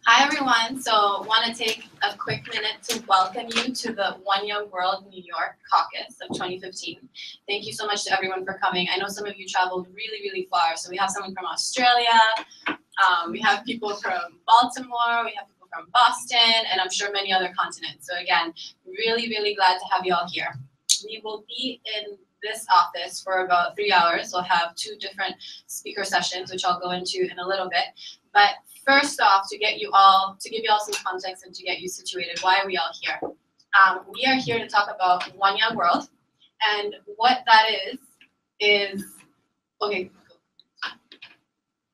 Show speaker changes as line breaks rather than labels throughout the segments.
Hi everyone, so want to take a quick minute to welcome you to the One Young World New York Caucus of 2015. Thank you so much to everyone for coming. I know some of you traveled really far, so we have someone from Australia, we have people from Baltimore, we have people from Boston, and I'm sure many other continents. So again, really glad to have you all here. We will be in this office for about 3 hours. We'll have 2 different speaker sessions, which I'll go into in a little bit. But first off, to give you all some context and to get you situated, why are we all here? We are here to talk about One Young World, and what that is okay.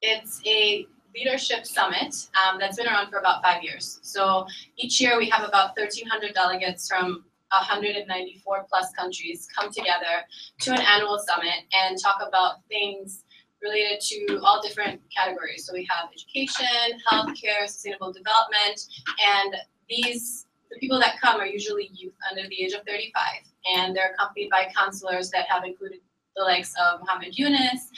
It's a leadership summit that's been around for about 5 years. So each year we have about 1,300 delegates from 194 plus countries come together to an annual summit and talk about things related to all different categories. So we have education, healthcare, sustainable development, and the people that come are usually youth under the age of 35, and they're accompanied by counselors that have included the likes of Muhammad Yunus,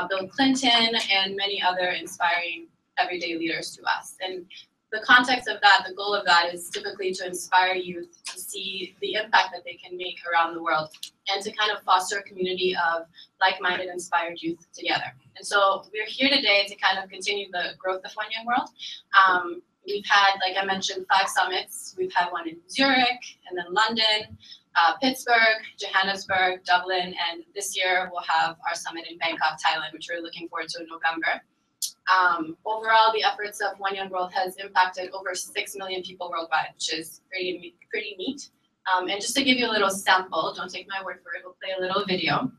Bill Clinton, and many other inspiring everyday leaders to us. And the context of that, the goal of that is typically to inspire youth to see the impact that they can make around the world and to kind of foster a community of like-minded, inspired youth together. And so we're here today to kind of continue the growth of One Young World. We've had, like I mentioned, 5 summits. We've had one in Zurich, and then London, Pittsburgh, Johannesburg, Dublin, and this year we'll have our summit in Bangkok, Thailand, which we're looking forward to in November. Overall, the efforts of One Young World has impacted over 6 million people worldwide, which is pretty neat. And just to give you a little sample, don't take my word for it, we'll play a little video.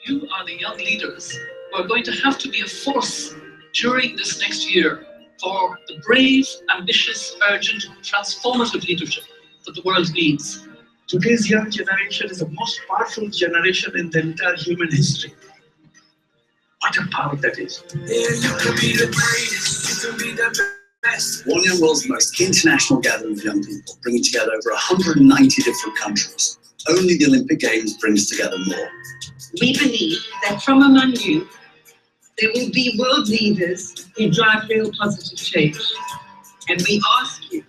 You are the young leaders who are going to have to be a force during this next year for the brave, ambitious, urgent, transformative leadership that the world needs.
Today's young generation is the most powerful generation in the entire human history. What a power that is.
Yeah, you can be the greatest, you can be the best.
One Young World's the most international gathering of young people, bringing together over 190 different countries. Only the Olympic Games brings together more.
We believe that from among you, there will be world leaders who drive real positive change. And we ask you,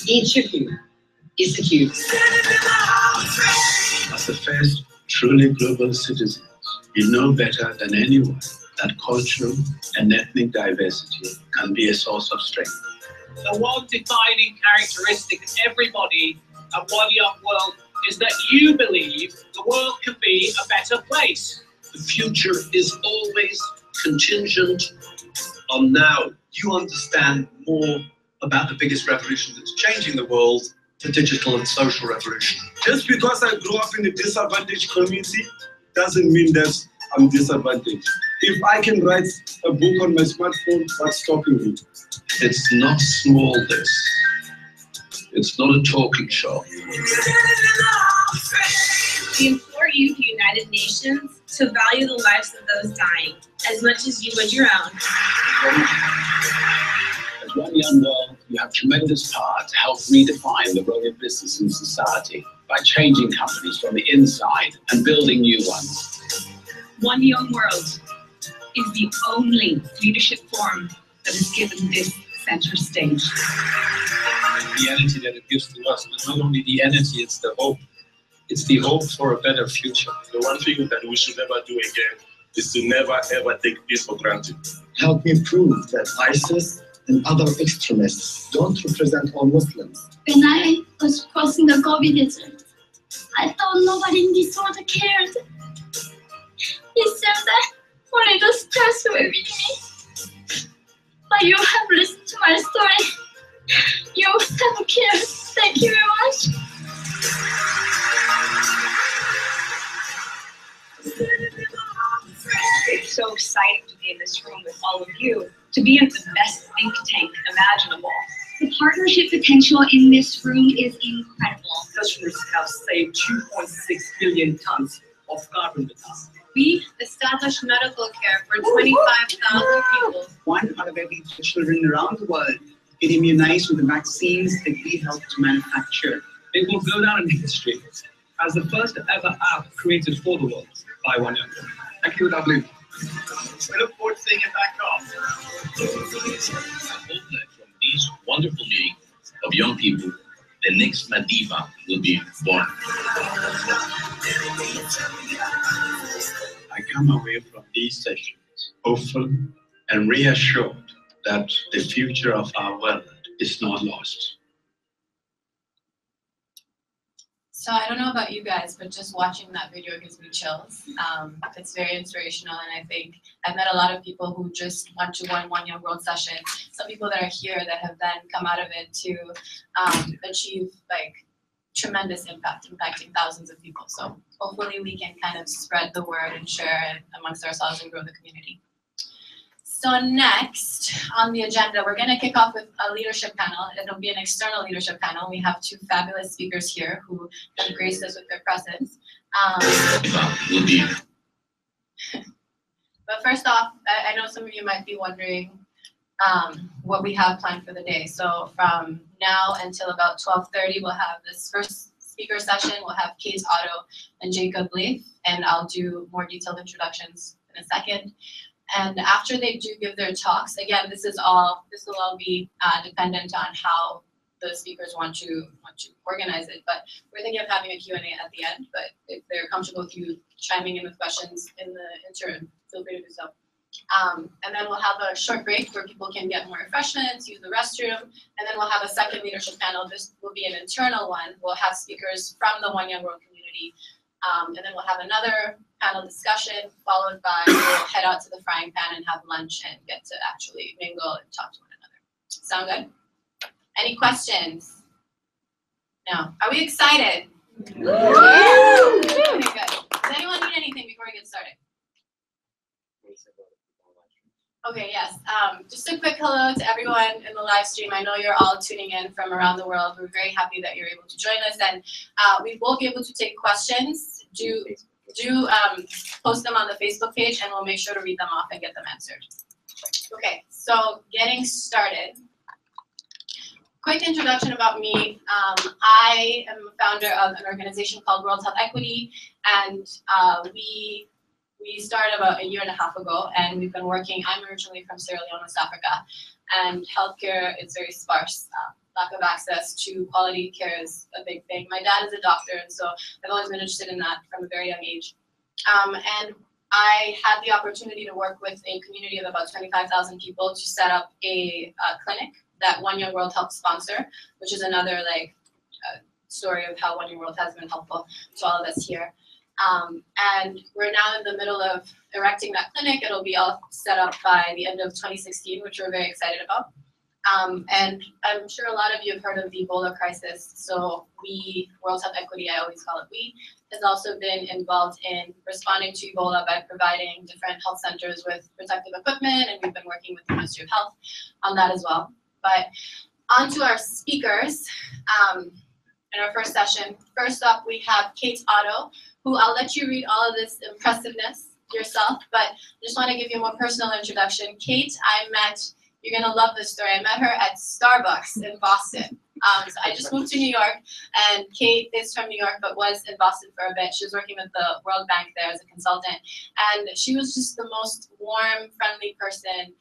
each of you, is it you?
As the first truly global citizens, you know better than anyone that cultural and ethnic diversity can be a source of strength.
The one defining characteristic of everybody at One Young World is that you believe the world can be a better place.
The future is always contingent on now.
You understand more about the biggest revolution that's changing the world, the digital and social revolution.
Just because I grew up in a disadvantaged community doesn't mean that I'm disadvantaged. If I can write a book on my smartphone, what's stopping me?
It's not small, this. It's not a talking shop.
We implore you, the United Nations, to value the lives of those dying as much as you would your own.
As One Young World, you have tremendous power to help redefine the role of business in society by changing companies from the inside and building new ones.
One Young World is the only leadership forum that is given this center stage.
The energy that it gives to us, but not only the energy, it's the hope. It's the hope for a better future.
The one thing that we should never do again is to never ever take peace for granted.
Help me prove that ISIS and other extremists don't represent all Muslims.
When I was crossing the Gobi Desert, I thought nobody in this world cared. He said that only the stars were with me. But you have listened to my story. You have cared. Thank you very much.
It's so exciting to be in this room with all of you, to be in the best think tank imaginable.
The partnership potential in this room is incredible.
Customers have saved 2.6 billion tons of carbon with us.
We established medical care for 25,000 people.
1 out of every 3 children around the world
It immunized with the vaccines that we helped to manufacture.
It will go down in history as the first ever app created for the world by one young girl.
Thank you, lovely.
We look forward to seeing it back on.
I hope that from these wonderful meetings of young people, the next Madiba will be born.
I come away from these sessions hopeful and reassured that the future of our world is not lost.
So I don't know about you guys, but just watching that video gives me chills. It's very inspirational, and I think I've met a lot of people who just went to one Young World session. Some people that are here that have then come out of it to achieve like tremendous impact, impacting thousands of people. So hopefully we can kind of spread the word and share it amongst ourselves and grow the community. So next on the agenda, we're going to kick off with a leadership panel. It'll be an external leadership panel. We have two fabulous speakers here who have graced us with their presence. But first off, I know some of you might be wondering what we have planned for the day. So from now until about 12:30, we'll have this first speaker session. We'll have Kate, Otto, and Jacob Lief, and I'll do more detailed introductions in a second. And after they do give their talks, again, this will all be dependent on how the speakers want to organize it. But we're thinking of having a Q&A at the end. But if they're comfortable with you chiming in with questions in the interim, feel free to do so. And then we'll have a short break where people can get more refreshments, use the restroom, and then we'll have a second leadership panel. This will be an internal one. We'll have speakers from the One Young World community. And then we'll have another panel discussion, followed by we'll head out to the frying pan and have lunch and get to actually mingle and talk to one another. Sound good? Any questions? No. Are we excited? Okay, good. Does anyone need anything before we get started? Okay, yes. Just a quick hello to everyone in the live stream. I know you're all tuning in from around the world. We're very happy that you're able to join us, and we will be able to take questions. Do post them on the Facebook page, and we'll make sure to read them off and get them answered. Okay, so getting started. Quick introduction about me. I am a founder of an organization called World Health Equity, and we started about a year and a half ago, and we've been working. I'm originally from Sierra Leone, West Africa, and healthcare is very sparse. Lack of access to quality care is a big thing. My dad is a doctor, and so I've always been interested in that from a very young age. And I had the opportunity to work with a community of about 25,000 people to set up a clinic that One Young World helped sponsor, which is another story of how One Young World has been helpful to all of us here. And we're now in the middle of erecting that clinic. It'll be all set up by the end of 2016, which we're very excited about. And I'm sure a lot of you have heard of the Ebola crisis. So we, World Health Equity, I always call it we, has also been involved in responding to Ebola by providing different health centers with protective equipment, and we've been working with the Ministry of Health on that as well. But on to our speakers in our first session. First up, we have Kate Otto, who I'll let you read all of this impressiveness yourself, but I just want to give you a more personal introduction. Kate, you're going to love this story. I met her at Starbucks in Boston. So I just moved to New York, and Kate is from New York, but was in Boston for a bit. She was working with the World Bank there as a consultant, and she was just the most warm, friendly person.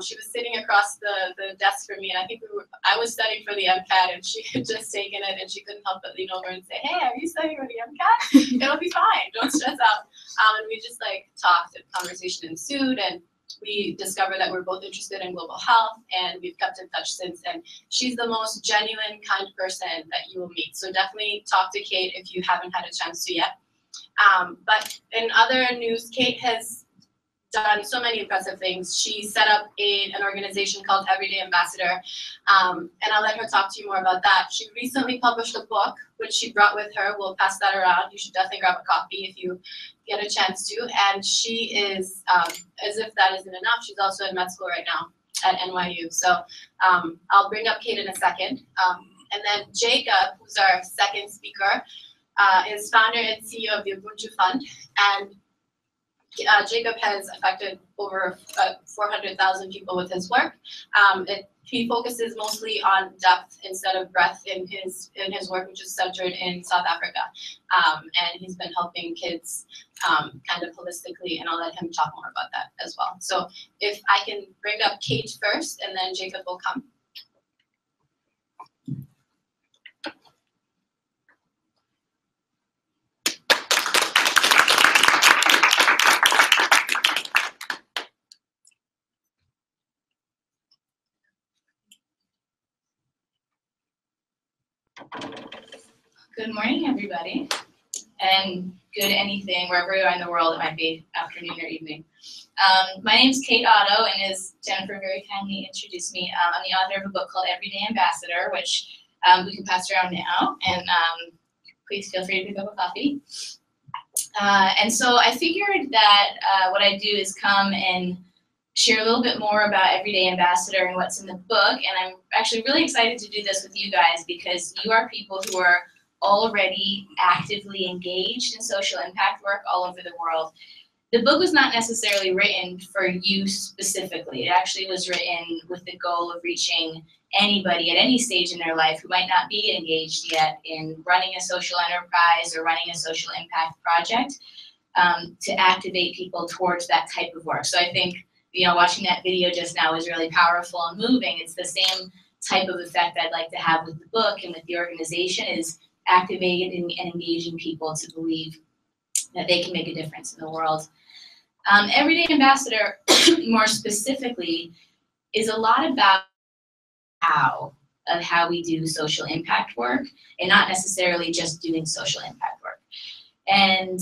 She was sitting across the desk from me, and I think I was studying for the MCAT, and she had just taken it, and she couldn't help but lean over and say, "Hey, are you studying for the MCAT? It'll be fine. Don't stress out." And we just talked, and conversation ensued, and we discovered that we're both interested in global health, and we've kept in touch since. And she's the most genuine, kind person that you will meet. So definitely talk to Kate if you haven't had a chance to yet. But in other news, Kate has done so many impressive things. She set up an organization called Everyday Ambassador, and I'll let her talk to you more about that. She recently published a book, which she brought with her. We'll pass that around. You should definitely grab a copy if you get a chance to. And she is, as if that isn't enough, she's also in med school right now at NYU. So I'll bring up Kate in a second. And then Jacob, who's our second speaker, is founder and CEO of the Ubuntu Fund. And Jacob has affected over 400,000 people with his work. he focuses mostly on depth instead of breadth in his work, which is centered in South Africa. And he's been helping kids kind of holistically, and I'll let him talk more about that as well. So if I can bring up Kate first, and then Jacob will come.
Good morning, everybody, and good anything, wherever you are in the world. It might be afternoon or evening. My name's Kate Otto, and as Jennifer very kindly introduced me, I'm the author of a book called Everyday Ambassador, which we can pass around now, and please feel free to pick up a copy. And so I figured that what I do is come and share a little bit more about Everyday Ambassador and what's in the book, and I'm actually really excited to do this with you guys because you are people who are already actively engaged in social impact work all over the world. The book was not necessarily written for you specifically. It actually was written with the goal of reaching anybody at any stage in their life who might not be engaged yet in running a social enterprise or running a social impact project, to activate people towards that type of work. So I think, you know, watching that video just now was really powerful and moving. It's the same type of effect I'd like to have with the book and with the organization, is activating and engaging people to believe that they can make a difference in the world. Everyday Ambassador, more specifically, is a lot about how we do social impact work, and not necessarily just doing social impact work. And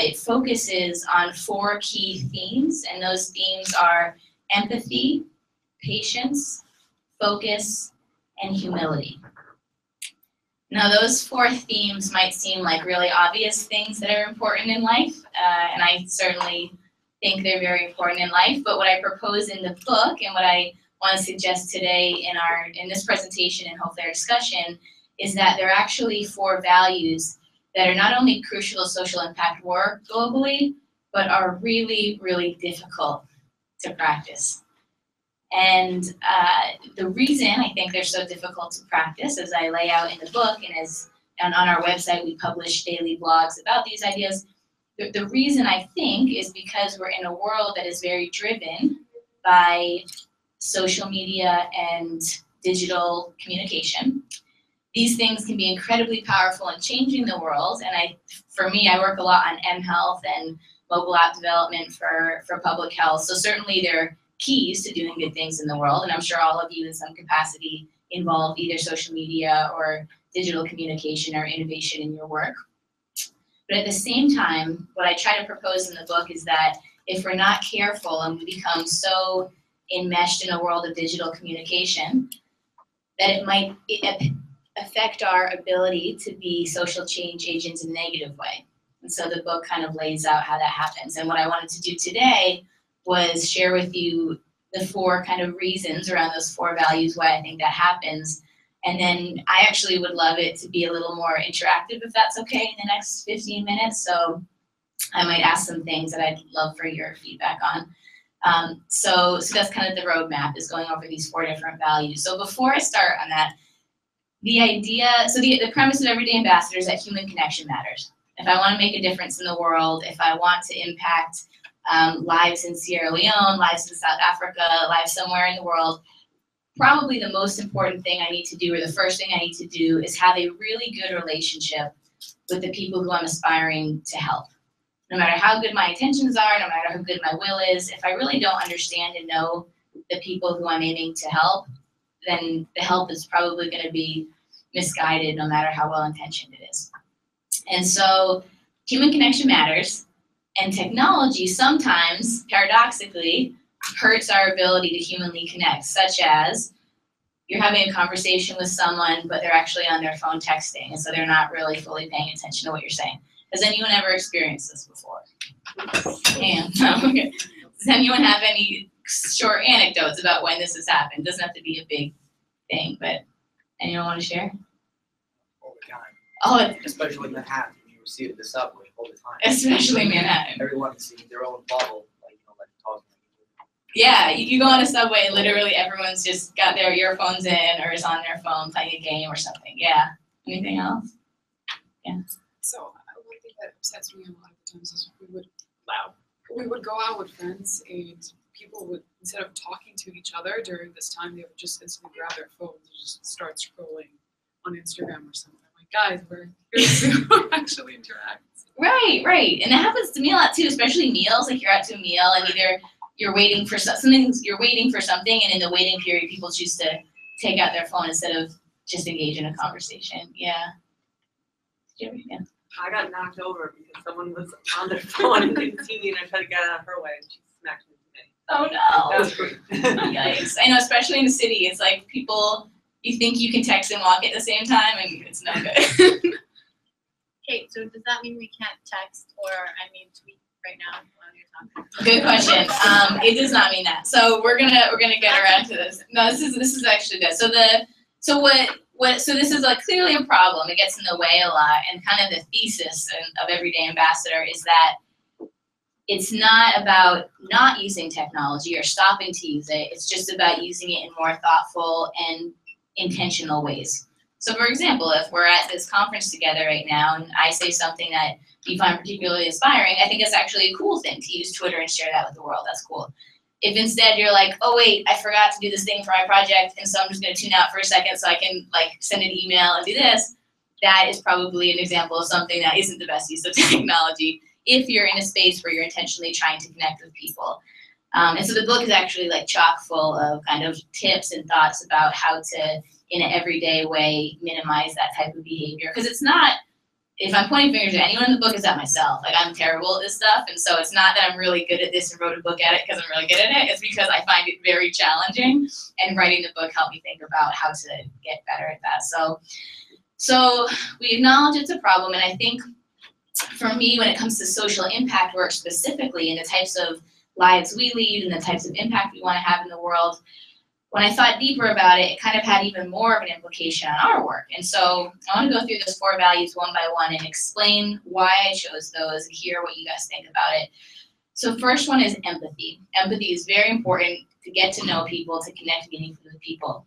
it focuses on 4 key themes, and those themes are empathy, patience, focus, and humility. Now, those 4 themes might seem like really obvious things that are important in life, and I certainly think they're very important in life, but what I propose in the book and what I want to suggest today in this presentation and hopefully our discussion is that they're actually 4 values that are not only crucial to social impact work globally, but are really, really difficult to practice. And the reason I think they're so difficult to practice, as I lay out in the book and on our website we publish daily blogs about these ideas, the reason I think is because we're in a world that is very driven by social media and digital communication. These things can be incredibly powerful in changing the world, and for me, I work a lot on mHealth and mobile app development for public health, so certainly they're keys to doing good things in the world, and I'm sure all of you in some capacity involve either social media or digital communication or innovation in your work. But at the same time, what I try to propose in the book is that if we're not careful and we become so enmeshed in a world of digital communication, that it might affect our ability to be social change agents in a negative way. And so the book kind of lays out how that happens. And what I wanted to do today was share with you the 4 kind of reasons around those 4 values why I think that happens. And then I actually would love it to be a little more interactive, if that's okay, in the next 15 minutes. So I might ask some things that I'd love for your feedback on. So that's kind of the roadmap, is going over these 4 different values. So before I start on that, the premise of Everyday Ambassador is that human connection matters. If I want to make a difference in the world, if I want to impact lives in Sierra Leone, lives in South Africa, lives somewhere in the world, probably the most important thing I need to do, or the first thing I need to do, is have a really good relationship with the people who I'm aspiring to help. No matter how good my intentions are, no matter how good my will is, if I really don't understand and know the people who I'm aiming to help, then the help is probably going to be misguided, no matter how well-intentioned it is. And so human connection matters, and technology sometimes, paradoxically, hurts our ability to humanly connect, such as you're having a conversation with someone, but they're actually on their phone texting, and so they're not really fully paying attention to what you're saying. Has anyone ever experienced this before? Okay. Does anyone have any short anecdotes about when this has happened? It doesn't have to be a big thing, but anyone want to share?
All the time.
Oh,
especially in Manhattan, you see it in the subway all the time.
Especially Manhattan.
Everyone's in their own bubble, like talking.
Yeah, you go on a subway and literally everyone's just got their earphones in or is on their phone playing a game or something. Yeah. Anything else? Yeah.
So one thing that upsets me a lot of the times is we would go out with friends and people would, instead of talking to each other during this time, they would just instantly grab their phones and just start scrolling on Instagram or something. I'm like, guys, we're here to actually interact.
Right, right. And it happens to me a lot too, especially meals. Like you're out to a meal and either you're waiting for something, and in the waiting period, people choose to take out their phone instead of just engage in a conversation. Yeah. Yeah.
I got knocked over because someone was on their phone and didn't see me, and I tried to get out of her way, and she smacked me in the
Oh no.
That was great.
Yikes. I know, especially in the city, it's like people, you think you can text and walk at the same time, and it's no good.
Okay, so does that mean we can't text or, tweet right now while you're talking?
Good question. It does not mean that. So we're gonna get around to this. No, this is actually good. So this is clearly a problem. It gets in the way a lot, and kind of the thesis of Everyday Ambassador is that it's not about not using technology or stopping to use it. It's just about using it in more thoughtful and intentional ways. So for example, if we're at this conference together right now and I say something that you find particularly inspiring, I think it's actually a cool thing to use Twitter and share that with the world. That's cool. If instead you're like, oh wait, I forgot to do this thing for my project, and so I'm just gonna tune out for a second so I can send an email and do this, that is probably an example of something that isn't the best use of technology if you're in a space where you're intentionally trying to connect with people. And so the book is actually chock full of kind of tips and thoughts about how to, in an everyday way, minimize that type of behavior. Because it's not, if I'm pointing fingers at anyone in the book, it's at myself. I'm terrible at this stuff, and so it's not that I'm really good at this and wrote a book at it because I'm really good at it. It's because I find it very challenging, and writing the book helped me think about how to get better at that. So we acknowledge it's a problem, and I think for me, when it comes to social impact work specifically, and the types of lives we lead and the types of impact we want to have in the world, when I thought deeper about it, it kind of had even more of an implication on our work. And so I want to go through those 4 values one by one and explain why I chose those and hear what you guys think about it. So first one is empathy. Empathy is very important to get to know people, to connect meaningfully with people.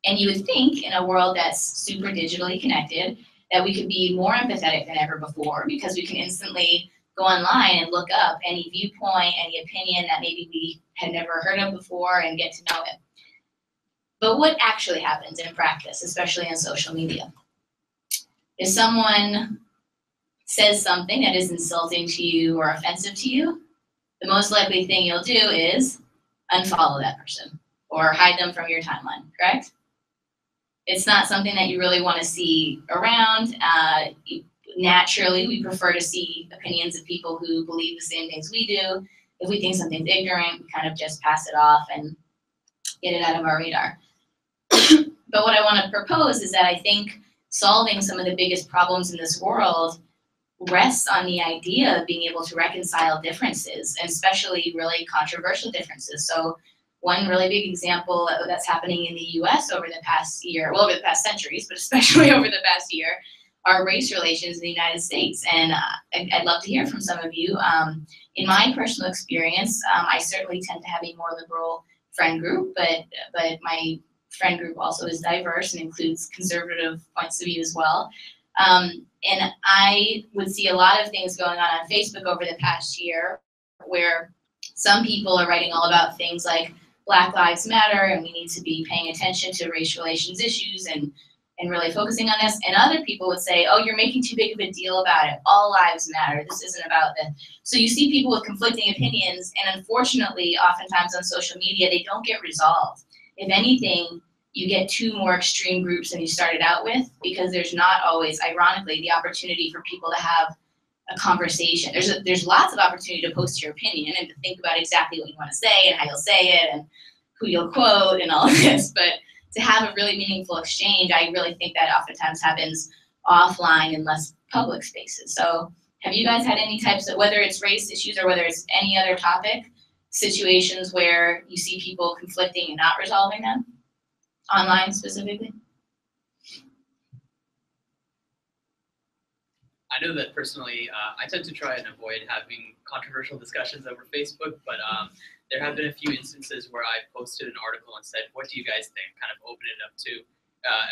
And you would think in a world that's super digitally connected that we could be more empathetic than ever before, because we can instantly go online and look up any viewpoint, any opinion that maybe we had never heard of before and get to know it. But what actually happens in practice, especially on social media? If someone says something that is insulting to you or offensive to you, the most likely thing you'll do is unfollow that person or hide them from your timeline, correct? It's not something that you really want to see around. Naturally, we prefer to see opinions of people who believe the same things we do. If we think something's ignorant, we kind of just pass it off and get it out of our radar. But what I want to propose is that I think solving some of the biggest problems in this world rests on the idea of being able to reconcile differences, and especially really controversial differences. So one really big example that's happening in the US over the past year, well, over the past centuries, but especially over the past year, are race relations in the United States. And I'd love to hear from some of you. In my personal experience, I certainly tend to have a more liberal friend group, but my friend group also is diverse and includes conservative points of view as well. And I would see a lot of things going on Facebook over the past year where some people are writing all about things like Black Lives Matter and we need to be paying attention to race relations issues and really focusing on this. And other people would say, oh, you're making too big of a deal about it. All lives matter. This isn't about that. So you see people with conflicting opinions, and unfortunately, oftentimes on social media, they don't get resolved. If anything, you get 2 more extreme groups than you started out with, because there's not always, ironically, the opportunity for people to have a conversation. There's lots of opportunity to post your opinion and to think about exactly what you want to say and how you'll say it and who you'll quote and all of this, but to have a really meaningful exchange, I really think that oftentimes happens offline in less public spaces. So have you guys had any types of, whether it's race issues or whether it's any other topic, situations where you see people conflicting and not resolving them, online specifically?
I know that personally, I tend to try and avoid having controversial discussions over Facebook, but
there have been a few instances where I've posted an article and said, what do you guys think? Kind of open it up to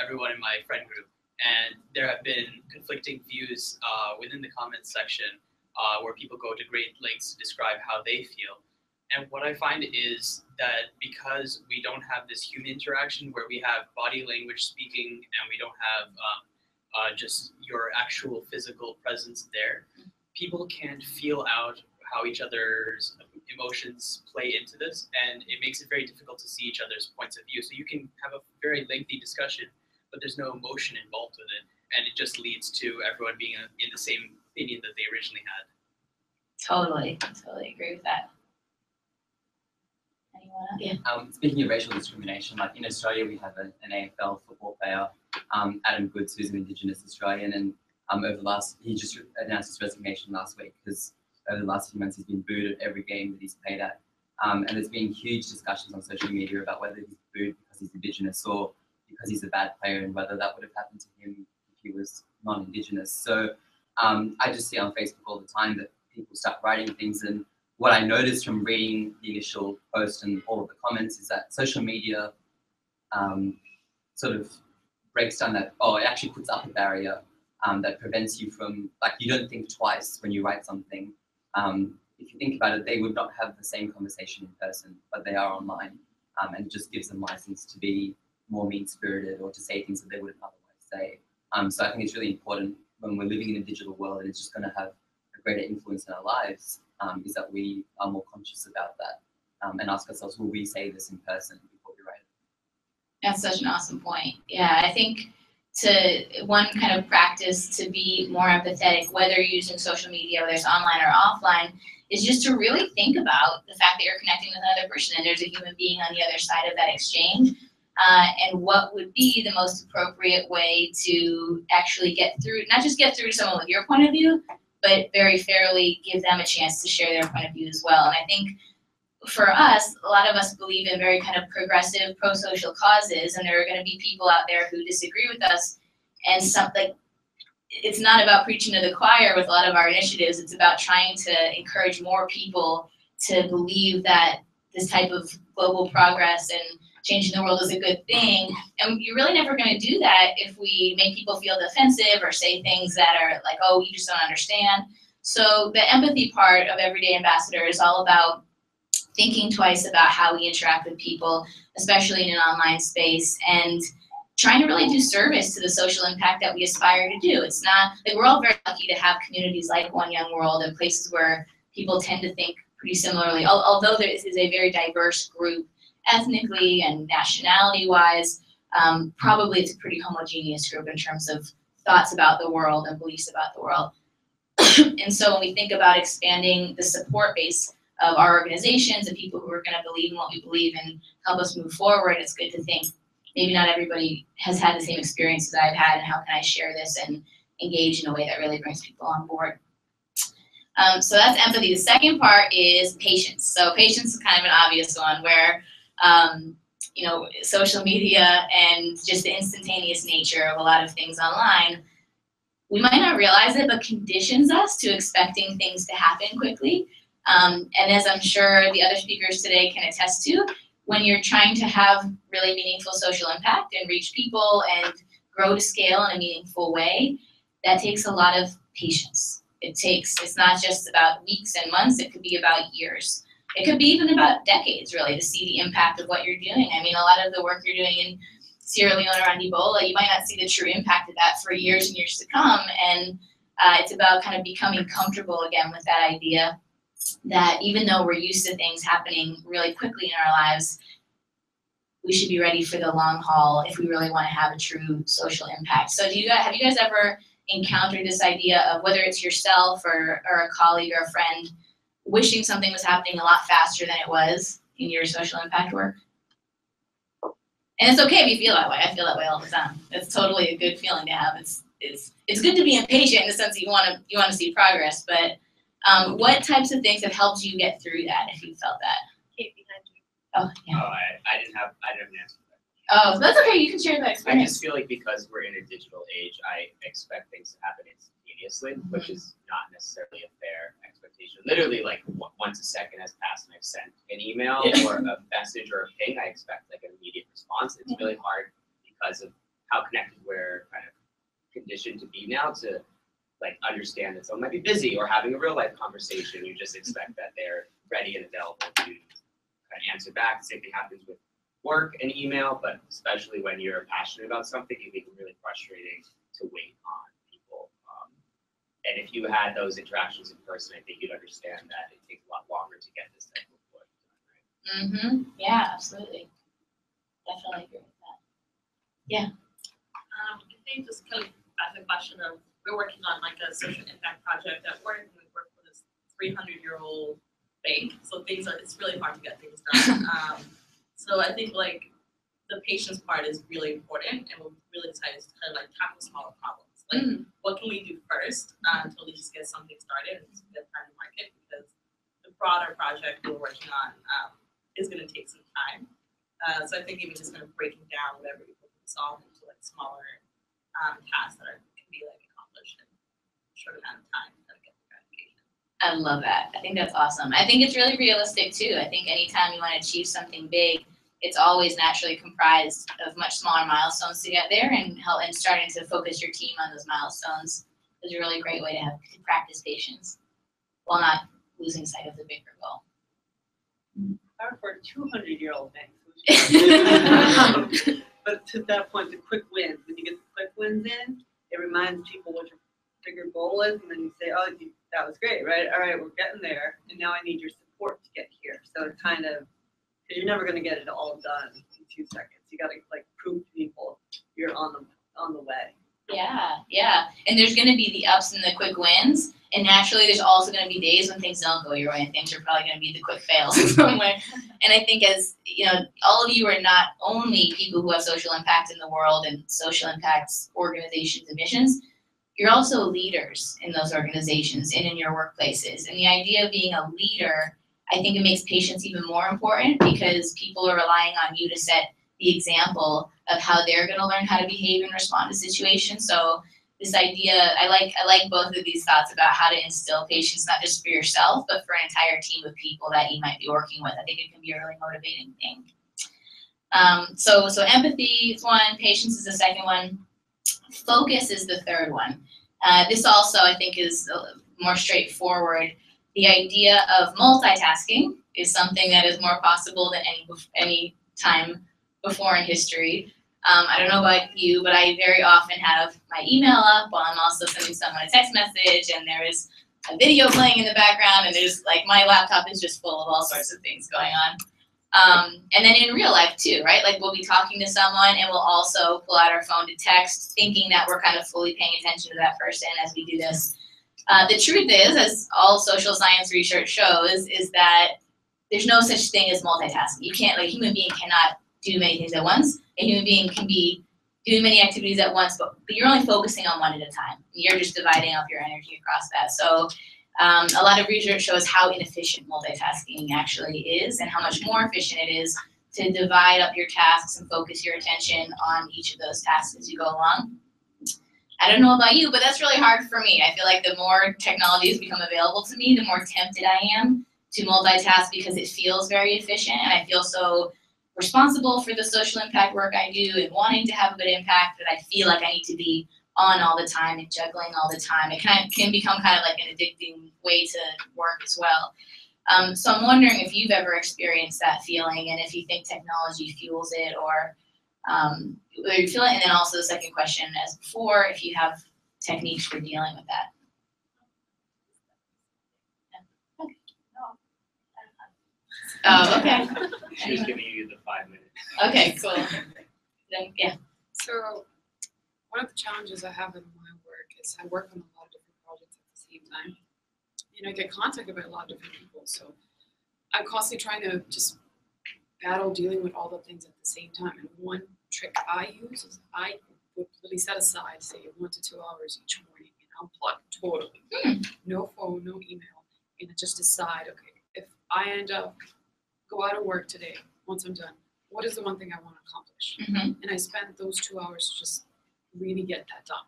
everyone in my friend group. And there have been conflicting views within the comments section where people go to great lengths to describe how they feel. And what I find is that because we don't have this human interaction where we have body language speaking and we don't have just your actual physical presence there, people can't feel out how each other's emotions play into this, and it makes it very difficult to see each other's points of view. So you can have a very lengthy discussion, but there's no emotion involved with it, and it just leads to everyone being in the same opinion that they originally had.
Totally agree with that. Anyone else? Yeah.
Speaking of racial discrimination, like in Australia, we have an AFL football player, Adam Goods, who's an Indigenous Australian, and he just announced his resignation last week because over the last few months he's been booed at every game that he's played at. And there's been huge discussions on social media about whether he's booed because he's Indigenous or because he's a bad player, and whether that would have happened to him if he was non-Indigenous. So I just see on Facebook all the time that people start writing things, and what I noticed from reading the initial post and all of the comments is that social media sort of breaks down that, it actually puts up a barrier that prevents you from, like, you don't think twice when you write something. If you think about it, they would not have the same conversation in person, but they are online, and it just gives them license to be more mean-spirited or to say things that they wouldn't otherwise say. So I think it's really important when we're living in a digital world, and it's just going to have a greater influence in our lives, is that we are more conscious about that and ask ourselves, will we say this in person before we write it?
That's such an awesome point. Yeah, I think one kind of practice to be more empathetic, whether you're using social media, whether it's online or offline, is just to really think about the fact that you're connecting with another person and there's a human being on the other side of that exchange, and what would be the most appropriate way to actually get through, not just get through to someone with your point of view, but very fairly give them a chance to share their point of view as well. And I think for us, a lot of us believe in very kind of progressive, pro-social causes, and there are going to be people out there who disagree with us. And something, it's not about preaching to the choir with a lot of our initiatives. It's about trying to encourage more people to believe that this type of global progress and changing the world is a good thing. And you're really never going to do that if we make people feel defensive or say things that are like, oh, you just don't understand. So the empathy part of Everyday Ambassador is all about thinking twice about how we interact with people, especially in an online space, and trying to really do service to the social impact that we aspire to do. It's not, like, we're all very lucky to have communities like One Young World and places where people tend to think pretty similarly, although this is a very diverse group ethnically and nationality-wise. Probably it's a pretty homogeneous group in terms of thoughts about the world and beliefs about the world. And so when we think about expanding the support base of our organizations and people who are going to believe in what we believe and help us move forward, it's good to think maybe not everybody has had the same experiences I've had, and how can I share this and engage in a way that really brings people on board. So that's empathy. The second part is patience. So patience is kind of an obvious one where, you know, social media and just the instantaneous nature of a lot of things online, we might not realize it, but conditions us to expecting things to happen quickly. And as I'm sure the other speakers today can attest to, when you're trying to have really meaningful social impact and reach people and grow to scale in a meaningful way, that takes a lot of patience. It's not just about weeks and months, it could be about years. It could be even about decades, really, to see the impact of what you're doing. I mean, a lot of the work you're doing in Sierra Leone around Ebola, you might not see the true impact of that for years and years to come. And it's about kind of becoming comfortable again with that idea that even though we're used to things happening really quickly in our lives, we should be ready for the long haul if we really want to have a true social impact. So have you guys ever encountered this idea of, whether it's yourself or a colleague or a friend, wishing something was happening a lot faster than it was in your social impact work? And it's okay if you feel that way. I feel that way all the time. It's totally a good feeling to have. It's good to be impatient in the sense that you want to see progress, but what types of things have helped you get through that, if you felt that? Kate, behind you. Oh, yeah.
Oh, I didn't have an answer for that.
Oh, that's okay. You can share that experience.
I just feel like because we're in a digital age, I expect things to happen instantaneously. simultaneously, which is not necessarily a fair expectation. Literally, like once a second has passed and I've sent an email or a message or a ping, I expect like an immediate response. It's really hard because of how connected we're kind of conditioned to be now to like understand that someone might be busy or having a real life conversation. You just expect that they're ready and available to kind of answer back. The same thing happens with work and email, but especially when you're passionate about something, it can be really frustrating to wait on people. And if you had those interactions in person, I think you'd understand that it takes a lot longer to get this type of work done, right?
Yeah, absolutely. Definitely agree with that. Yeah.
I think just kind of back to the question of, we're working on like a social impact project at work, and we work with this 300-year-old bank, so it's really hard to get things done. So I think like the patience part is really important, and we're really excited to kind of like tackle smaller problems. Like what can we do first to at least get something started and get time to market, because the broader project we're working on is going to take some time. So I think even just kind of breaking down whatever we can solve into like smaller tasks that can be like accomplished in a short amount of time to get the gratification.
I love that. I think that's awesome. I think it's really realistic too. I think anytime you want to achieve something big, it's always naturally comprised of much smaller milestones to get there, and starting to focus your team on those milestones is a really great way to practice patience while not losing sight of the bigger goal.
For a 200-year-old bank. But to that point, the quick wins. When you get the quick wins in, it reminds people what your bigger goal is, and then you say, "Oh, that was great, right? All right, we're getting there, and now I need your support to get here." So it's kind of, because you're never going to get it all done in 2 seconds. You got to like prove to people you're on the way.
Yeah. And there's going to be the ups and the quick wins, and naturally there's also going to be days when things don't go your way, and things are probably going to be the quick fails in some way. And I think, as you know, all of you are not only people who have social impact in the world and social impact organizations and missions, you're also leaders in those organizations and in your workplaces. And the idea of being a leader, I think it makes patience even more important, because people are relying on you to set the example of how they're going to learn how to behave and respond to situations. So this idea, I like both of these thoughts about how to instill patience, not just for yourself, but for an entire team of people that you might be working with. I think it can be a really motivating thing. So empathy is one, patience is the second one, focus is the third one. This also, I think, is more straightforward. The idea of multitasking is something that is more possible than any time before in history. I don't know about you, but I very often have my email up while I'm also sending someone a text message, and there is a video playing in the background, and there's like my laptop is just full of all sorts of things going on. And then in real life too, right? Like we'll be talking to someone and we'll also pull out our phone to text, thinking that we're kind of fully paying attention to that person as we do this. The truth is, as all social science research shows, is that there's no such thing as multitasking. You can't, like, a human being cannot do many things at once. A human being can be doing many activities at once, but you're only focusing on one at a time. You're just dividing up your energy across that. So a lot of research shows how inefficient multitasking actually is, and how much more efficient it is to divide up your tasks and focus your attention on each of those tasks as you go along. I don't know about you, but that's really hard for me. I feel like the more technologies become available to me, the more tempted I am to multitask, because it feels very efficient, and I feel so responsible for the social impact work I do and wanting to have a good impact that I feel like I need to be on all the time and juggling all the time. It can become kind of like an addicting way to work as well. So I'm wondering if you've ever experienced that feeling, and if you think technology fuels it, or whether you feel it. And then also the second question, as before, if you have techniques for dealing with that. Oh, okay.
She was giving you the 5 minutes.
Okay, cool. Then, yeah.
So one of the challenges I have in my work is I work on a lot of different projects at the same time. And I get contacted by a lot of different people. So I'm constantly trying to just battle dealing with all the things at the same time. And one trick I use is I would really set aside, say, 1 to 2 hours each morning and unplug totally. No phone, no email. And I just decide, okay, if I end up go out of work today, once I'm done, what is the one thing I want to accomplish? And I spend those 2 hours to just really get that done.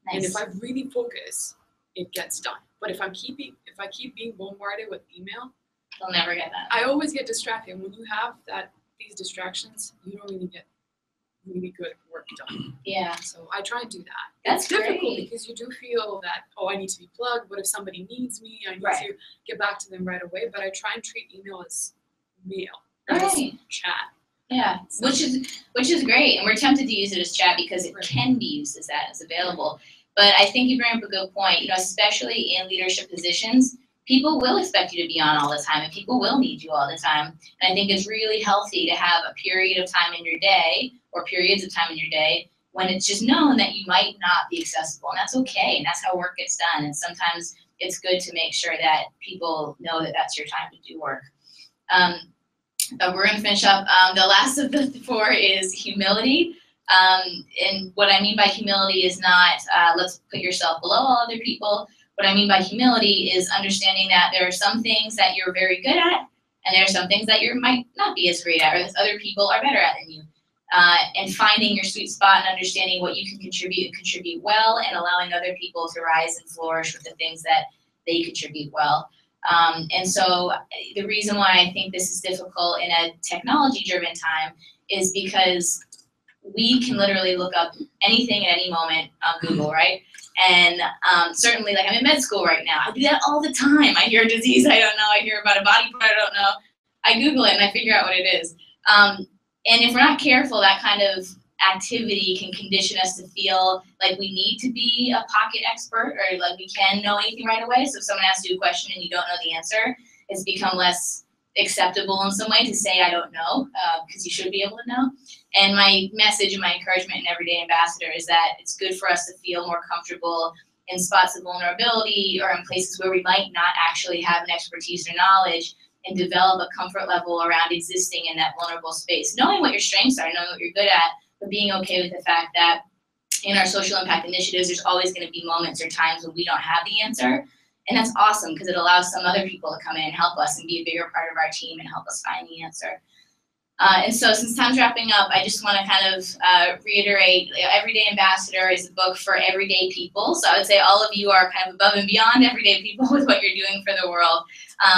Nice. And if I really focus, it gets done. But if I keep being bombarded with email,
They'll never get that.
I always get distracted. When you have these distractions, you don't really get really good work done.
Yeah.
So I try and do that.
That's
it's difficult
great.
because you do feel that, oh, I need to be plugged. What if somebody needs me? I need
Right.
to get back to them right away. But I try and treat email as mail, not as
Right.
chat.
Yeah, which is great, and we're tempted to use it as chat because it can be used as that, it's available. But I think you bring up a good point. You know, especially in leadership positions, people will expect you to be on all the time, and people will need you all the time. And I think it's really healthy to have a period of time in your day, or periods of time in your day, when it's just known that you might not be accessible, and that's okay, and that's how work gets done. And sometimes it's good to make sure that people know that that's your time to do work. We're going to finish up. The last of the four is humility. And what I mean by humility is not let's put yourself below all other people. What I mean by humility is understanding that there are some things that you're very good at, and there are some things that you might not be as great at, or that other people are better at than you. And finding your sweet spot and understanding what you can contribute and contribute well, and allowing other people to rise and flourish with the things that they contribute well. And so the reason why I think this is difficult in a technology-driven time is because we can literally look up anything at any moment on Google, right? And certainly, like, I'm in med school right now. I do that all the time. I hear a disease I don't know. I hear about a body part I don't know. I Google it and I figure out what it is. And if we're not careful, that kind of activity can condition us to feel like we need to be a pocket expert, or like we can know anything right away. So if someone asks you a question and you don't know the answer, it's become less acceptable in some way to say I don't know, because you should be able to know. And my message and my encouragement in Everyday Ambassador is that it's good for us to feel more comfortable in spots of vulnerability, or in places where we might not actually have an expertise or knowledge, and develop a comfort level around existing in that vulnerable space. Knowing what your strengths are, knowing what you're good at, but being okay with the fact that in our social impact initiatives, there's always going to be moments or times when we don't have the answer. And that's awesome, because it allows some other people to come in and help us and be a bigger part of our team and help us find the answer. And so since time's wrapping up, I just want to kind of reiterate, Everyday Ambassador is a book for everyday people. So I would say all of you are kind of above and beyond everyday people with what you're doing for the world.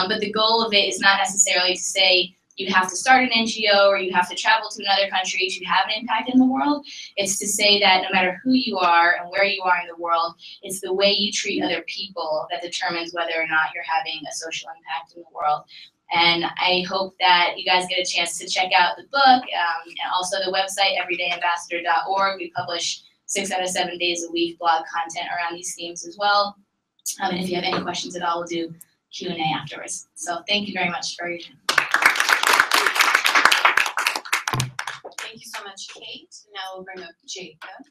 But the goal of it is not necessarily to say you have to start an NGO or you have to travel to another country to have an impact in the world. It's to say that no matter who you are and where you are in the world, it's the way you treat other people that determines whether or not you're having a social impact in the world. And I hope that you guys get a chance to check out the book, and also the website, everydayambassador.org. We publish 6 out of 7 days a week blog content around these themes as well. And if you have any questions at all, we'll do Q&A afterwards. So thank you very much for your time.
Thank you so much, Kate. Now we'll bring up Jacob.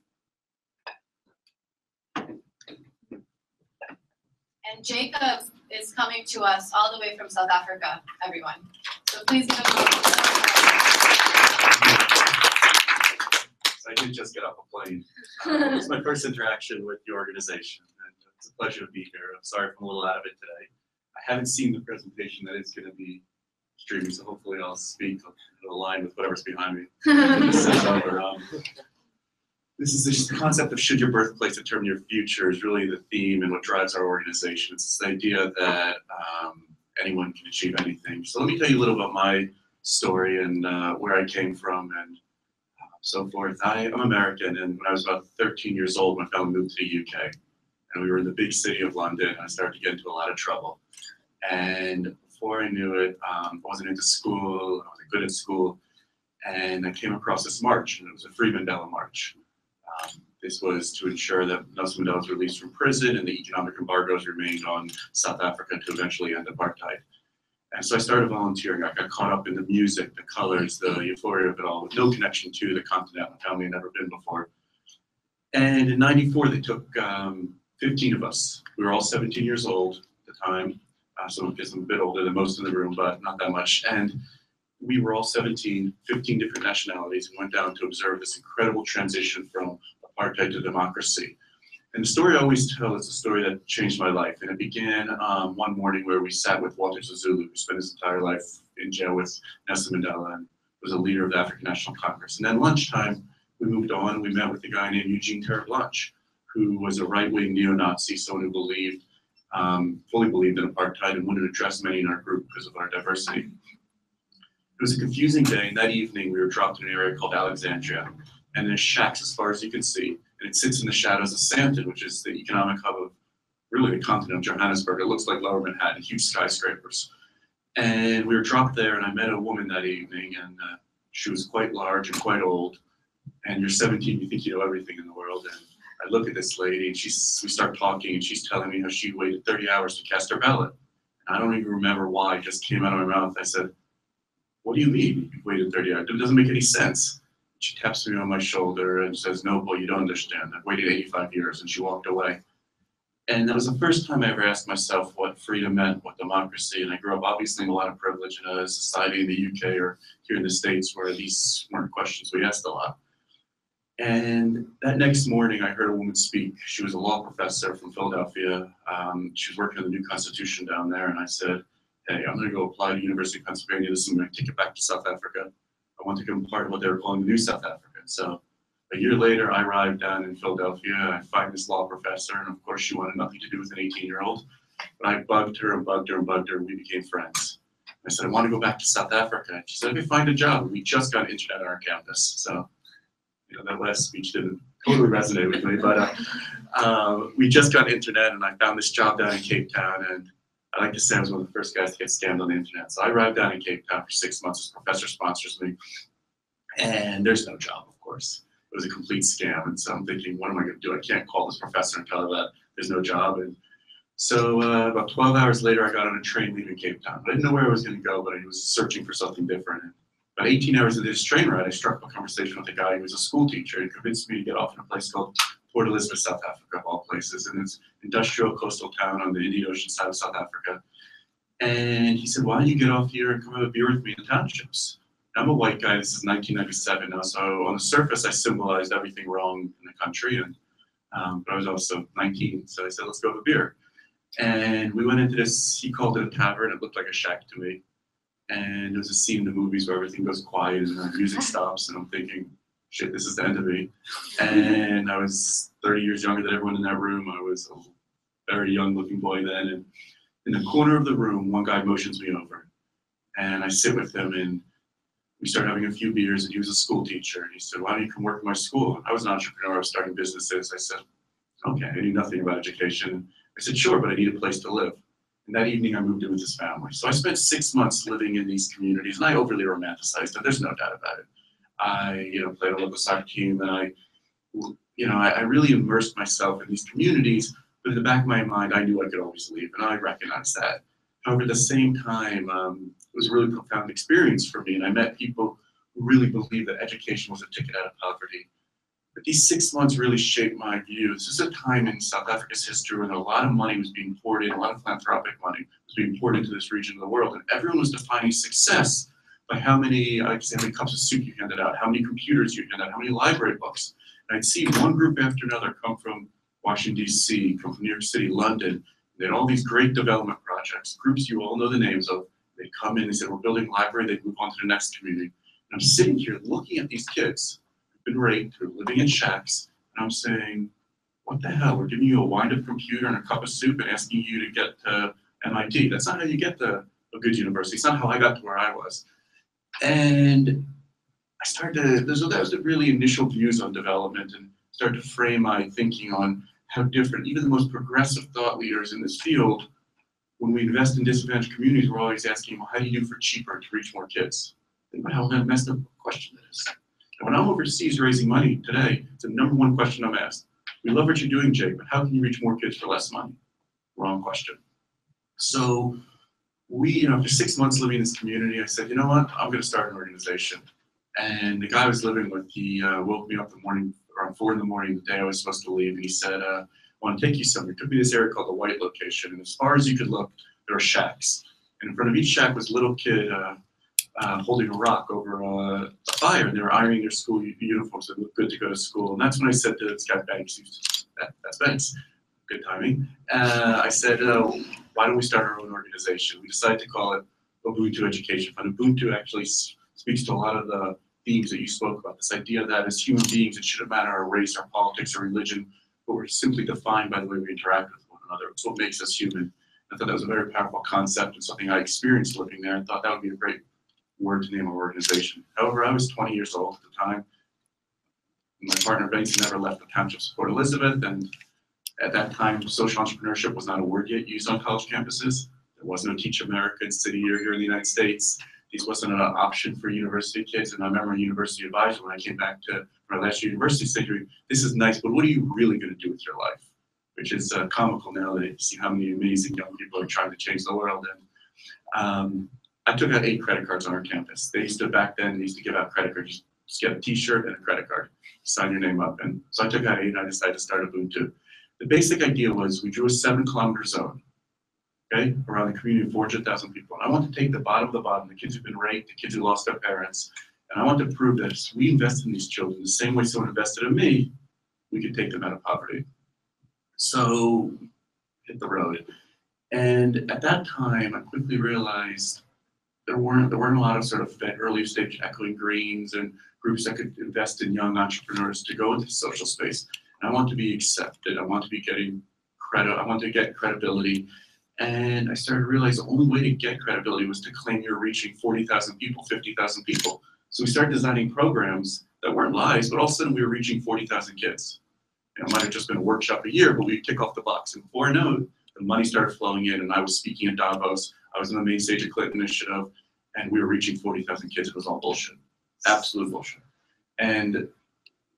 And Jacob is coming to us all the way from South Africa, everyone. So please give him a round of
I did just get off a plane. It's my first interaction with the organization, and it's a pleasure to be here. I'm sorry if I'm a little out of it today. I haven't seen the presentation that is going to be streaming, so hopefully I'll speak in line with whatever's behind me. This is this concept of should your birthplace determine your future is really the theme and what drives our organization. It's this idea that anyone can achieve anything. So let me tell you a little about my story and where I came from and so forth. I'm American, and when I was about 13 years old, my family moved to the UK. And we were in the big city of London, and I started to get into a lot of trouble. And before I knew it, I wasn't into school, I wasn't good at school, and I came across this march, and it was a Free Mandela March. This was to ensure that Nelson Mandela was released from prison and the economic embargoes remained on South Africa to eventually end apartheid. And so I started volunteering. I got caught up in the music, the colors, the euphoria of it all, with no connection to the continent. My family had never been before. And in '94, they took 15 of us. We were all 17 years old at the time. So I guess I'm a bit older than most in the room, but not that much. And we were all 17, 15 different nationalities, and went down to observe this incredible transition from apartheid to democracy. And the story I always tell is a story that changed my life. And it began one morning where we sat with Walter Sisulu, who spent his entire life in jail with Nelson Mandela and was a leader of the African National Congress. And then lunchtime, we moved on and we met with a guy named Eugene Terreblanche, who was a right-wing neo-Nazi, someone who believed, fully believed in apartheid and wouldn't address many in our group because of our diversity. It was a confusing day, and that evening we were dropped in an area called Alexandria, and there's shacks as far as you can see, and it sits in the shadows of Sandton, which is the economic hub of really the continent of Johannesburg. It looks like Lower Manhattan, huge skyscrapers. And we were dropped there, and I met a woman that evening, and she was quite large and quite old. And you're 17, you think you know everything in the world. And I look at this lady, and we start talking, and she's telling me how she waited 30 hours to cast her ballot. And I don't even remember why, it just came out of my mouth. I said, "What do you mean you waited 30 hours? It doesn't make any sense." She taps me on my shoulder and says, "No, boy, you don't understand. I've waited 85 years, and she walked away. And that was the first time I ever asked myself what freedom meant, what democracy, and I grew up obviously in a lot of privilege in a society in the UK or here in the States where these weren't questions we asked a lot. And that next morning I heard a woman speak. She was a law professor from Philadelphia. She was working on the new constitution down there, and I said, "Hey, I'm gonna go apply to University of Pennsylvania. This is my ticket back to South Africa. I want to become part of what they were calling the New South Africa." So a year later, I arrived down in Philadelphia. I find this law professor, and of course, she wanted nothing to do with an 18-year-old. But I bugged her and bugged her and bugged her, and we became friends. I said, "I want to go back to South Africa." And she said, "Okay, find a job." And we just got internet on our campus. So, that last speech didn't totally resonate with me, but we just got internet, and I found this job down in Cape Town. And I like to say I was one of the first guys to get scammed on the internet. So I arrived down in Cape Town for 6 months. This professor sponsors me, and there's no job, of course. It was a complete scam, and so I'm thinking, what am I going to do? I can't call this professor and tell her that there's no job. And so about 12 hours later, I got on a train leaving Cape Town. I didn't know where I was going to go, but I was searching for something different. And about 18 hours into this train ride, I struck up a conversation with a guy who was a school teacher and convinced me to get off in a place called Port Elizabeth, South Africa, of all places. And it's an industrial coastal town on the Indian Ocean side of South Africa. And he said, "Why don't you get off here and come have a beer with me in the townships?" I'm a white guy. This is 1997 now, so on the surface, I symbolized everything wrong in the country, and but I was also 19, so I said, "Let's go have a beer." And we went into this. He called it a tavern. It looked like a shack to me, and there was a scene in the movies where everything goes quiet and the music stops, and I'm thinking, "Shit, this is the end of me." And I was 30 years younger than everyone in that room. I was a very young-looking boy then, and in the corner of the room, one guy motions me over, and I sit with him, and we started having a few beers, and he was a school teacher. And he said, "Why don't you come work at my school?" I was an entrepreneur. I was starting businesses. I said, "Okay, I knew nothing about education." I said, "Sure, but I need a place to live." And that evening, I moved in with his family. So I spent 6 months living in these communities, and I overly romanticized it. There's no doubt about it. I, played a local soccer team, and I really immersed myself in these communities. But in the back of my mind, I knew I could always leave, and I recognized that. However, at the same time, it was a really profound experience for me, and I met people who really believed that education was a ticket out of poverty. But these 6 months really shaped my view. This is a time in South Africa's history when a lot of money was being poured in, a lot of philanthropic money was being poured into this region of the world, and everyone was defining success by how many cups of soup you handed out, how many computers you handed out, how many library books. And I'd see one group after another come from Washington, D.C., come from New York City, London. They had all these great development projects, groups you all know the names of. They'd come in, they said, "We're building a library," they'd move on to the next community. And I'm sitting here looking at these kids who've been raped, who are living in shacks, and I'm saying, what the hell? We're giving you a wind-up computer and a cup of soup and asking you to get to MIT. That's not how you get to a good university. It's not how I got to where I was. And I started to, that was the really initial views on development, and started to frame my thinking on how different, even the most progressive thought leaders in this field, when we invest in disadvantaged communities, we're always asking, well, how do you do for cheaper to reach more kids? Think about how messed up a question that is. And when I'm overseas raising money today, it's the #1 question I'm asked. "We love what you're doing, Jake, but how can you reach more kids for less money?" Wrong question. So after 6 months living in this community, I said, you know what, I'm gonna start an organization. And the guy I was living with, he woke me up the morning, around 4 in the morning, the day I was supposed to leave, and he said, "I want to take you somewhere." He took me to this area called the White Location, and as far as you could look, there were shacks. And in front of each shack was a little kid holding a rock over a fire, and they were ironing their school uniforms. It looked good to go to school. And that's when I said to this guy, Banks, that's Banks, good timing. I said, "Why don't we start our own organization?" We decided to call it Ubuntu Education Fund. Ubuntu actually speaks to a lot of the themes that you spoke about. This idea that as human beings, it shouldn't matter our race, our politics, or religion. but we're simply defined by the way we interact with one another. It's what makes us human. I thought that was a very powerful concept and something I experienced living there, and thought that would be a great word to name our organization. However, I was 20 years old at the time. My partner Benson never left the township to Port Elizabeth, and at that time, social entrepreneurship was not a word yet used on college campuses. There was no Teach America in City Year here in the United States. This wasn't an option for university kids. And I remember a university advisor when I came back to my last university saying, "This is nice, but what are you really going to do with your life?" Which is comical now that you see how many amazing young people are trying to change the world. And I took out 8 credit cards on our campus. They used to, back then, they used to give out credit cards. Just get a t-shirt and a credit card, sign your name up. And so I took out 8 and I decided to start Ubuntu. The basic idea was we drew a 7-kilometer zone, okay, around the community of 400,000 people. And I want to take the bottom of the bottom, the kids who've been raped, the kids who lost their parents, and I want to prove that if we invest in these children the same way someone invested in me, we could take them out of poverty. So, hit the road. And at that time, I quickly realized there weren't a lot of sort of early stage echoing greens and groups that could invest in young entrepreneurs to go into the social space. And I want to be accepted. I want to be getting credit. I want to get credibility. And I started to realize the only way to get credibility was to claim you're reaching 40,000 people, 50,000 people. So we started designing programs that weren't lives, but all of a sudden we were reaching 40,000 kids. It might have just been a workshop a year, but we'd tick off the box. And before I know it, the money started flowing in, and I was speaking at Davos. I was on the main stage of Clinton Initiative, and we were reaching 40,000 kids. It was all bullshit, absolute bullshit. And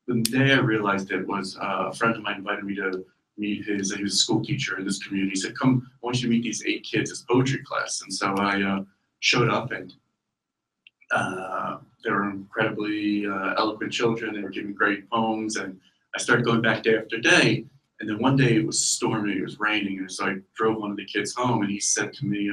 the day I realized it was a friend of mine invited me to meet he was a school teacher in this community. He said, "Come, I want you to meet these 8 kids. It's poetry class." And so I showed up, and they were incredibly eloquent children. They were giving great poems, and I started going back day after day. And then one day it was stormy, it was raining, and so I drove one of the kids home, and he said to me,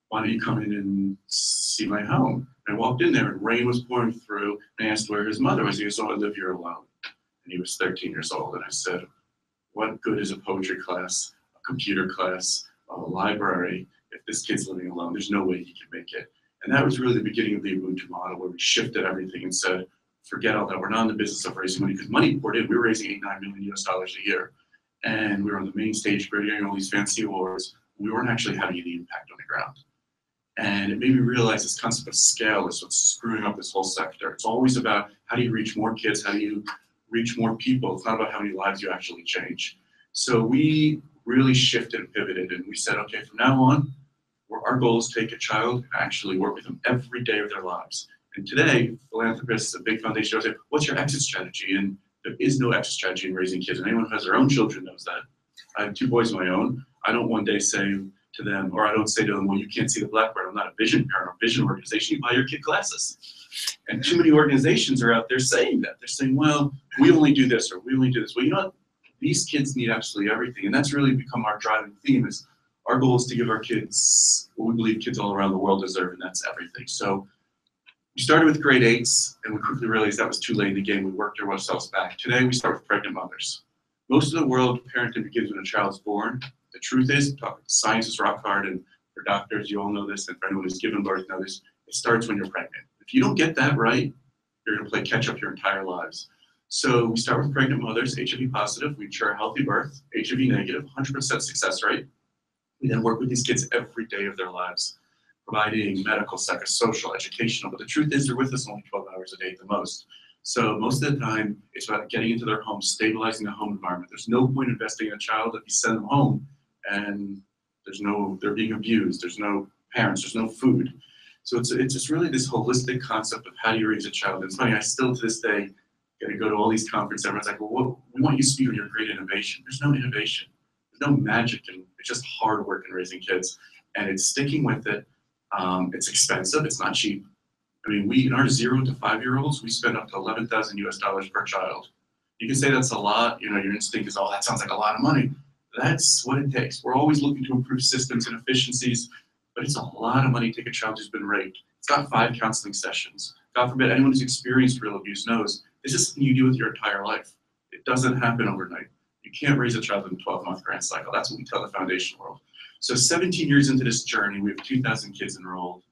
"Why don't you come in and see my home?" And I walked in there, and rain was pouring through, and I asked where his mother was. He goes, "Oh, I live here alone." And he was 13 years old, and I said, "What good is a poetry class, a computer class, a library, if this kid's living alone? There's no way he can make it." And that was really the beginning of the Ubuntu model, where we shifted everything and said, forget all that. We're not in the business of raising money, because money poured in. We were raising $8-9 million US a year. And we were on the main stage getting all these fancy awards. We weren't actually having any impact on the ground. And it made me realize this concept of scale is what's screwing up this whole sector. It's always about how do you reach more kids? How do you reach more people? It's not about how many lives you actually change. So we really shifted and pivoted, and we said, okay, from now on, our goal is to take a child and actually work with them every day of their lives. And today, philanthropists, a big foundation, say, what's your exit strategy? And there is no exit strategy in raising kids. And anyone who has their own children knows that. I have 2 boys of my own. I don't one day say to them, or I don't say to them, well, you can't see the blackboard. I'm not a vision parent or vision organization. You buy your kid glasses. And too many organizations are out there saying that. They're saying, well, we only do this, or we only do this. Well, you know what? These kids need absolutely everything. And that's really become our driving theme, is our goal is to give our kids what we believe kids all around the world deserve, and that's everything. So we started with grade 8s, and we quickly realized that was too late in the game. We worked ourselves back. Today, we start with pregnant mothers. Most of the world, parenting begins when a child is born. The truth is, science is rock hard, and for doctors, you all know this, and for anyone who's given birth know this, it starts when you're pregnant. If you don't get that right, you're gonna play catch up your entire lives. So we start with pregnant mothers, HIV positive. We ensure a healthy birth, HIV negative, 100% success rate. We then work with these kids every day of their lives, providing medical, psychosocial, educational, but the truth is they're with us only 12 hours a day at the most. So most of the time, it's about getting into their home, stabilizing the home environment. There's no point investing in a child if you send them home and they're being abused, there's no parents, there's no food. So it's just really this holistic concept of how do you raise a child. And it's funny, I still to this day get to go to all these conferences, everyone's like, well, we want you to speak on your great innovation. There's no innovation, there's no magic, and it's just hard work in raising kids. And it's sticking with it. It's expensive, it's not cheap. I mean, in our 0 to 5-year-olds, we spend up to $11,000 US per child. You can say that's a lot, you know, your instinct is, oh, that sounds like a lot of money. That's what it takes. We're always looking to improve systems and efficiencies, but it's a lot of money to take a child who's been raped. It's got 5 counseling sessions. God forbid, anyone who's experienced real abuse knows this is something you do with your entire life. It doesn't happen overnight. You can't raise a child in a 12-month grant cycle. That's what we tell the foundation world. So 17 years into this journey, we have 2,000 kids enrolled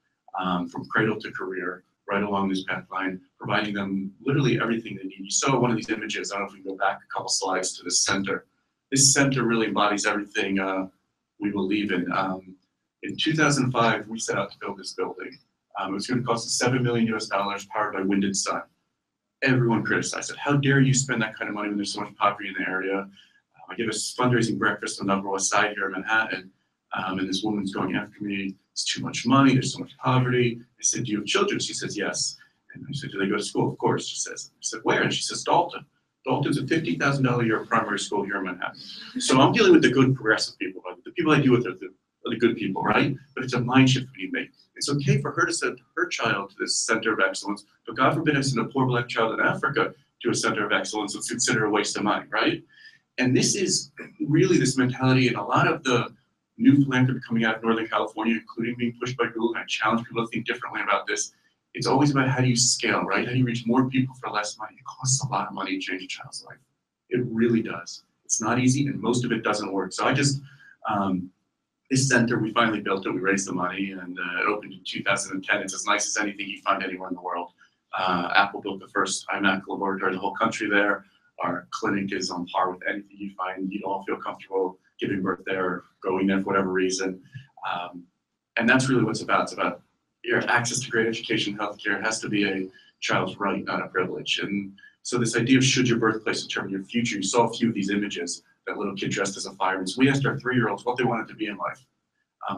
from cradle to career. right along this path line, providing them literally everything they need. You saw one of these images. I don't know if we can go back a couple slides to this center. This center really embodies everything we believe in. In 2005, we set out to build this building. It was going to cost us $7 million powered by wind and sun. Everyone criticized it. How dare you spend that kind of money when there's so much poverty in the area? I gave a fundraising breakfast on the Upper West Side here in Manhattan, and this woman's going after me. It's too much money. There's so much poverty. I said, do you have children? She says, yes. And I said, do they go to school? Of course, she says. I said, where? And she says, Dalton. Dalton's a $50,000 a year primary school here in Manhattan. So I'm dealing with the good progressive people. The people I deal with are the good people, right? But it's a mind shift we need to make. It's okay for her to send her child to this center of excellence, but God forbid I send a poor black child in Africa to a center of excellence. It's considered a waste of money, right? And this is really this mentality, and a lot of the new philanthropy coming out of Northern California, including being pushed by Google, and I challenge people to think differently about this. It's always about how do you scale, right? How do you reach more people for less money? It costs a lot of money to change a child's life. It really does. It's not easy, and most of it doesn't work. So I just, this center, we finally built it. We raised the money, and it opened in 2010. It's as nice as anything you find anywhere in the world. Apple built the first iMac laboratory in the whole country there. Our clinic is on par with anything you find. You'd all feel comfortable giving birth there, going there for whatever reason. And that's really what it's about. It's about your access to great education, healthcare. It has to be a child's right, not a privilege. And so this idea of should your birthplace determine your future, you saw a few of these images, that little kid dressed as a fireman. So we asked our 3-year-olds what they wanted to be in life.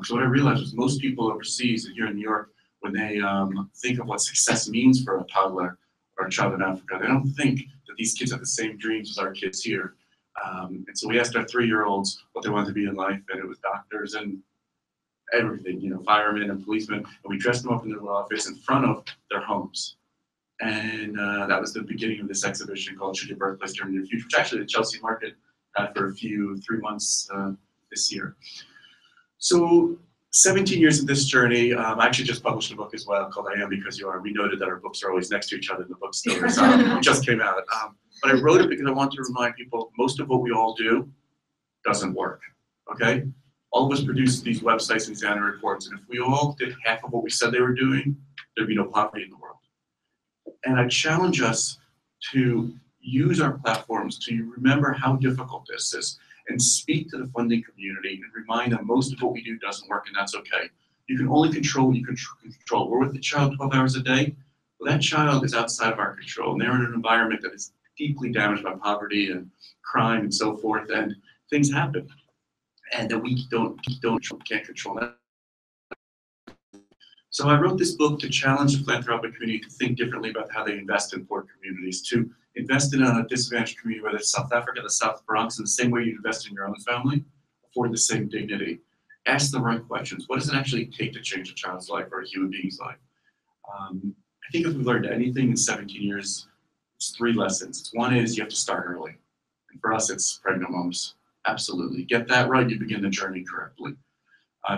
So what I realized was most people overseas and here in New York, when they think of what success means for a toddler or a child in Africa, they don't think that these kids have the same dreams as our kids here. And so we asked our 3-year-olds what they wanted to be in life, and it was doctors and everything, you know, firemen and policemen, and we dressed them up in their little outfits in front of their homes. And that was the beginning of this exhibition called Should Your Birthplace Determine Your Future, which actually the Chelsea Market had for 3 months this year. So 17 years of this journey. I actually just published a book as well called I Am Because You Are. We noted that our books are always next to each other in the bookstores. It just came out. But I wrote it because I want to remind people most of what we all do doesn't work, okay? All of us produce these websites and these annual reports, and if we all did half of what we said they were doing, there'd be no poverty in the world. And I challenge us to use our platforms to remember how difficult this is and speak to the funding community and remind them most of what we do doesn't work, and that's okay. You can only control what you can control. We're with the child 12 hours a day. Well, that child is outside of our control, and they're in an environment that is deeply damaged by poverty and crime and so forth, and things happen. And that we can't control that. So I wrote this book to challenge the philanthropic community to think differently about how they invest in poor communities, to invest in a disadvantaged community, whether it's South Africa, the South Bronx, in the same way you invest in your own family, afford the same dignity. Ask the right questions. What does it actually take to change a child's life or a human being's life? I think if we've learned anything in 17 years, it's 3 lessons. One is you have to start early. And for us, it's pregnant moms. Absolutely. Get that right, you begin the journey correctly.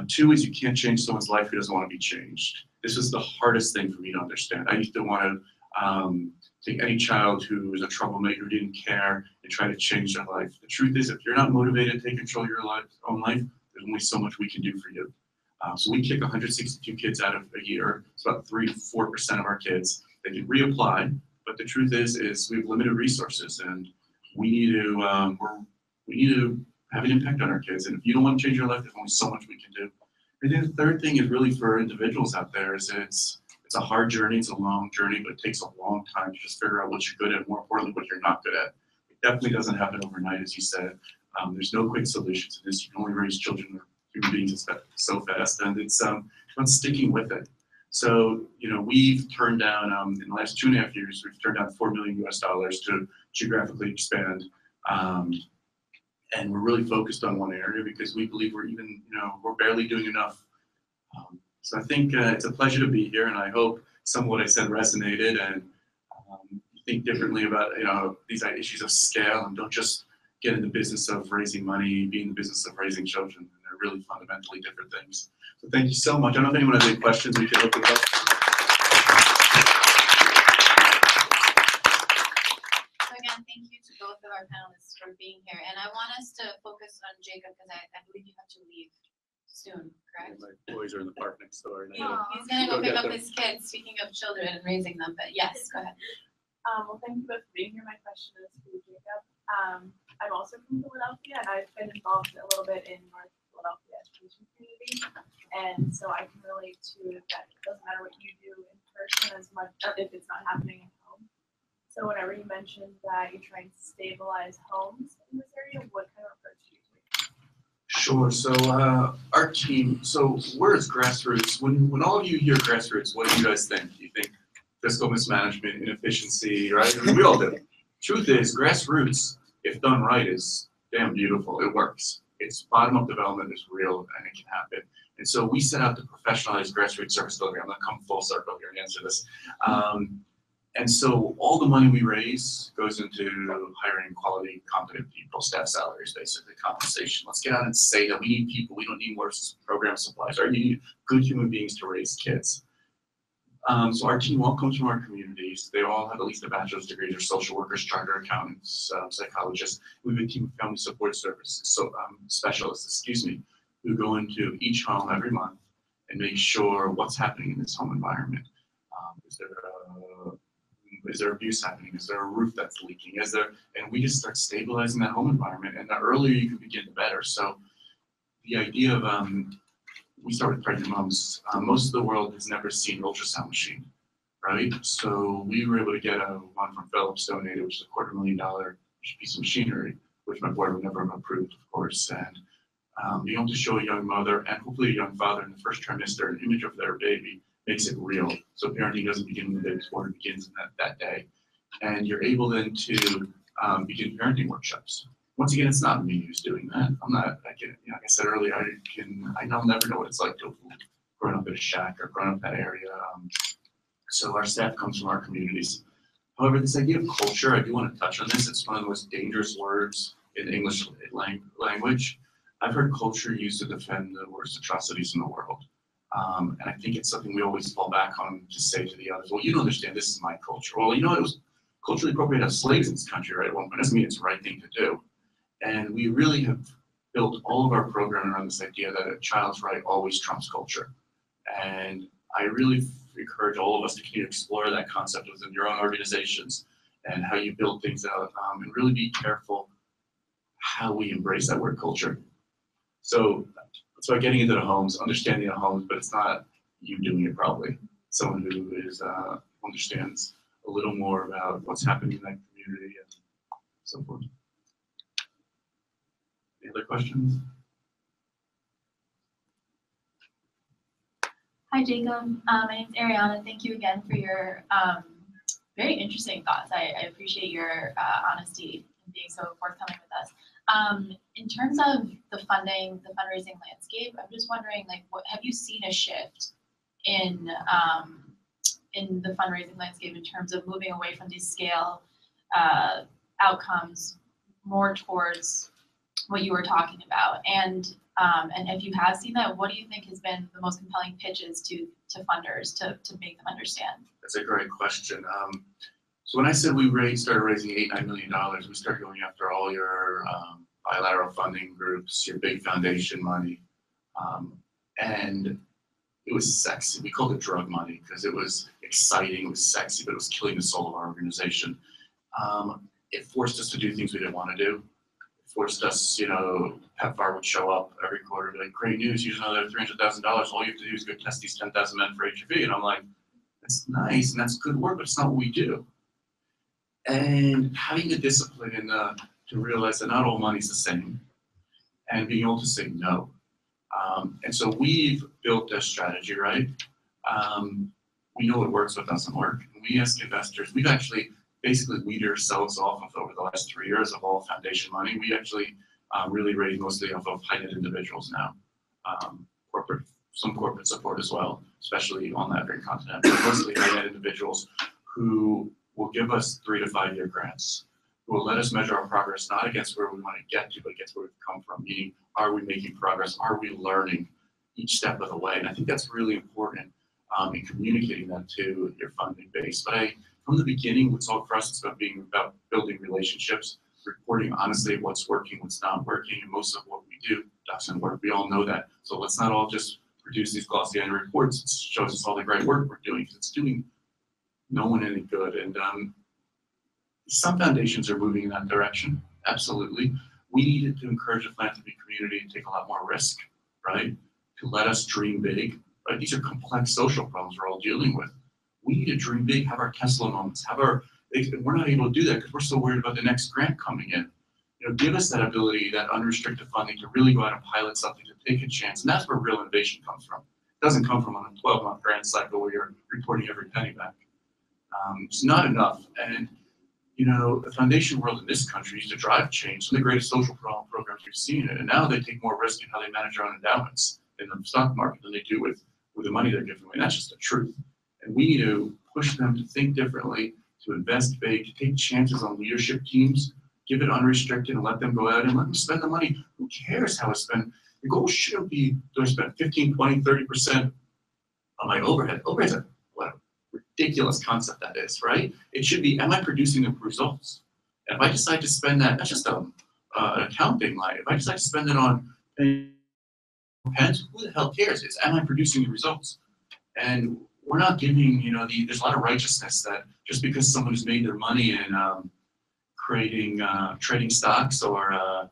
2 is you can't change someone's life who doesn't want to be changed. This is the hardest thing for me to understand. I used to want to take any child who was a troublemaker, didn't care, and try to change their life. The truth is, if you're not motivated to take control of your own life, there's only so much we can do for you. So we kick 162 kids out of a year. It's about 3-4% of our kids. They can reapply, but the truth is we have limited resources, and we need to have an impact on our kids. And if you don't want to change your life, there's only so much we can do. And then the third thing is really for individuals out there is it's a hard journey, it's a long journey, but it takes a long time to just figure out what you're good at, more importantly, what you're not good at. It definitely doesn't happen overnight, as you said. There's no quick solution to this. You can only raise children or human beings so fast, and it's about sticking with it. So, you know, we've turned down, in the last 2.5 years, we've turned down $4 million to geographically expand. And we're really focused on one area because we believe we're barely doing enough. So I think it's a pleasure to be here, and I hope some of what I said resonated, and think differently about these issues of scale, and don't just get in the business of raising money, be in the business of raising children. And they're really fundamentally different things. So thank you so much. I don't know if anyone has any questions. We can open it up.
Thank you to both of our panelists for being here. And I want us to focus on Jacob because I believe you have to leave
soon, correct?
My boys are in the park next door.
He's gonna go pick up his kids, speaking of children and raising them, but yes, go ahead.
Well, thank you both for being here. My question is for you, Jacob. I'm also from Philadelphia, and I've been involved a little bit in North Philadelphia education community, and so I can relate to that. It doesn't matter what you do in person as much if it's not happening at home. So whenever you mentioned that you're trying to stabilize homes in this area, what kind of approach do you take?
Sure. So our team. So where is grassroots? When all of you hear grassroots, what do you guys think? You think fiscal mismanagement, inefficiency, right? I mean, we all do. Truth is, grassroots, if done right, is damn beautiful. It works. It's bottom-up development is real, and it can happen. And so we set out to professionalize grassroots service delivery. I'm going to come full circle here and answer this. And so all the money we raise goes into hiring quality, competent people, staff salaries, basically, compensation. Let's get out and say that we need people. We don't need more program supplies. Right? You need good human beings to raise kids. So our team all comes from our communities. They all have at least a bachelor's degree. They're social workers, chartered accountants, psychologists. We have a team of family support services, specialists, who go into each home every month and make sure what's happening in this home environment. Is there abuse happening? Is there a roof that's leaking? And we just start stabilizing that home environment. And the earlier you can begin, the better. So the idea of we start with pregnant moms. Most of the world has never seen an ultrasound machine, right? So we were able to get one from Philips donated, which is a $250,000 piece of machinery, which my board would never have approved, of course. And being able to show a young mother and hopefully a young father in the first trimester an image of their baby makes it real. So parenting doesn't begin when the baby's born, it begins in that day. And you're able then to begin parenting workshops. Once again, it's not me who's doing that. Like I said earlier, I'll never know what it's like to have grown up in a shack or grown up in that area. So our staff comes from our communities. However, this idea of culture, I do want to touch on this. It's one of the most dangerous words in English language. I've heard culture used to defend the worst atrocities in the world. And I think it's something we always fall back on to say to the others, well, you don't understand, this is my culture. Well, you know, it was culturally appropriate to have slaves in this country, right? At one point, doesn't mean it's the right thing to do. And we really have built all of our programming around this idea that a child's right always trumps culture. And I really encourage all of us to continue to explore that concept within your own organizations and how you build things out, and really be careful how we embrace that word culture. So it's about getting into the homes, understanding the homes, but it's not you doing it probably. Someone who is understands a little more about what's happening in that community and so forth. Any other questions?
Hi, Jacob. My name's Ariana. Thank you again for your very interesting thoughts. I appreciate your honesty and being so forthcoming with us. In terms of the funding, the fundraising landscape, I'm just wondering, like, what have you seen a shift in the fundraising landscape in terms of moving away from these scale outcomes more towards what you were talking about? And if you have seen that, what do you think has been the most compelling pitches to funders to make them understand?
That's a great question. So when I said we started raising $8-9 million, we started going after all your bilateral funding groups, your big foundation money, and it was sexy. We called it drug money because it was exciting, it was sexy, but it was killing the soul of our organization. It forced us to do things we didn't want to do. It forced us, PEPFAR would show up every quarter, be like, great news, here's another $300,000. All you have to do is go test these 10,000 men for HIV. And I'm like, that's nice and that's good work, but it's not what we do. And having the discipline to realize that not all money's the same and being able to say no. And so we've built a strategy, right? We know what works, what doesn't work. And we ask investors, we've actually basically weeded ourselves off of over the last 3 years of all foundation money. We actually really raise mostly off of high net individuals now. Some corporate support as well, especially on that very continent. But mostly high net individuals who will give us 3 to 5 year grants, who will let us measure our progress, not against where we want to get to, but against where we've come from, meaning, are we making progress? Are we learning each step of the way? And I think that's really important in communicating that to your funding base. But from the beginning, for us, it's about building relationships, reporting honestly what's working, what's not working, and most of what we do doesn't work. We all know that. So let's not all just produce these glossy annual reports. It shows us all the great work we're doing. It's doing no one any good. And some foundations are moving in that direction. Absolutely. We needed to encourage the philanthropy community to take a lot more risk, right? To let us dream big, right? These are complex social problems we're all dealing with. We need to dream big, have our Tesla moments, we're not able to do that because we're so worried about the next grant coming in. You know, give us that ability, that unrestricted funding to really go out and pilot something, to take a chance. And that's where real innovation comes from. It doesn't come from on a 12-month grant cycle where you're reporting every penny back. It's not enough. And you know, the foundation world in this country used to drive change, some of the greatest social programs we've seen, and now they take more risk in how they manage their own endowments in the stock market than they do with the money they're giving away. And that's just the truth. And we need to push them to think differently, to invest big, to take chances on leadership teams, give it unrestricted and let them go out and let them spend the money. Who cares how it's spent? The goal shouldn't be, do I spend 15, 20, 30% on my overhead? Overhead's a ridiculous concept that is, right? It should be, am I producing the results? And if I decide to spend that, that's just an accounting line. If I decide to spend it on pens, who the hell cares? It's, am I producing the results? And we're not giving, you know, there's a lot of righteousness that just because someone has made their money in trading stocks or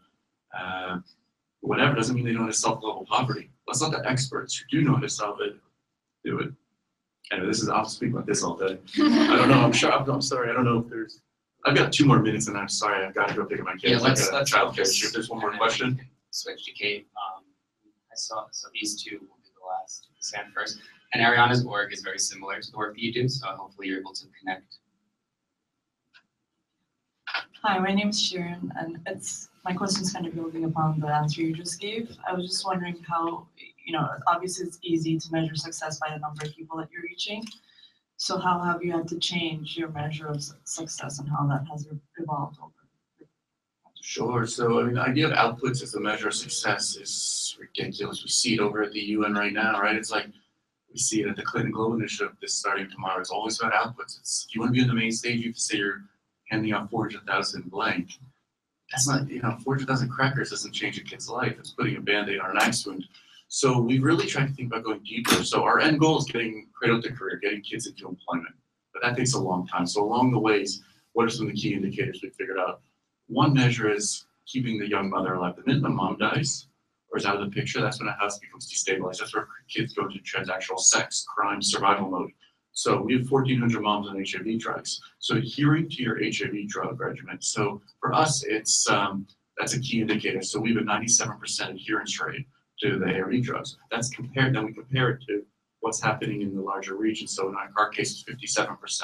whatever doesn't mean they know how to solve global poverty. Let's let the experts who do know how to solve it do it. Anyway, I'll speak about this all day. I don't know, I'm sorry, I don't know if there's, I've got 2 more minutes and I'm sorry, I've got to go pick up my kids.
Yeah, let's
childcare issue. If there's one more question.
Switch to Kate. I saw, so these two will be the last. Sam first. And Ariana's org is very similar to the work that you do, so hopefully you're able to connect.
Hi, my name is Sharon, and my question's kind of building upon the answer you just gave. I was just wondering how, you know, obviously it's easy to measure success by the number of people that you're reaching. So how have you had to change your measure of success and how that has evolved over?
Sure. So, I mean, the idea of outputs as a measure of success is ridiculous. We see it over at the UN right now, right? It's like we see it at the Clinton Global Initiative this starting tomorrow. It's always about outputs. It's, if you want to be on the main stage, you have to say you're handing out 400,000 blank. That's not, you know, 400,000 crackers doesn't change a kid's life. It's putting a Band-Aid on an axe wound. So we really try to think about going deeper. So our end goal is getting cradle to career, getting kids into employment. But that takes a long time. So along the ways, what are some of the key indicators we figured out? One measure is keeping the young mother alive. The minute the mom dies or is out of the picture, that's when a house becomes destabilized. That's where kids go into transactional sex, crime, survival mode. So we have 1,400 moms on HIV drugs. So adhering to your HIV drug regimen. So for us, it's that's a key indicator. So we have a 97% adherence rate to the ARV drugs. That's compared, then we compare it to what's happening in the larger region. So in our case, it's 57%.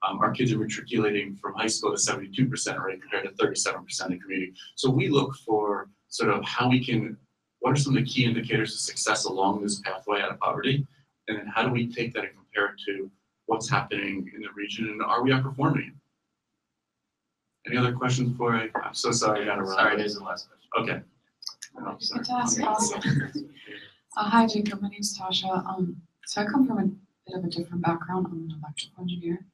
Our kids are matriculating from high school to 72% rate compared to 37% in community. So we look for sort of how we can, what are some of the key indicators of success along this pathway out of poverty? And then how do we take that and compare it to what's happening in the region and are we outperforming? Any other questions before I'm so sorry I got to run.
Sorry, there's the last question.
Okay. Oh, sorry.
Hi Jacob, my name is Tasha. So I come from a bit of a different background. I'm an electrical engineer.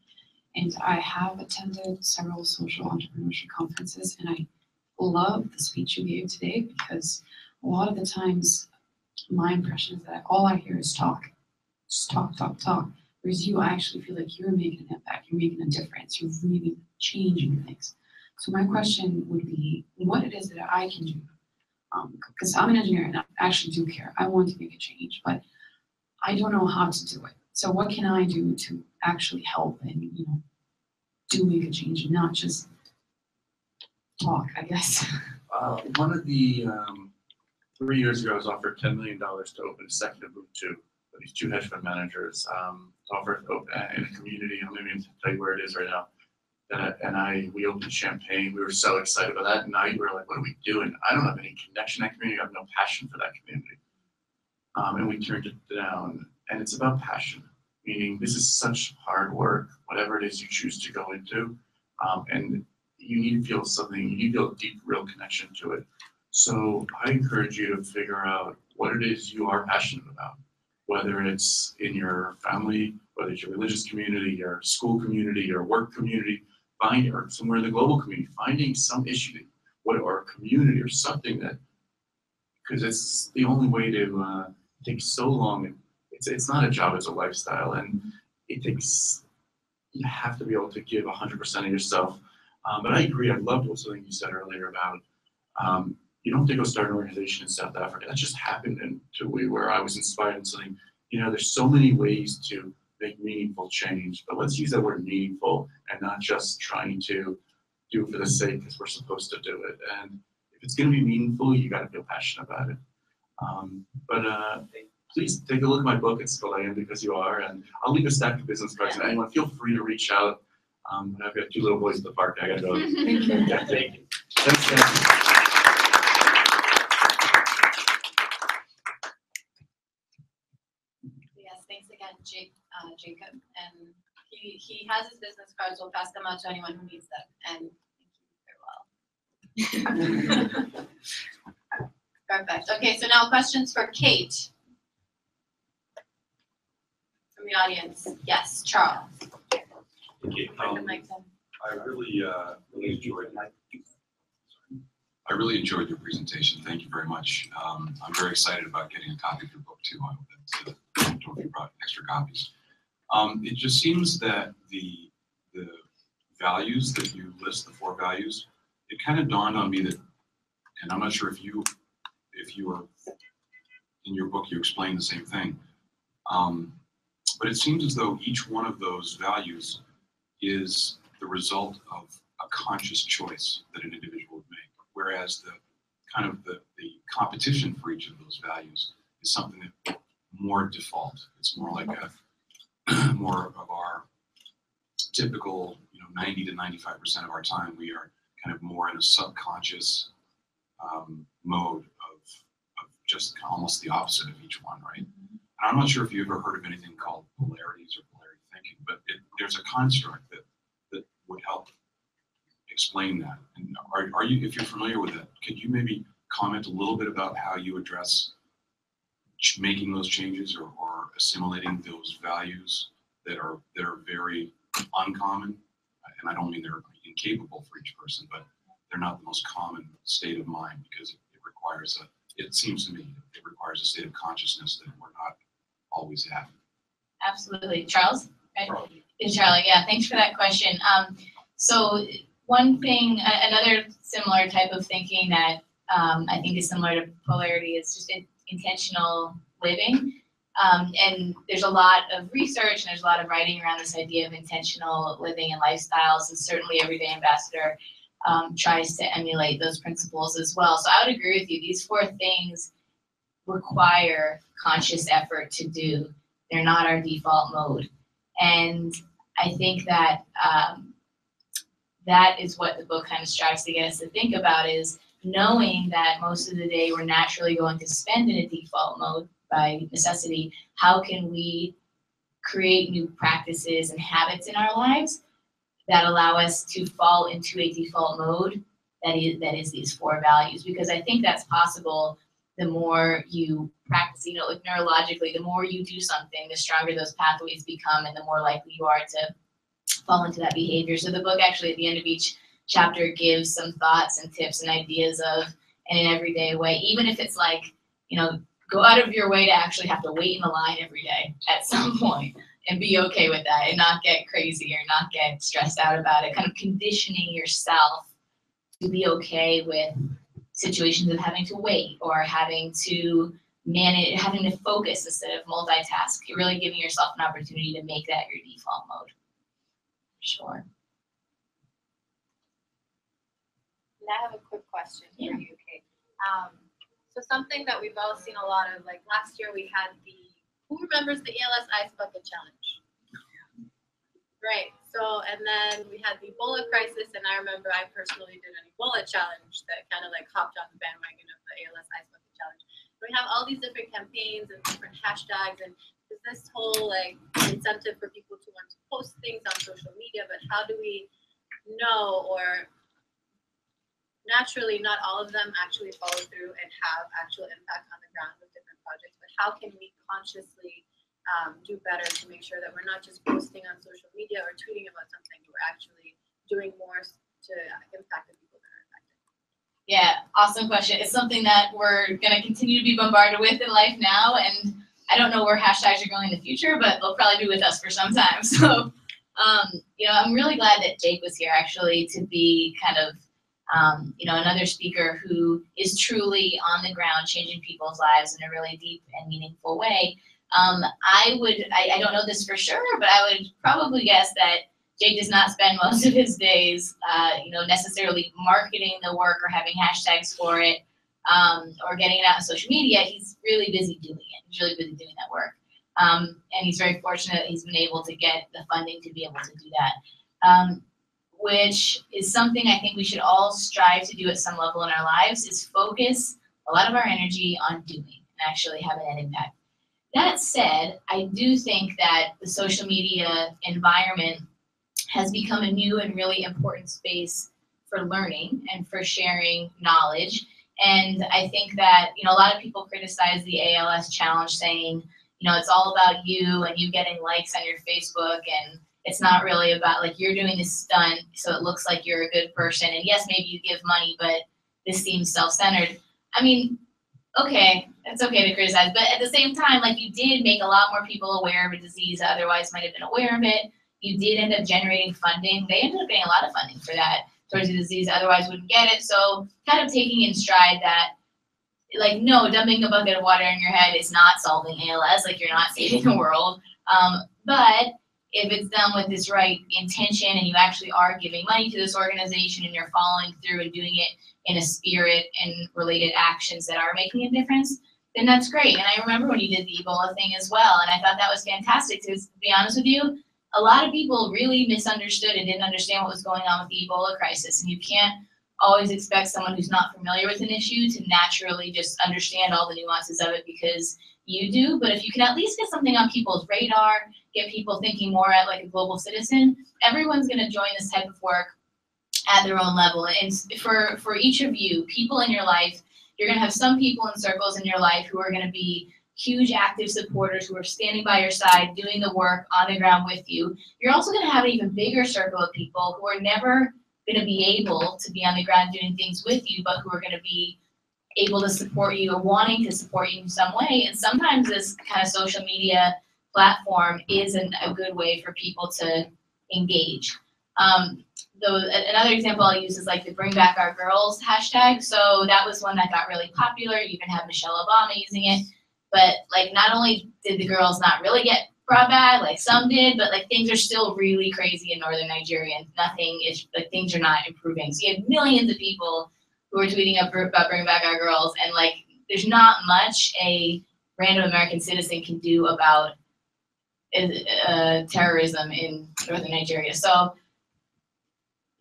And I have attended several social entrepreneurship conferences, and I love the speech you gave today because a lot of the times my impression is that all I hear is talk. Just talk, talk, talk. Whereas you, I actually feel like you're making an impact, you're making a difference, you're really changing things. So my question would be what it is that I can do. Because I'm an engineer and I actually do care. I want to make a change, but I don't know how to do it. So what can I do to actually help and, you know, do make a change and not just talk, I guess?
One of the, 3 years ago, I was offered $10 million to open a second Ubuntu with these 2 hedge fund managers, offered in a community. I'm not even to tell you where it is right now. We opened Champagne. We were so excited about that. And now we were like, what are we doing? I don't have any connection to that community. I have no passion for that community. And we turned it down. And it's about passion, meaning this is such hard work, whatever it is you choose to go into. And you need to feel something, you need to feel a deep, real connection to it. So I encourage you to figure out what it is you are passionate about, whether it's in your family, whether it's your religious community, your school community, your work community, or somewhere in the global community, finding some issue or a community or something that because it's the only way to, it takes so long. It's not a job, it's a lifestyle, and it takes, you have to be able to give 100% of yourself. But I agree, I loved what something you said earlier about, you don't have to go start an organization in South Africa. That just happened to me where I was inspired in something, you know, there's so many ways to make meaningful change, but let's use that word meaningful and not just trying to do it for the sake because we're supposed to do it. And if it's gonna be meaningful, you gotta feel passionate about it. Please take a look at my book. It's called I Am Because You Are, and I'll leave a stack of business cards. And anyone, feel free to reach out. I've got 2 little boys at the park. I gotta go.
Thank you.
Yeah, thank you. Thanks, guys.
Yes, thanks again, Jacob. And he has his business cards. We'll pass them out to anyone who needs them. And thank you very well. Perfect. Okay, so now questions for Kate from the audience. Yes, Charles.
Okay,
Bring the mic to him.
I really enjoyed your presentation. Thank you very much. I'm very excited about getting a copy of your book too. I don't know if you brought extra copies. It just seems that the values that you list, the 4 values, it kind of dawned on me that, and I'm not sure if you are in your book you explain the same thing, but it seems as though each one of those values is the result of a conscious choice that an individual would make, whereas the competition for each of those values is something that more default. It's more like more of our typical, 90 to 95% of our time, we are kind of more in a subconscious mode of just almost the opposite of each one, right? And I'm not sure if you've ever heard of anything called polarities or polarity thinking, but there's a construct that would help explain that. And are you, if you're familiar with it, could you maybe comment a little bit about how you address making those changes or assimilating those values that are very uncommon? And I don't mean they're incapable for each person, but they're not the most common state of mind because it requires it seems to me, it requires a state of consciousness that we're not always at.
Absolutely. Charles? Right? Charlie, yeah, thanks for that question. So one thing, another similar type of thinking that I think is similar to polarity is just intentional living. And there's a lot of research and there's a lot of writing around this idea of intentional living and lifestyles, and certainly Everyday Ambassador tries to emulate those principles as well. So I would agree with you. These 4 things require conscious effort to do. They're not our default mode. And I think that that is what the book kind of strives to get us to think about, is knowing that most of the day we're naturally going to spend in a default mode by necessity. How can we create new practices and habits in our lives that allow us to fall into a default mode that is these 4 values? Because I think that's possible the more you practice, like neurologically, the more you do something, the stronger those pathways become and the more likely you are to fall into that behavior. So the book actually at the end of each chapter gives some thoughts and tips and ideas of, in an everyday way, even if it's like, go out of your way to actually have to wait in a line every day at some point and be okay with that and not get crazy or not get stressed out about it, kind of conditioning yourself to be okay with situations of having to wait or having to manage, having to focus instead of multitask. You're really giving yourself an opportunity to make that your default mode. Sure.
And I have a quick question for you, Kate. So something that we've all seen a lot of, like last year we had who remembers the ALS Ice Bucket Challenge? Right, so, and then we had the Ebola crisis, and I remember I personally did an Ebola challenge that kind of like hopped on the bandwagon of the ALS Ice Bucket Challenge. We have all these different campaigns and different hashtags, and there's this whole like incentive for people to want to post things on social media, but how do we know, or naturally not all of them actually follow through and have actual impact on the ground with different projects, but how can we consciously do better to make sure that we're not just posting on social media or tweeting about something, but we're actually doing more to impact the people that are affected?
Yeah, awesome question. It's something that we're going to continue to be bombarded with in life now, and I don't know where hashtags are going in the future, but they'll probably be with us for some time. So, you know, I'm really glad that Jake was here actually to be kind of, you know, another speaker who is truly on the ground changing people's lives in a really deep and meaningful way. I don't know this for sure, but I would probably guess that Jake does not spend most of his days, you know, necessarily marketing the work or having hashtags for it, or getting it out on social media. He's really busy doing it. He's really busy doing that work. And he's very fortunate that he's been able to get the funding to be able to do that, which is something I think we should all strive to do at some level in our lives, is focus a lot of our energy on doing and actually having an impact. That said, I do think that the social media environment has become a new and really important space for learning and for sharing knowledge. And I think that, you know, a lot of people criticize the ALS challenge saying, you know, it's all about you and you getting likes on your Facebook, and it's not really about, like, you're doing this stunt so it looks like you're a good person. And yes, maybe you give money, but this seems self-centered. I mean, okay, it's okay to criticize, but at the same time, like, you did make a lot more people aware of a disease that otherwise might have been aware of it. You did end up generating funding. They ended up getting a lot of funding for that towards the disease otherwise wouldn't get it. So kind of taking in stride that, like, no, dumping a bucket of water in your head is not solving ALS. Like, you're not saving the world. But if it's done with this right intention and you actually are giving money to this organization and you're following through and doing it in a spirit and related actions that are making a difference, then that's great. And I remember when you did the Ebola thing as well, and I thought that was fantastic, because, to be honest with you, a lot of people really misunderstood and didn't understand what was going on with the Ebola crisis. And you can't always expect someone who's not familiar with an issue to naturally just understand all the nuances of it because you do. But if you can at least get something on people's radar, get people thinking more at like a global citizen, everyone's going to join this type of work at their own level. And for each of you, people in your life, you're going to have some people in circles in your life who are going to be huge active supporters who are standing by your side, doing the work on the ground with you. You're also going to have an even bigger circle of people who are never going to be able to be on the ground doing things with you, but who are going to be able to support you or wanting to support you in some way. And sometimes this kind of social media platform isn't a good way for people to engage. Another example I'll use is like the Bring Back Our Girls hashtag. So that was one that got really popular. You even have Michelle Obama using it. But like, not only did the girls not really get brought back, like some did, but like things are still really crazy in northern Nigeria, and nothing is, like, things are not improving. So you have millions of people who are tweeting about Bring Back Our Girls, and like, there's not much a random American citizen can do about terrorism in northern Nigeria. So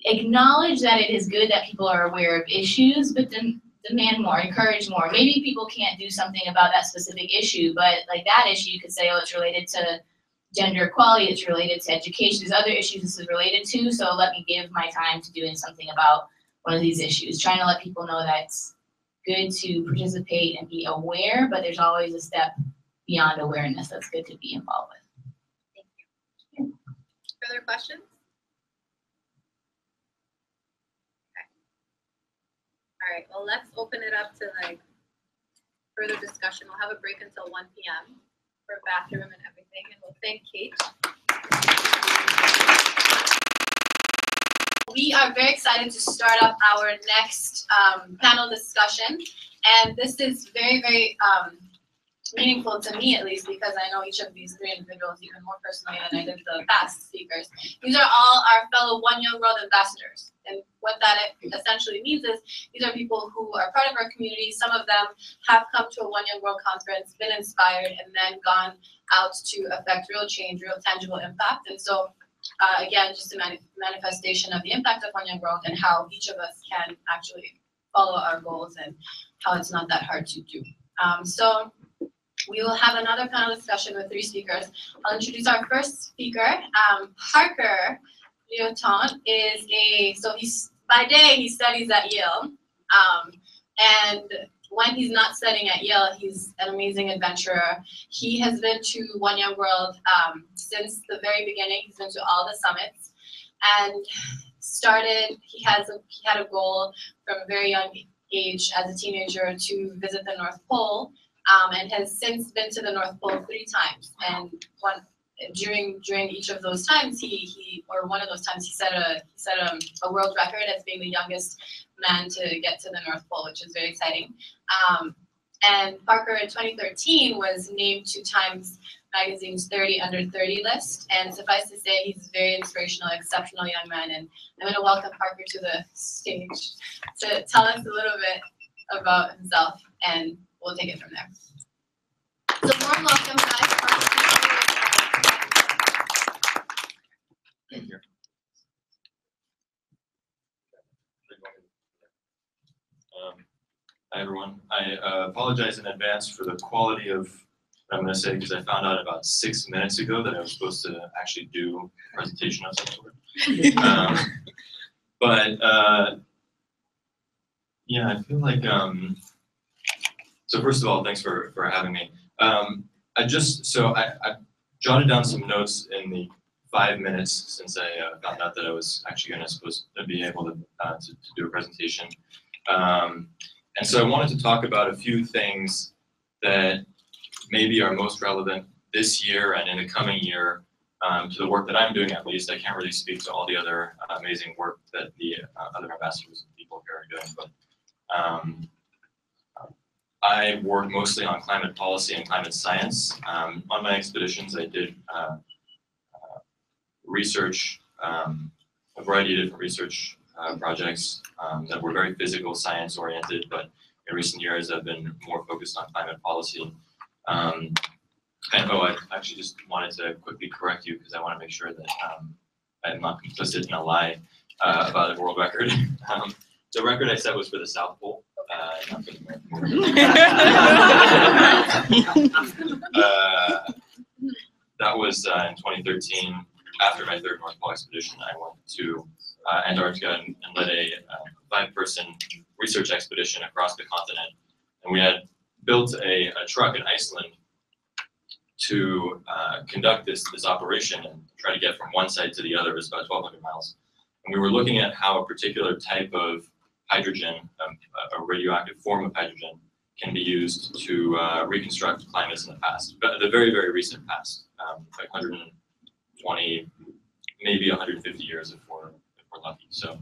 acknowledge that it is good that people are aware of issues, but then demand more, encourage more. Maybe people can't do something about that specific issue, but like that issue, you could say, oh, it's related to gender equality, it's related to education, there's other issues this is related to, so let me give my time to doing something about one of these issues. Trying to let people know that it's good to participate and be aware, but there's always a step beyond awareness that's good to be involved with.
Thank you. Further questions? All right, well, let's open it up to like further discussion. We'll have a break until 1 p.m. for bathroom and everything, and we'll thank Kate. We are very excited to start up our next panel discussion, and this is very, very meaningful to me, at least, because I know each of these three individuals even more personally than I did the past speakers. These are all our fellow One Young World ambassadors. And what that essentially means is these are people who are part of our community. Some of them have come to a One Young World conference, been inspired, and then gone out to affect real change, real tangible impact. And so, again, just a manifestation of the impact of One Young World and how each of us can actually follow our goals and how it's not that hard to do. So we will have another panel discussion with 3 speakers. I'll introduce our first speaker. Parker Liautaud is by day he studies at Yale, and when he's not studying at Yale, he's an amazing adventurer. He has been to One Young World since the very beginning. He's been to all the summits, and he had a goal from a very young age as a teenager to visit the North Pole, and has since been to the North Pole 3 times. And during each of those times, one of those times he set a world record as being the youngest man to get to the North Pole, which is very exciting. And Parker in 2013 was named to Times Magazine's 30 Under 30 list. And suffice to say, he's a very inspirational, exceptional young man. And I'm going to welcome Parker to the stage to tell us a little bit about himself, and we'll take it from there. So warm welcome, guys.
Thank you. Hi everyone. I apologize in advance for the quality of what I'm going to say, because I found out about 6 minutes ago that I was supposed to actually do a presentation of some sort. Yeah, I feel like, so first of all, thanks for having me. I jotted down some notes in the 5 minutes since I found out that I was actually supposed to be able to do a presentation. And so I wanted to talk about a few things that maybe are most relevant this year and in the coming year to the work that I'm doing, at least. I can't really speak to all the other amazing work that the other ambassadors and people here are doing, but I work mostly on climate policy and climate science. On my expeditions, I did research, a variety of different research projects that were very physical science oriented, but in recent years I've been more focused on climate policy. And I actually just wanted to quickly correct you, because I want to make sure that I'm not complicit in a lie about the world record. The record I set was for the South Pole, not for the North Pole. That was in 2013. After my 3rd North Pole expedition, I went to Antarctica and led a 5-person research expedition across the continent. And we had built a truck in Iceland to conduct this operation and try to get from one side to the other. It was about 1,200 miles. And we were looking at how a particular type of hydrogen, a radioactive form of hydrogen, can be used to reconstruct climates in the past, but the very, very recent past, like 120, maybe 150 years if we're lucky. So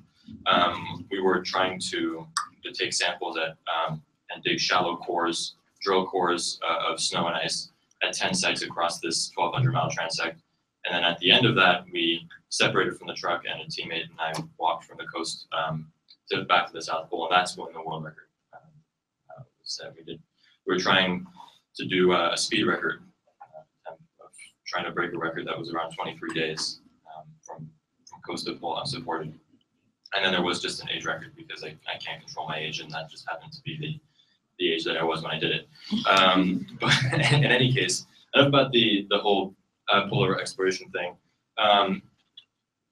we were trying to take samples and dig shallow cores, drill cores of snow and ice at 10 sites across this 1,200-mile transect. And then at the end of that, we separated from the truck, and a teammate and I walked from the coast back to the South Pole, and that's when the world record was set. We were trying to do a speed record, trying to break a record that was around 23 days from coast to pole unsupported. And then there was just an age record, because I can't control my age, and that just happened to be the age that I was when I did it. But in any case, enough about the whole polar exploration thing.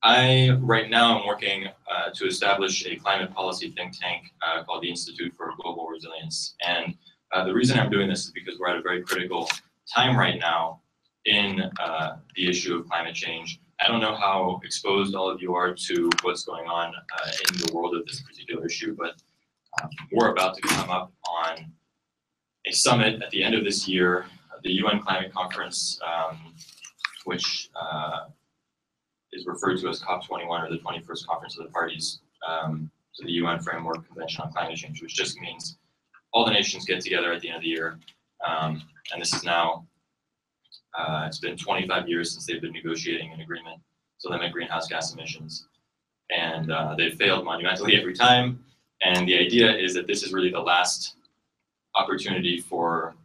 I right now am working to establish a climate policy think tank called the Institute for Global Resilience. And the reason I'm doing this is because we're at a very critical time right now in the issue of climate change. I don't know how exposed all of you are to what's going on in the world of this particular issue, but we're about to come up on a summit at the end of this year, the UN Climate Conference, which is referred to as COP21, or the 21st Conference of the Parties to the UN Framework Convention on Climate Change, which just means all the nations get together at the end of the year. And this is now, it's been 25 years since they've been negotiating an agreement to limit greenhouse gas emissions. And they've failed monumentally every time. And the idea is that this is really the last opportunity for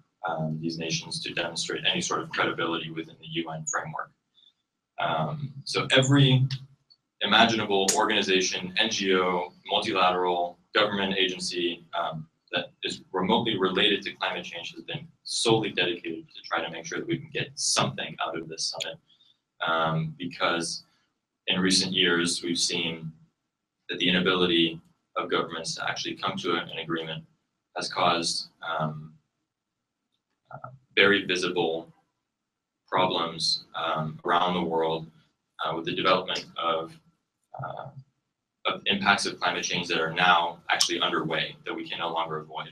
these nations to demonstrate any sort of credibility within the UN framework. So every imaginable organization, NGO, multilateral, government agency that is remotely related to climate change has been solely dedicated to try to make sure that we can get something out of this summit. Because in recent years, we've seen that the inability of governments to actually come to an agreement has caused very visible problems around the world with the development of of impacts of climate change that are now actually underway that we can no longer avoid.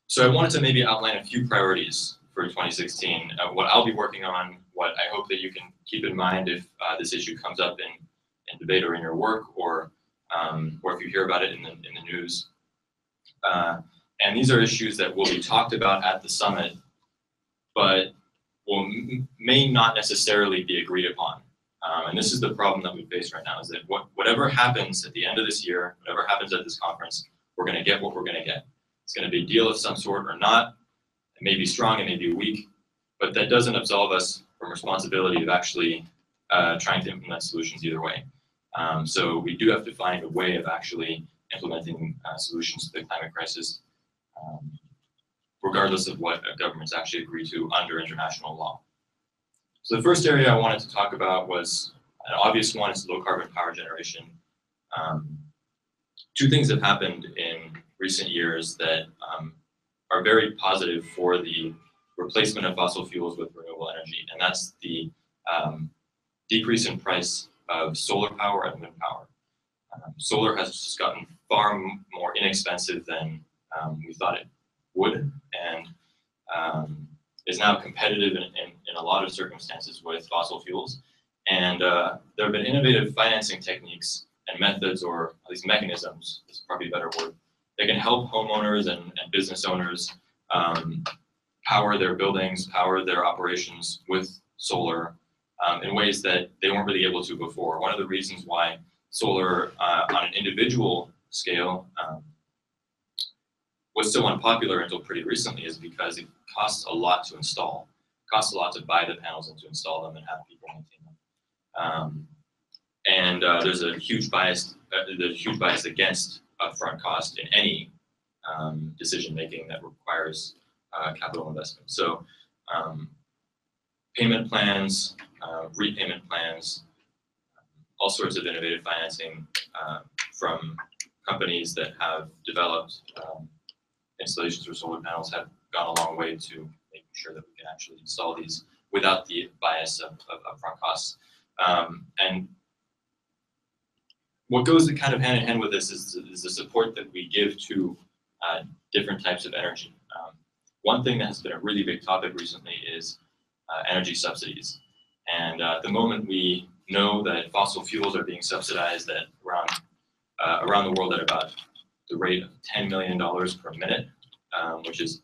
So I wanted to maybe outline a few priorities for 2016, what I'll be working on, what I hope that you can keep in mind if this issue comes up in debate or in your work, or if you hear about it in the news. And these are issues that will be talked about at the summit, but may not necessarily be agreed upon. And this is the problem that we face right now, is that whatever happens at the end of this year, whatever happens at this conference, we're going to get what we're going to get. It's going to be a deal of some sort or not. It may be strong, it may be weak, but that doesn't absolve us from responsibility of actually trying to implement solutions either way. So we do have to find a way of actually implementing solutions to the climate crisis, regardless of what governments actually agree to under international law. So the first area I wanted to talk about was an obvious one, is low carbon power generation. Two things have happened in recent years that are very positive for the replacement of fossil fuels with renewable energy, and that's the decrease in price of solar power and wind power. Solar has just gotten far more inexpensive than we thought it would, and is now competitive in a lot of circumstances with fossil fuels. And there have been innovative financing techniques and methods, or at least mechanisms, is probably a better word, that can help homeowners and business owners power their buildings, power their operations with solar in ways that they weren't really able to before. One of the reasons why solar on an individual scale was so unpopular until pretty recently is because it costs a lot to install. It costs a lot to buy the panels and to install them and have people maintain them. And there's a huge bias against upfront cost in any decision making that requires capital investment. So payment plans, repayment plans, all sorts of innovative financing from companies that have developed installations for solar panels have gone a long way to making sure that we can actually install these without the bias of upfront costs. And what goes kind of hand in hand with this is the support that we give to different types of energy. One thing that has been a really big topic recently is energy subsidies. And at the moment, we know that fossil fuels are being subsidized at around the world at about the rate of $10 million per minute, which is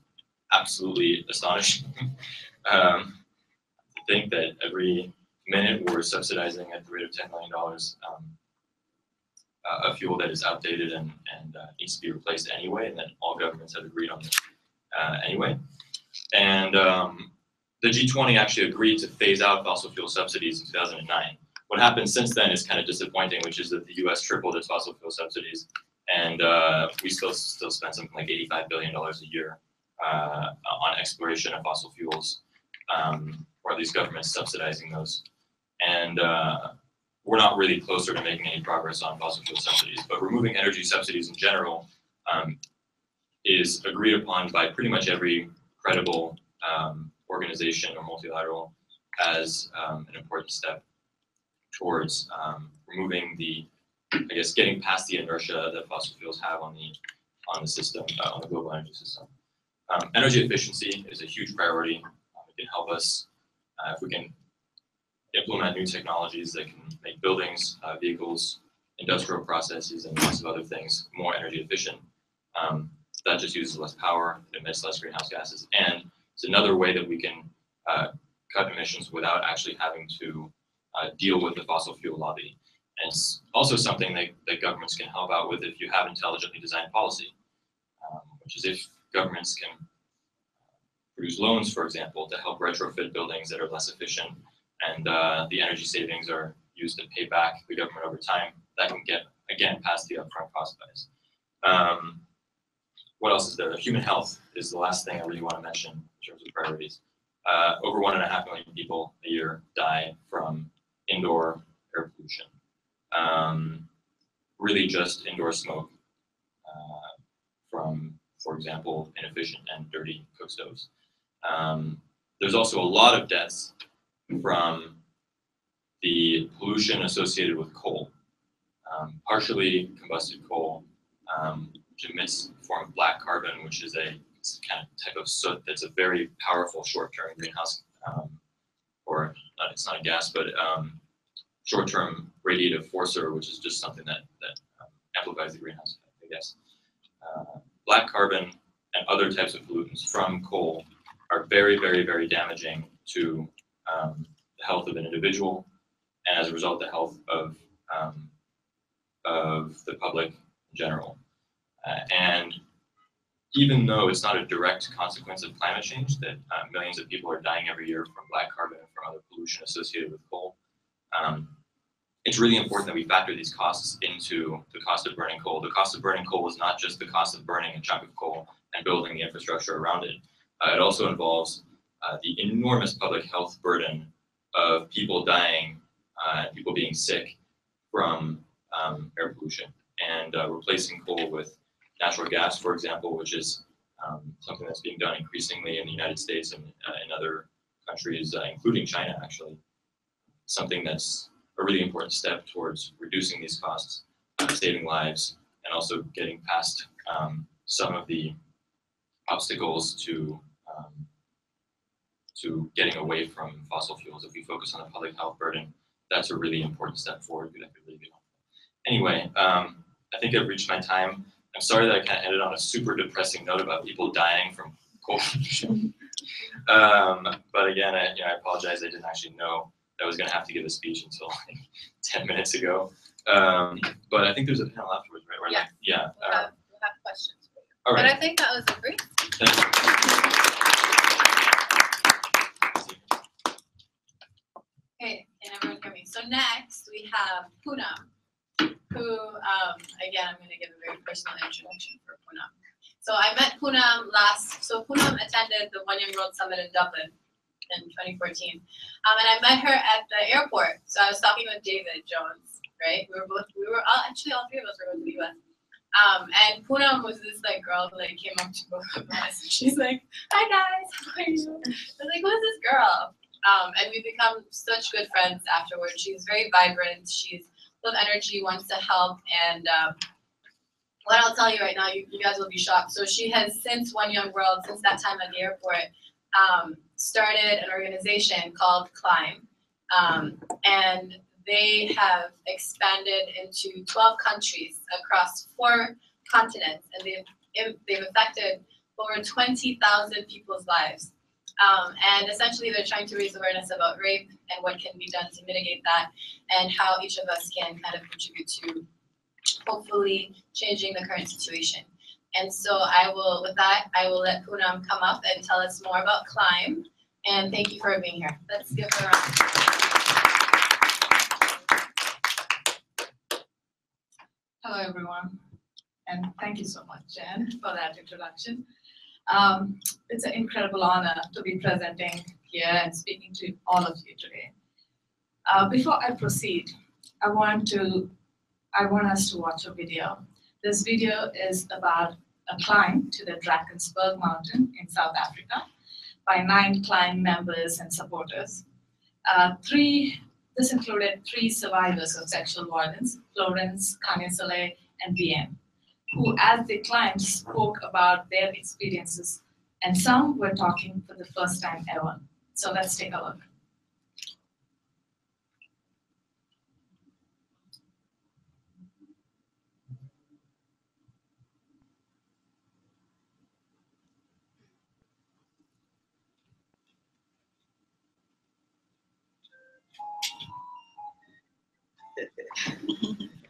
absolutely astonishing. To think that every minute we're subsidizing at the rate of $10 million a fuel that is outdated and needs to be replaced anyway, and that all governments have agreed on anyway. And the G20 actually agreed to phase out fossil fuel subsidies in 2009. What happened since then is kind of disappointing, which is that the US tripled its fossil fuel subsidies, and we still spend something like $85 billion a year on exploration of fossil fuels, or at least governments subsidizing those. And we're not really closer to making any progress on fossil fuel subsidies, but removing energy subsidies in general is agreed upon by pretty much every credible organization or multilateral as an important step towards removing getting past the inertia that fossil fuels have on the system, on the global energy system. Energy efficiency is a huge priority. It can help us if we can implement new technologies that can make buildings, vehicles, industrial processes, and lots of other things more energy efficient. That just uses less power, it emits less greenhouse gases, and it's another way that we can cut emissions without actually having to deal with the fossil fuel lobby. And it's also something that governments can help out with if you have intelligently designed policy, which is if governments can produce loans, for example, to help retrofit buildings that are less efficient, and the energy savings are used to pay back the government over time, that can get, again, past the upfront cost bias. What else is there? Human health is the last thing I really want to mention in terms of priorities. Over 1.5 million people a year die from indoor air pollution. Really just indoor smoke from, for example, inefficient and dirty cook stoves. There's also a lot of deaths from the pollution associated with coal. partially combusted coal, which emits a form of black carbon, which is a kind of type of soot that's a very powerful short-term greenhouse, or it's not a gas, but short-term radiative forcer, which is just something that amplifies the greenhouse effect, I guess. Black carbon and other types of pollutants from coal are very, very, very damaging to the health of an individual, and as a result, the health of the public in general. And even though it's not a direct consequence of climate change, that millions of people are dying every year from black carbon and from other pollution associated with coal, it's really important that we factor these costs into the cost of burning coal. The cost of burning coal is not just the cost of burning a chunk of coal and building the infrastructure around it. It also involves the enormous public health burden of people dying, people being sick from air pollution, and replacing coal with natural gas, for example, which is something that's being done increasingly in the United States and in other countries, including China, actually. Something that's a really important step towards reducing these costs, saving lives, and also getting past some of the obstacles to getting away from fossil fuels. If we focus on the public health burden, that's a really important step forward. That could really be helpful. Anyway, I think I've reached my time. I'm sorry that I kind of ended on a super depressing note about people dying from coal pollution. But again, I apologize. I didn't actually know I was going to have to give a speech until like 10 minutes ago. But I think there's a panel afterwards, right? Where
Yeah. We'll have questions for you.
All right.
But I think that was a great.
Thank you.
Okay, can everyone hear me? So next we have Poonam, who, again, I'm going to give a very personal introduction for Poonam. So I met Poonam Poonam attended the One Young World Summit in Dublin in 2014. And I met her at the airport. So I was talking with David Jones, right? All three of us were going to the US. And Poonam was this like girl who like came up to both of us. She's like, "Hi guys, how are you?" I was like, "Who is this girl?" And we become such good friends afterwards. She's very vibrant. She's full of energy, wants to help. And what I'll tell you right now, you guys will be shocked. So she has, since One Young World, since that time at the airport, started an organization called Climb. And they have expanded into 12 countries across 4 continents. And they've affected over 20,000 people's lives. And essentially they're trying to raise awareness about rape and what can be done to mitigate that, and how each of us can kind of contribute to hopefully changing the current situation. And so with that, I will let Poonam come up and tell us more about Climb. And thank you for being here. Let's give her a round.
Hello, everyone. And thank you so much, Jen, for that introduction. It's an incredible honor to be presenting here and speaking to all of you today. Before I proceed, I want us to watch a video. This video is about a climb to the Drakensberg Mountain in South Africa by 9 Climb members and supporters. This included 3 survivors of sexual violence, Florence, Kanesale, and VM, who, as they climbed, spoke about their experiences, and some were talking for the first time ever. So let's take a look.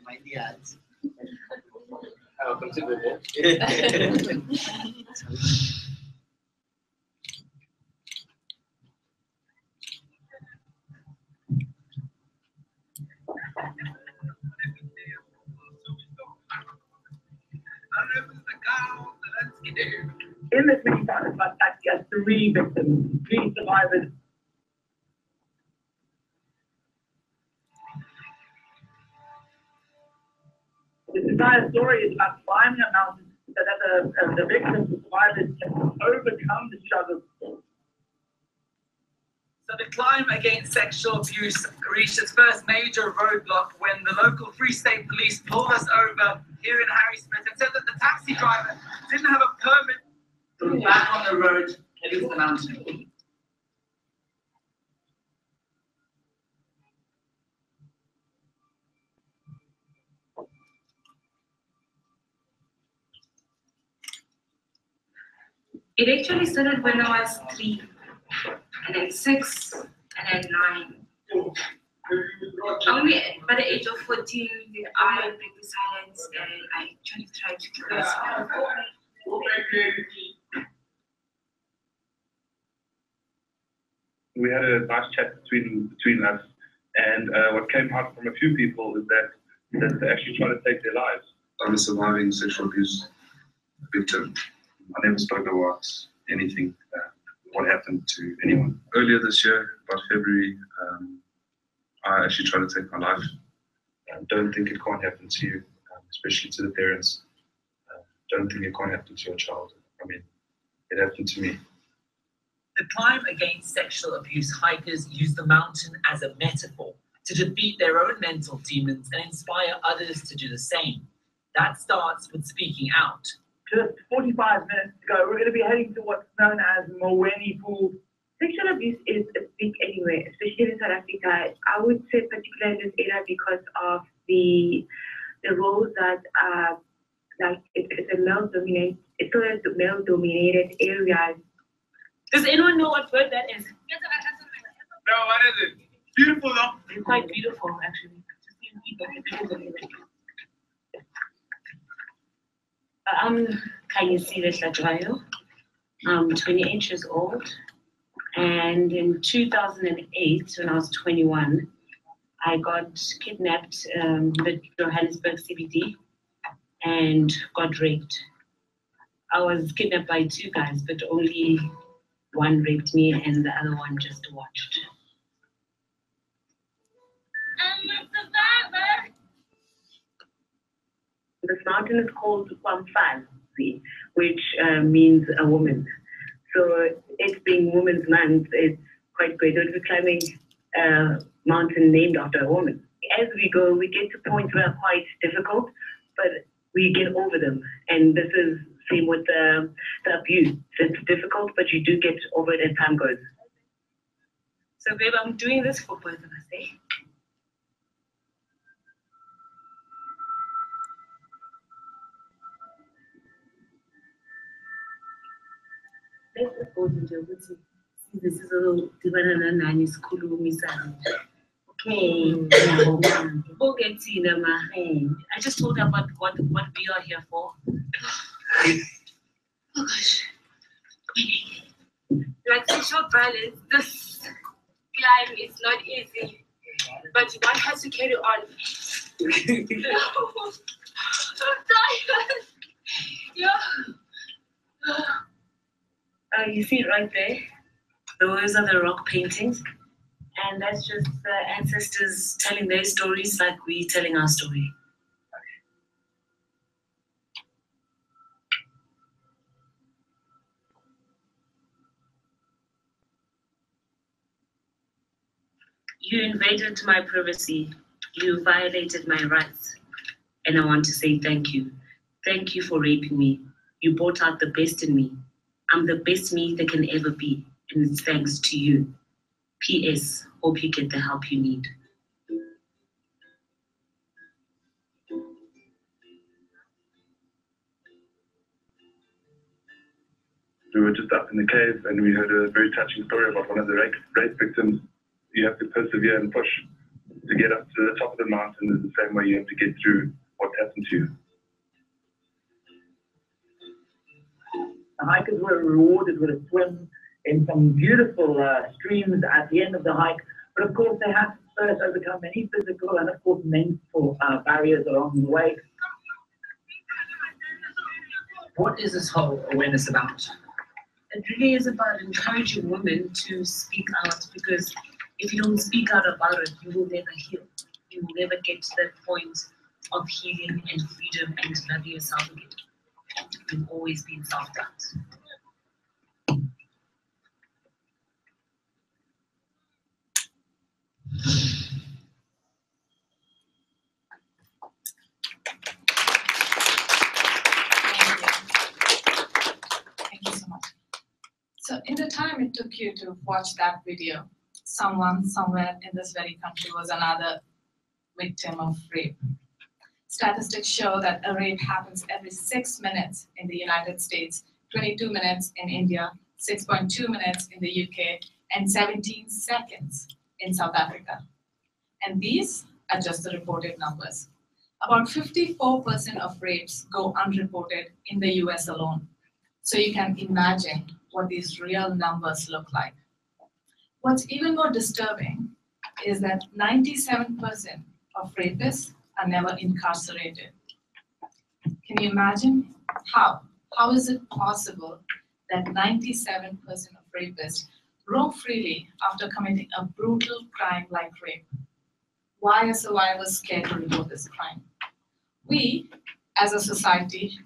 My dads. Welcome to Google.
In this mini partner actually has 3 victims, 3 survivors. This entire story is about climbing a mountain so that the victims, the survivors, can overcome the struggles.
So the Climb Against Sexual Abuse
reached its first major roadblock when the local Free State Police pulled us over here in Harrismith and said that the taxi driver didn't have a permit. So we're back on the road heading to the mountain.
It actually started when I was 3, and then 6, and then 9. Only by the age of 14, I break the silence and I actually tried to kill myself.
We had a nice chat between us, and what came out from a few people is that they actually try to take their lives.
I'm a surviving sexual abuse victim. I never spoke about anything, what happened to anyone. Earlier this year, about February, I actually tried to take my life. Don't think it can't happen to you, especially to the parents. Don't think it can't happen to your child. I mean, it happened to me.
The Crime Against Sexual Abuse hikers use the mountain as a metaphor to defeat their own mental demons and inspire others to do the same. That starts with speaking out.
Just 45 minutes to go, we're going to be heading to what's known as Moweni Pool.
Sexual abuse is big anywhere, especially in South Africa. I would say particularly in this area because of the roles that it's a male dominated areas.
Does anyone know what word that is?
No, what is it? Beautiful though.
It's quite beautiful actually.
I'm Kanyisi Lesladwayo. I'm 28 years old. And in 2008, when I was 21, I got kidnapped in the Johannesburg CBD and got raped. I was kidnapped by 2 guys, but only one raped me and the other one just watched.
I'm a survivor. This mountain is called Kwamfazi, which means a woman. So it being Women's Month, it's quite great. We're climbing a mountain named after a woman. As we go, we get to points that are quite difficult, but we get over them. And this is same with the abuse. It's difficult, but you do get over it as time goes.
So babe, I'm doing this for both of us, eh? Let's just go into Ubuntu. This is a Divana Nani school misali. Okay. We'll get to them. I just told her about what we are here for.
Oh gosh.
Like sexual violence, this climb is not easy, but one has to carry on. I'm tired.
Yeah. You see right there, those are the rock paintings, and that's just the ancestors telling their stories like we telling our story. You invaded my privacy, you violated my rights, and I want to say thank you. Thank you for raping me. You brought out the best in me. I'm the best me there can ever be, and it's thanks to you. P.S. Hope you get the help you need.
We were just up in the cave and we heard a very touching story about one of the rape victims. You have to persevere and push. To get up to the top of the mountain is the same way you have to get through what happened to you.
The hikers were rewarded with a swim in some beautiful streams at the end of the hike. But of course, they had to first overcome many physical and, of course, mental barriers along the way.
What is this whole awareness about?
It really is about encouraging women to speak out, because if you don't speak out about it, you will never heal. You will never get to that point of healing and freedom and loving yourself again. You've always been self-doubt.
So in the time it took you to watch that video, someone somewhere in this very country was another victim of rape. Statistics show that a rape happens every 6 minutes in the United States, 22 minutes in India, 6.2 minutes in the UK, and 17 seconds in South Africa. And these are just the reported numbers. About 54% of rapes go unreported in the US alone. So you can imagine what these real numbers look like. What's even more disturbing is that 97% of rapists are never incarcerated. Can you imagine how? How is it possible that 97% of rapists roam freely after committing a brutal crime like rape? Why are survivors scared to report this crime? We, as a society,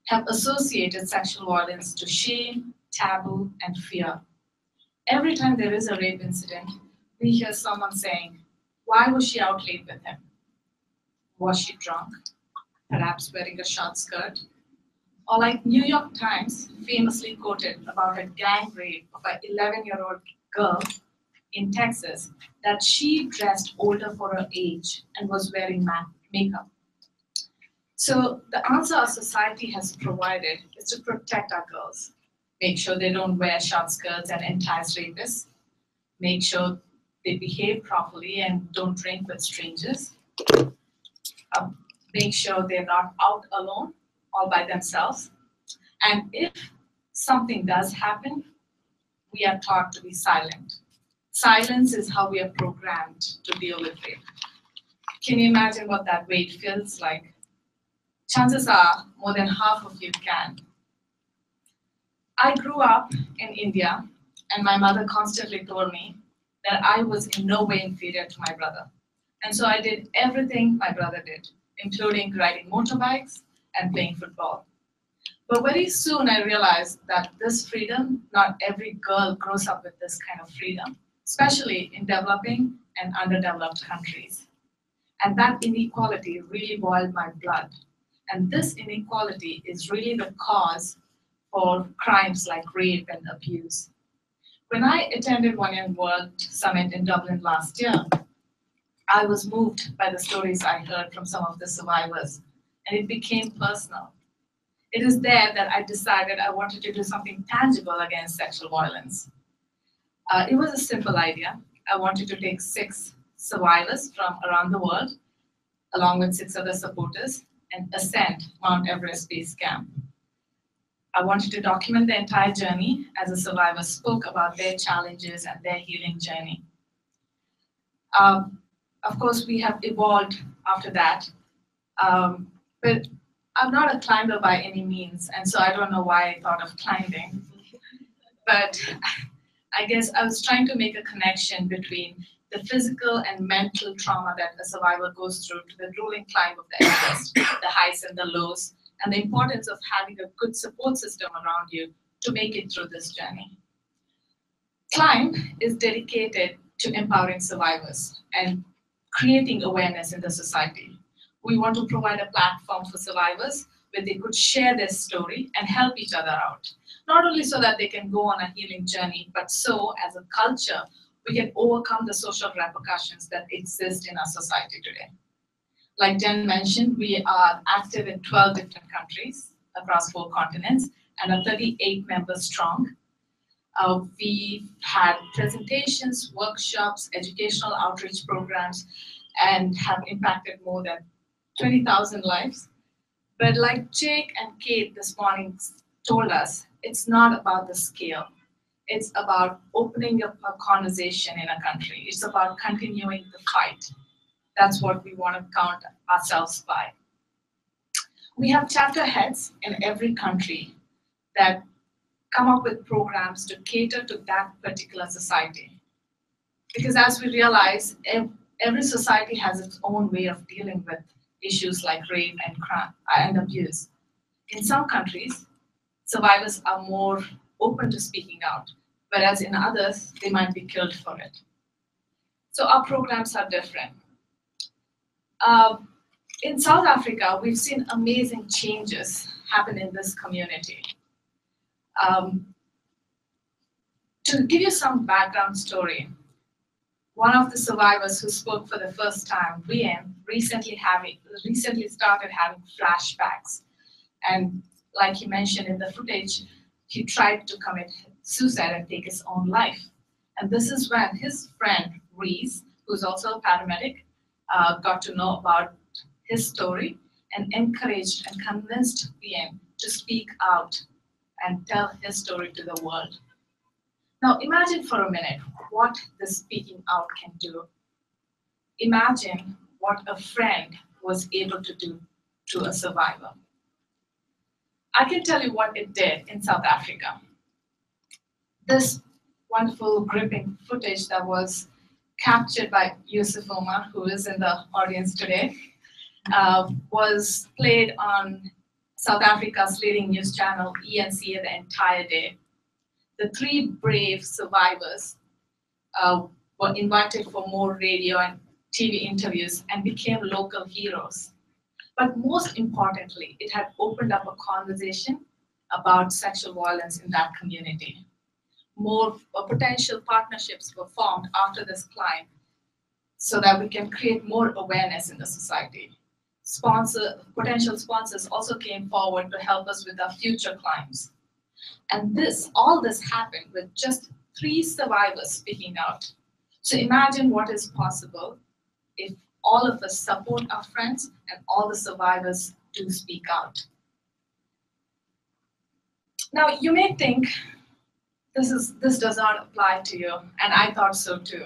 have associated sexual violence to shame, taboo, and fear. Every time there is a rape incident, we hear someone saying, why was she out late with him? Was she drunk? Perhaps wearing a short skirt? Or like New York Times famously quoted about a gang rape of an 11-year-old girl in Texas, that she dressed older for her age and was wearing makeup. So the answer our society has provided is to protect our girls. Make sure they don't wear short skirts and entice rapists. Make sure they behave properly and don't drink with strangers. Make sure they're not out alone, all by themselves. And if something does happen, we are taught to be silent. Silence is how we are programmed to deal with rape. Can you imagine what that weight feels like? Chances are more than half of you can. I grew up in India, and my mother constantly told me that I was in no way inferior to my brother. And so I did everything my brother did, including riding motorbikes and playing football. But very soon I realized that this freedom, not every girl grows up with this kind of freedom, especially in developing and underdeveloped countries. And that inequality really boiled my blood. And this inequality is really the cause for crimes like rape and abuse. When I attended One Young World Summit in Dublin last year, I was moved by the stories I heard from some of the survivors, and it became personal. It is there that I decided I wanted to do something tangible against sexual violence. It was a simple idea. I wanted to take 6 survivors from around the world, along with 6 other supporters, and ascend Mount Everest Base Camp. I wanted to document the entire journey as the survivors spoke about their challenges and their healing journey. Of course, we have evolved after that, but I'm not a climber by any means, and so I don't know why I thought of climbing. But I guess I was trying to make a connection between the physical and mental trauma that a survivor goes through to the grueling climb of the Everest, the highs and the lows, and the importance of having a good support system around you to make it through this journey. Climb is dedicated to empowering survivors and creating awareness in the society. We want to provide a platform for survivors where they could share their story and help each other out. Not only so that they can go on a healing journey, but so as a culture, we can overcome the social repercussions that exist in our society today. Like Jen mentioned, we are active in 12 different countries across 4 continents and are 38 members strong. We've had presentations, workshops, educational outreach programs, and have impacted more than 20,000 lives. But like Jake and Kate this morning told us, it's not about the scale. It's about opening up a conversation in a country. It's about continuing the fight. That's what we want to count ourselves by. We have chapter heads in every country that come up with programs to cater to that particular society. Because as we realize, every society has its own way of dealing with issues like rape and crime and abuse. In some countries, survivors are more open to speaking out, whereas in others, they might be killed for it. So our programs are different. In South Africa, we've seen amazing changes happen in this community. To give you some background story, one of the survivors who spoke for the first time, Rian, recently started having flashbacks. And like he mentioned in the footage, he tried to commit suicide and take his own life. And this is when his friend, Reese, who's also a paramedic, got to know about his story and encouraged and convinced Rian to speak out and tell his story to the world. Now imagine for a minute what this speaking out can do. Imagine what a friend was able to do to a survivor. I can tell you what it did in South Africa. This wonderful gripping footage that was captured by Yusuf Omar, who is in the audience today, was played on South Africa's leading news channel, ENC, the entire day. The 3 brave survivors were invited for more radio and TV interviews and became local heroes. But most importantly, it had opened up a conversation about sexual violence in that community. More potential partnerships were formed after this climb so that we can create more awareness in the society. Potential sponsors also came forward to help us with our future climbs. And all this happened with just 3 survivors speaking out. So imagine what is possible if all of us support our friends and all the survivors do speak out. Now you may think this does not apply to you, and I thought so too.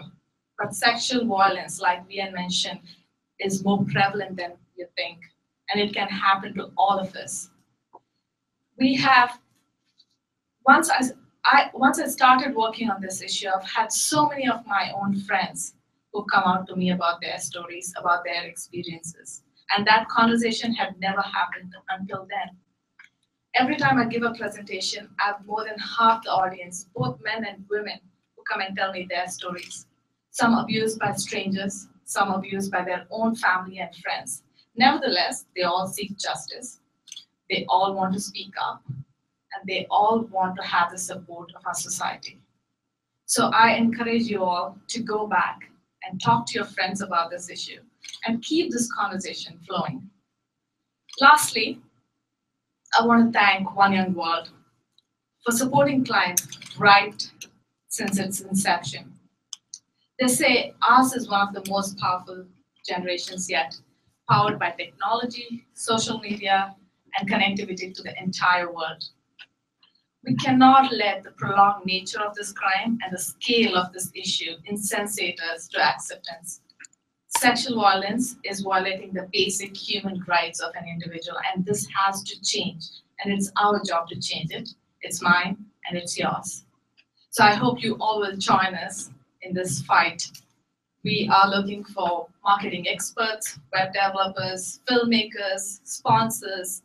But sexual violence, like Rian mentioned, is more prevalent than you think, and it can happen to all of us. Once I started working on this issue, I've had so many of my own friends who come out to me about their stories, about their experiences. And that conversation had never happened until then. Every time I give a presentation, I have more than half the audience, both men and women, who come and tell me their stories. Some abused by strangers, some abused by their own family and friends. Nevertheless, they all seek justice. They all want to speak up. And they all want to have the support of our society. So I encourage you all to go back and talk to your friends about this issue and keep this conversation flowing. Lastly, I want to thank One Young World for supporting Climb right since its inception. They say ours is one of the most powerful generations yet, powered by technology, social media, and connectivity to the entire world. We cannot let the prolonged nature of this crime and the scale of this issue insensate us to acceptance. Sexual violence is violating the basic human rights of an individual, and this has to change. And it's our job to change it. It's mine and it's yours. So I hope you all will join us in this fight. We are looking for marketing experts, web developers, filmmakers, sponsors,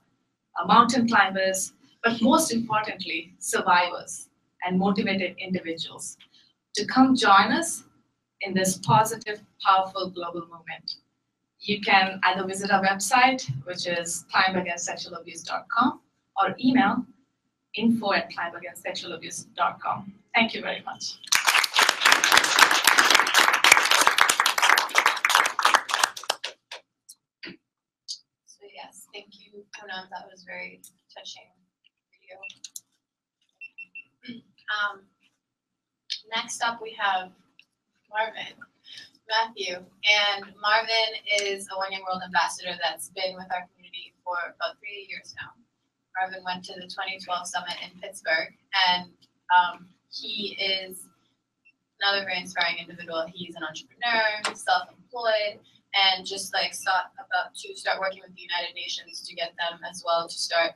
mountain climbers, but most importantly, survivors and motivated individuals to come join us in this positive, powerful global movement. You can either visit our website, which is climbagainstsexualabuse.com, or email info@climbagainstsexualabuse.com. Thank you very much.
So yes, thank you, Poonam. That was very touching video. Next up, we have Marvin Matthew, and Marvin is a One Young World ambassador that's been with our community for about 3 years now. Marvin went to the 2012 summit in Pittsburgh, and he is another very inspiring individual. He's an entrepreneur, self-employed, and just like thought about to start working with the United Nations to get them as well to start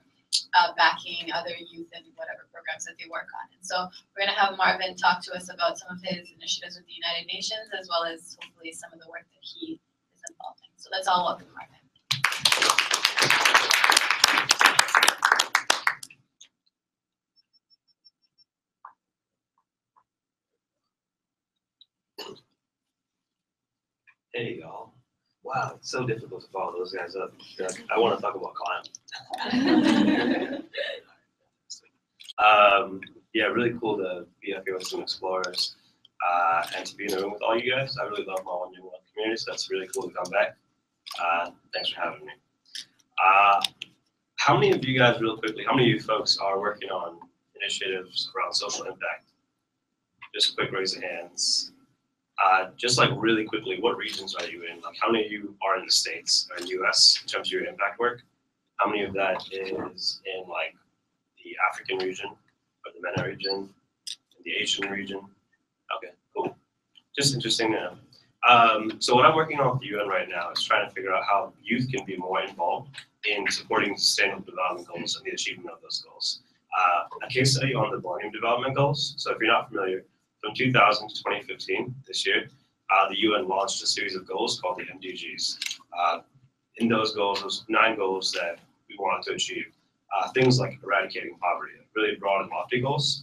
backing other youth and whatever programs that they work on. And so we're going to have Marvin talk to us about some of his initiatives with the United Nations, as well as hopefully some of the work that he is involved in. So let's all welcome Marvin.
Hey y'all. Wow, it's so difficult to follow those guys up. I want to talk about climate.
yeah, really cool to be up here with some explorers and to be in the room with all you guys. I really love my One Young World community, so that's really cool to come back. Thanks for having me. How many of you guys, real quickly, how many of you folks are working on initiatives around social impact? Just a quick raise of hands. Just like really quickly, what regions are you in? Like how many of you are in the States or in the US in terms of your impact work? How many of that is in like the African region or the MENA region, the Asian region? Okay, cool. Just interesting to know. So what I'm working on with the UN right now is trying to figure out how youth can be more involved in supporting sustainable development goals and the achievement of those goals. A case study on the Millennium Development Goals. So if you're not familiar, from 2000 to 2015, this year, the UN launched a series of goals called the MDGs. In those goals, those 9 goals that we wanted to achieve, things like eradicating poverty, really broad and lofty goals.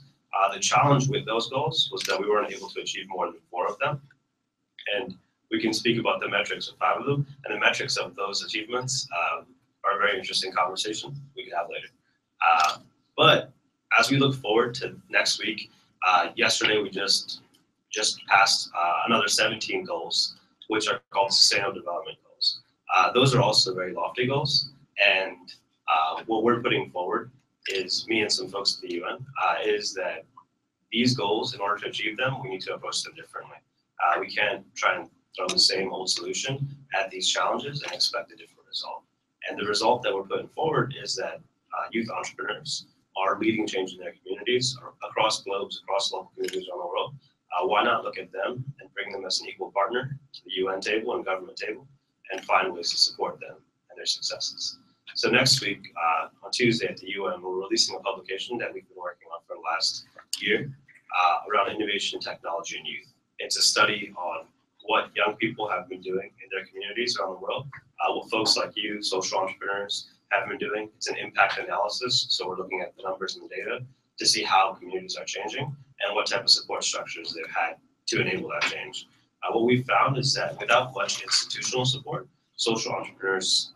The challenge with those goals was that we weren't able to achieve more than 4 of them. And we can speak about the metrics of 5 of them, and the metrics of those achievements are a very interesting conversation we could have later. But as we look forward to next week, yesterday we just passed another 17 goals, which are called Sustainable Development Goals. Those are also very lofty goals, and what we're putting forward is, me and some folks at the UN, is that these goals, in order to achieve them, we need to approach them differently. We can't try and throw the same old solution at these challenges and expect a different result. And the result that we're putting forward is that youth entrepreneurs are leading change in their communities across globes, across local communities around the world. Why not look at them and bring them as an equal partner to the UN table and government table and find ways to support them and their successes. So next week, on Tuesday at the UN, we're releasing a publication that we've been working on for the last year around innovation, technology, and youth. It's a study on what young people have been doing in their communities around the world, what folks like you, social entrepreneurs, have been doing. It's an impact analysis, so we're looking at the numbers and the data to see how communities are changing and what type of support structures they've had to enable that change. What we found is that without much institutional support, social entrepreneurs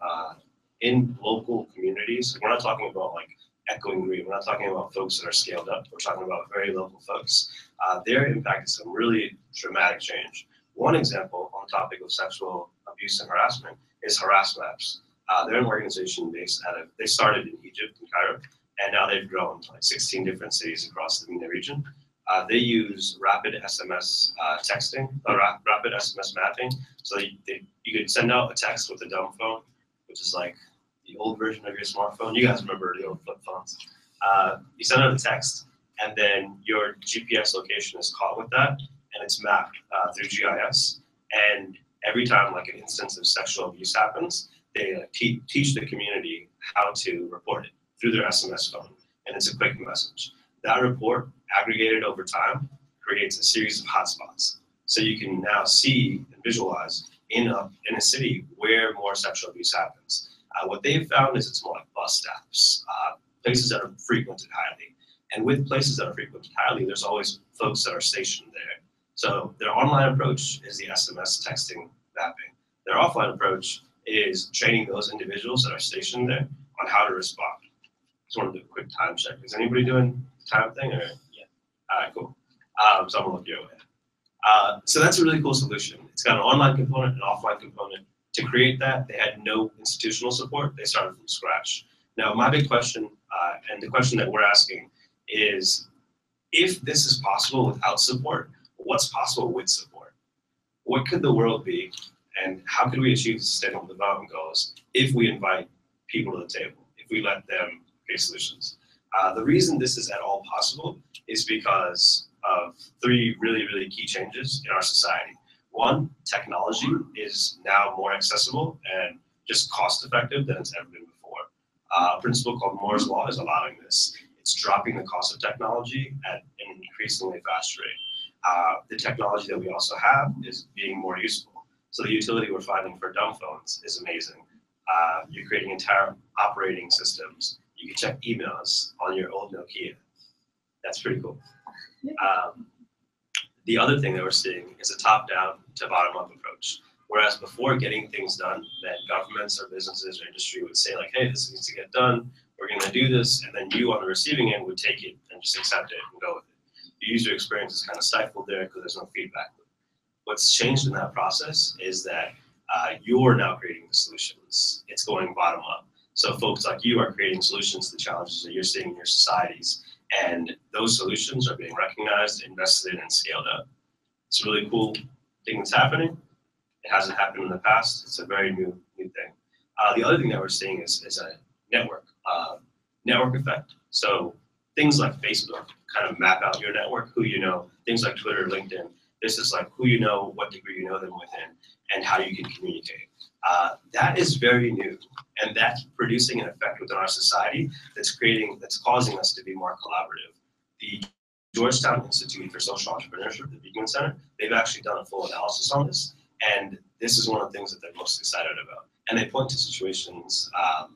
in local communities, we're not talking about like echoing green, we're not talking about folks that are scaled up, we're talking about very local folks. They're impacting some really dramatic change. One example on the topic of sexual abuse and harassment is Harass Maps. They're an organization based out of, they started in Egypt, in Cairo, and now they've grown to like 16 different cities across the MENA region. They use rapid SMS texting, rapid SMS mapping. So you could send out a text with a dumb phone, which is like the old version of your smartphone. You guys remember the old flip phones. You send out a text, and then your GPS location is caught with that, and it's mapped through GIS. And every time like an instance of sexual abuse happens, they teach the community how to report it through their SMS phone, and it's a quick message. That report, aggregated over time, creates a series of hotspots. So you can now see and visualize in a city where more sexual abuse happens. What they've found is it's more like bus stops, places that are frequented highly. And with places that are frequented highly, there's always folks that are stationed there. So their online approach is the SMS texting mapping. Their offline approach is training those individuals that are stationed there on how to respond. Just want to do a quick time check. Is anybody doing the time thing? Or yeah. All right, cool. So I'm gonna look your way. So that's a really cool solution. It's got an online component, an offline component. To create that, they had no institutional support. They started from scratch. Now, my big question, and the question that we're asking is, if this is possible without support, what's possible with support? What could the world be, and how could we achieve the Sustainable Development Goals if we invite people to the table, if we let them create solutions? The reason this is at all possible is because of 3 really, really key changes in our society. One, technology is now more accessible and just cost effective than it's ever been before. A principle called Moore's Law is allowing this. It's dropping the cost of technology at an increasingly fast rate. The technology that we also have is being more useful. So the utility we're finding for dumb phones is amazing. You're creating entire operating systems. You can check emails on your old Nokia. That's pretty cool. The other thing that we're seeing is a top-down to bottom-up approach. Whereas before getting things done, that governments or businesses or industry would say like, hey, this needs to get done, we're going to do this, and then you on the receiving end would take it and just accept it and go with it. The user experience is kind of stifled there because there's no feedback. What's changed in that process is that you're now creating the solutions. It's going bottom up. So folks like you are creating solutions to challenges that you're seeing in your societies, and those solutions are being recognized, invested in, and scaled up. It's a really cool thing that's happening. It hasn't happened in the past. It's a very new thing. The other thing that we're seeing is a network effect. So things like Facebook kind of map out your network, who you know. Things like Twitter, LinkedIn. This is like who you know, what degree you know them within, and how you can communicate. That is very new, and that's producing an effect within our society that's causing us to be more collaborative. The Georgetown Institute for Social Entrepreneurship, the Beekman Center, they've actually done a full analysis on this, and this is one of the things that they're most excited about. And they point to situations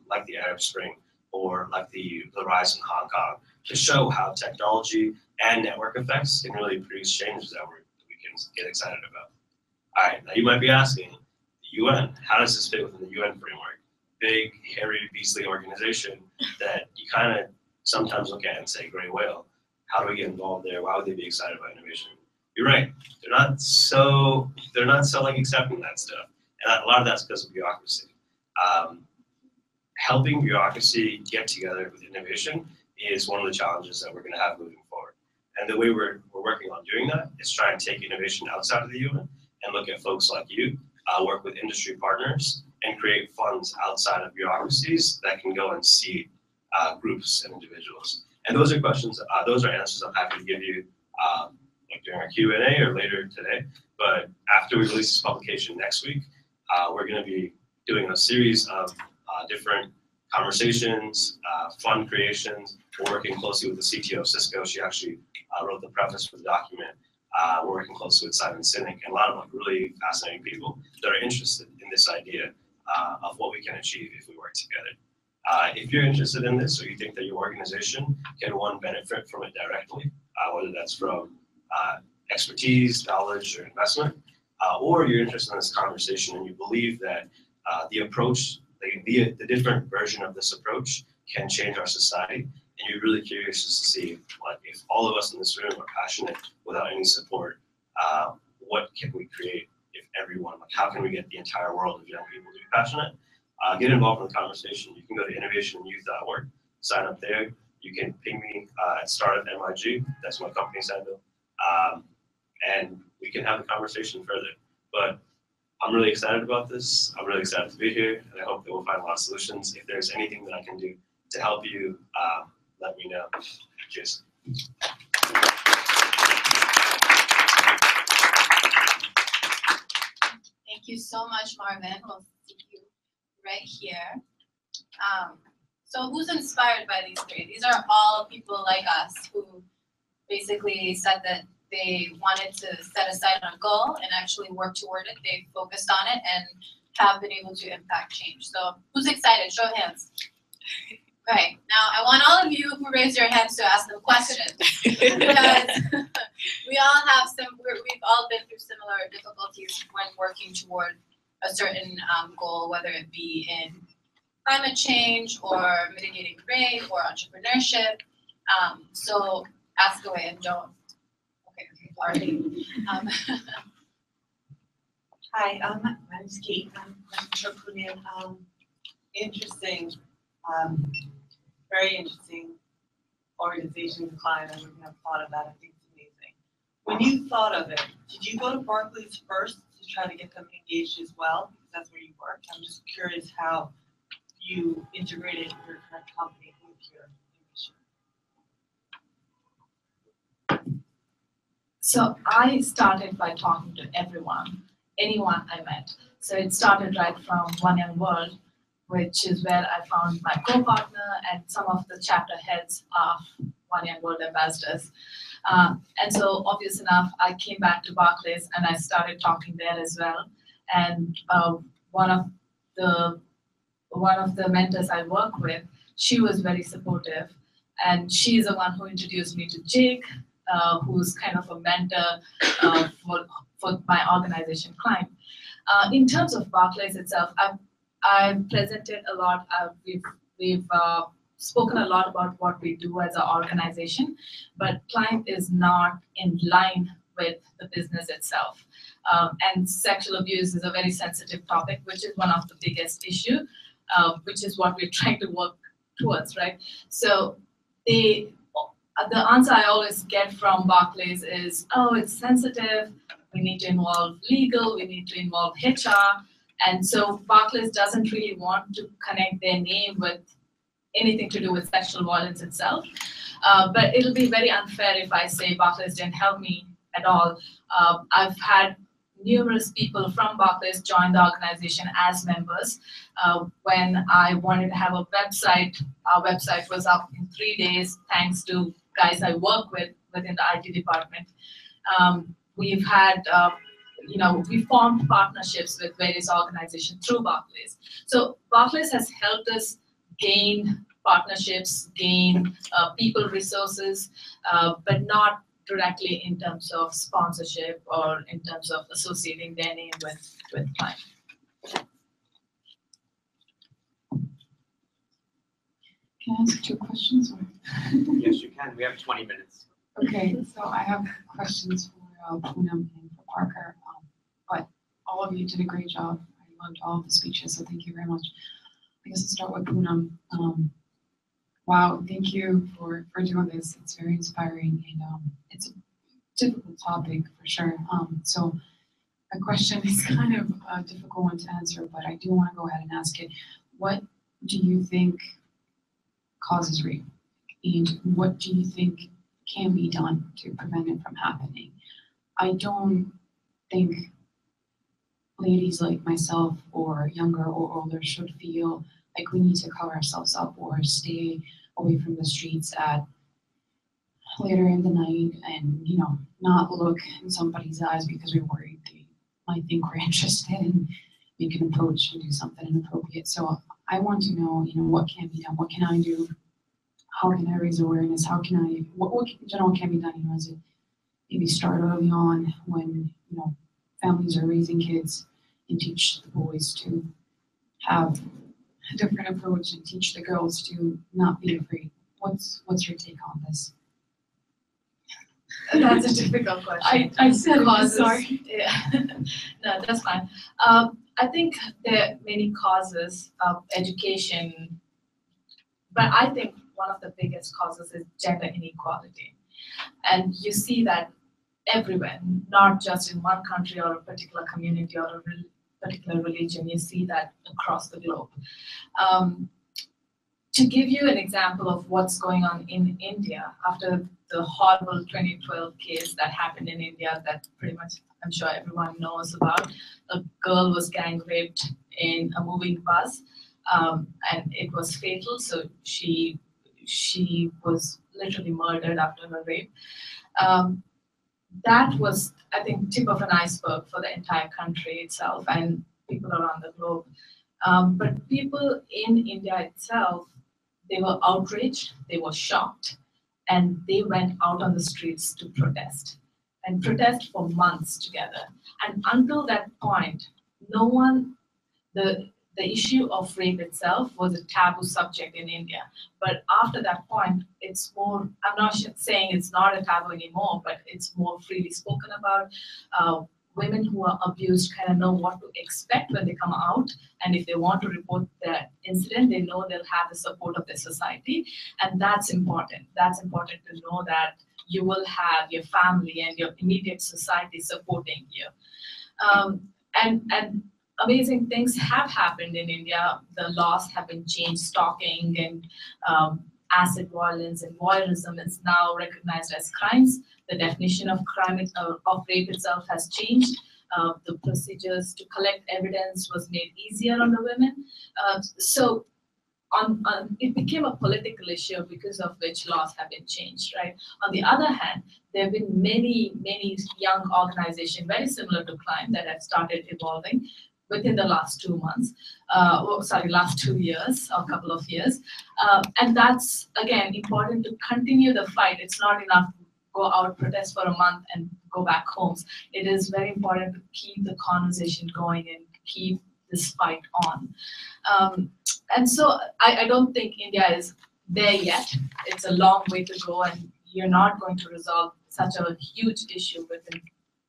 like the Arab Spring or like the rise in Hong Kong to show how technology and network effects can really produce changes that we can get excited about. All right, now you might be asking, the UN, how does this fit within the UN framework? Big, hairy, beastly organization that you kind of sometimes look at and say, gray whale. How do we get involved there? Why would they be excited about innovation? You're right. They're not so like accepting that stuff. And a lot of that's because of bureaucracy. Helping bureaucracy get together with innovation is one of the challenges that we're going to have moving forward. And the way we're working on doing that is try and take innovation outside of the UN and look at folks like you, work with industry partners, and create funds outside of bureaucracies that can go and seed groups and individuals. And those are questions, those are answers I'm happy to give you like during our Q&A or later today. But after we release this publication next week, we're going to be doing a series of different conversations, fund creations. We're working closely with the CTO of Cisco. She actually wrote the preface for the document. We're working closely with Simon Sinek and a lot of like really fascinating people that are interested in this idea of what we can achieve if we work together. If you're interested in this, or you think that your organization can benefit from it directly, whether that's from expertise, knowledge, or investment, or you're interested in this conversation and you believe that the approach, the different version of this approach can change our society, and you're really curious just to see like if all of us in this room are passionate without any support, what can we create if everyone, like how can we get the entire world of young people to be passionate? Get involved in the conversation. You can go to innovationyouth.org, sign up there. You can ping me at startup.nyc, that's my company's handle, and we can have the conversation further. But I'm really excited about this. I'm really excited to be here, and I hope that we'll find a lot of solutions. If there's anything that I can do to help you, let me know. Cheers.
Thank you so much, Marvin. We'll see you right here. So who's inspired by these three? These are all people like us who basically said that they wanted to set aside a goal and actually work toward it. They focused on it and have been able to impact change. So who's excited? Show hands. Right. Now I want all of you who raise your hands to ask them questions because we all have we've all been through similar difficulties when working toward a certain goal, whether it be in climate change or mitigating rain or entrepreneurship. So ask away and don't. Okay, Arlie.
Hi, my name's Kate. I'm an entrepreneur. Interesting, very interesting organization client. I wouldn't have thought of that. I think it's amazing. When you thought of it, did you go to Barclays first to try to get them engaged as well? Because that's where you work. I'm just curious how you integrated your current company with your mission.
So I started by talking to anyone I met. So it started right from One Young World, which is where I found my co-partner and some of the chapter heads of One Young World ambassadors. And so obvious enough, I came back to Barclays and I started talking there as well. And one of the mentors I work with, she was very supportive. And she's the one who introduced me to Jake, who's kind of a mentor for my organization Climb. In terms of Barclays itself, I've presented a lot. We've
spoken a lot about what we do as an organization, but climate is not in line with the business itself. And sexual abuse is a very sensitive topic, which is one of the biggest issue, which is what we're trying to work towards, right? So the answer I always get from Barclays is, oh, it's sensitive, we need to involve legal, we need to involve HR. And so Barclays doesn't really want to connect their name with anything to do with sexual violence itself. But it'll be very unfair if I say Barclays didn't help me at all. I've had numerous people from Barclays join the organization as members. When I wanted to have a website, our website was up in 3 days, thanks to guys I work with within the IT department. We've had, we formed partnerships with various organizations through Barclays. So Barclays has helped us gain partnerships, gain people resources, but not directly in terms of sponsorship or in terms of associating their name with client.
Can I ask 2 questions? Or?
Yes, you can. We have 20 minutes.
Okay, so I have questions for Poonam and for Parker, but all of you did a great job. I loved all of the speeches, so thank you very much. I guess I'll start with Poonam. Wow, thank you for doing this. It's very inspiring, and it's a difficult topic for sure. So my question is kind of a difficult one to answer, but I do want to go ahead and ask it. What do you think causes rape? And what do you think can be done to prevent it from happening? I don't think ladies like myself or younger or older should feel like we need to cover ourselves up or stay away from the streets at later in the night and, not look in somebody's eyes because we're worried they might think we're interested and make an approach and do something inappropriate. So I want to know, what can be done? What can I do? How can I raise awareness? How can I, what in general can be done? As it maybe start early on when, families are raising kids and teach the boys to have a different approach and teach the girls to not be afraid. What's your take on this?
That's a difficult question.
I said
causes.
Sorry.
Yeah. No, that's fine. I think there are many causes of education, but I think one of the biggest causes is gender inequality. And you see that everywhere, not just in one country or a particular community or a particular religion, you see that across the globe. To give you an example of what's going on in India, after the horrible 2012 case that happened in India that pretty much I'm sure everyone knows about, a girl was gang raped in a moving bus, and it was fatal, so she was literally murdered after her rape. That was, I think, tip of an iceberg for the entire country itself and people around the globe. But people in India itself, they were outraged, they were shocked, and they went out on the streets to protest and protest for months together. And until that point, the issue of rape itself was a taboo subject in India. But after that point, it's more, I'm not saying it's not a taboo anymore, but it's more freely spoken about. Women who are abused kind of know what to expect when they come out. And if they want to report that incident, they know they'll have the support of their society. And that's important. That's important to know that you will have your family and your immediate society supporting you. And amazing things have happened in India. The laws have been changed, stalking and acid violence and voyeurism is now recognized as crimes. The definition of crime of rape itself has changed. The procedures to collect evidence was made easier on the women. So it became a political issue because of which laws have been changed, right? On the other hand, there have been many young organizations, very similar to Climb, that have started evolving within the last 2 months, last 2 years, or a couple of years. And that's, again, important to continue the fight. It's not enough to go out, protest for a month, and go back home. It is very important to keep the conversation going and keep this fight on. And so I don't think India is there yet. It's a long way to go, and you're not going to resolve such a huge issue within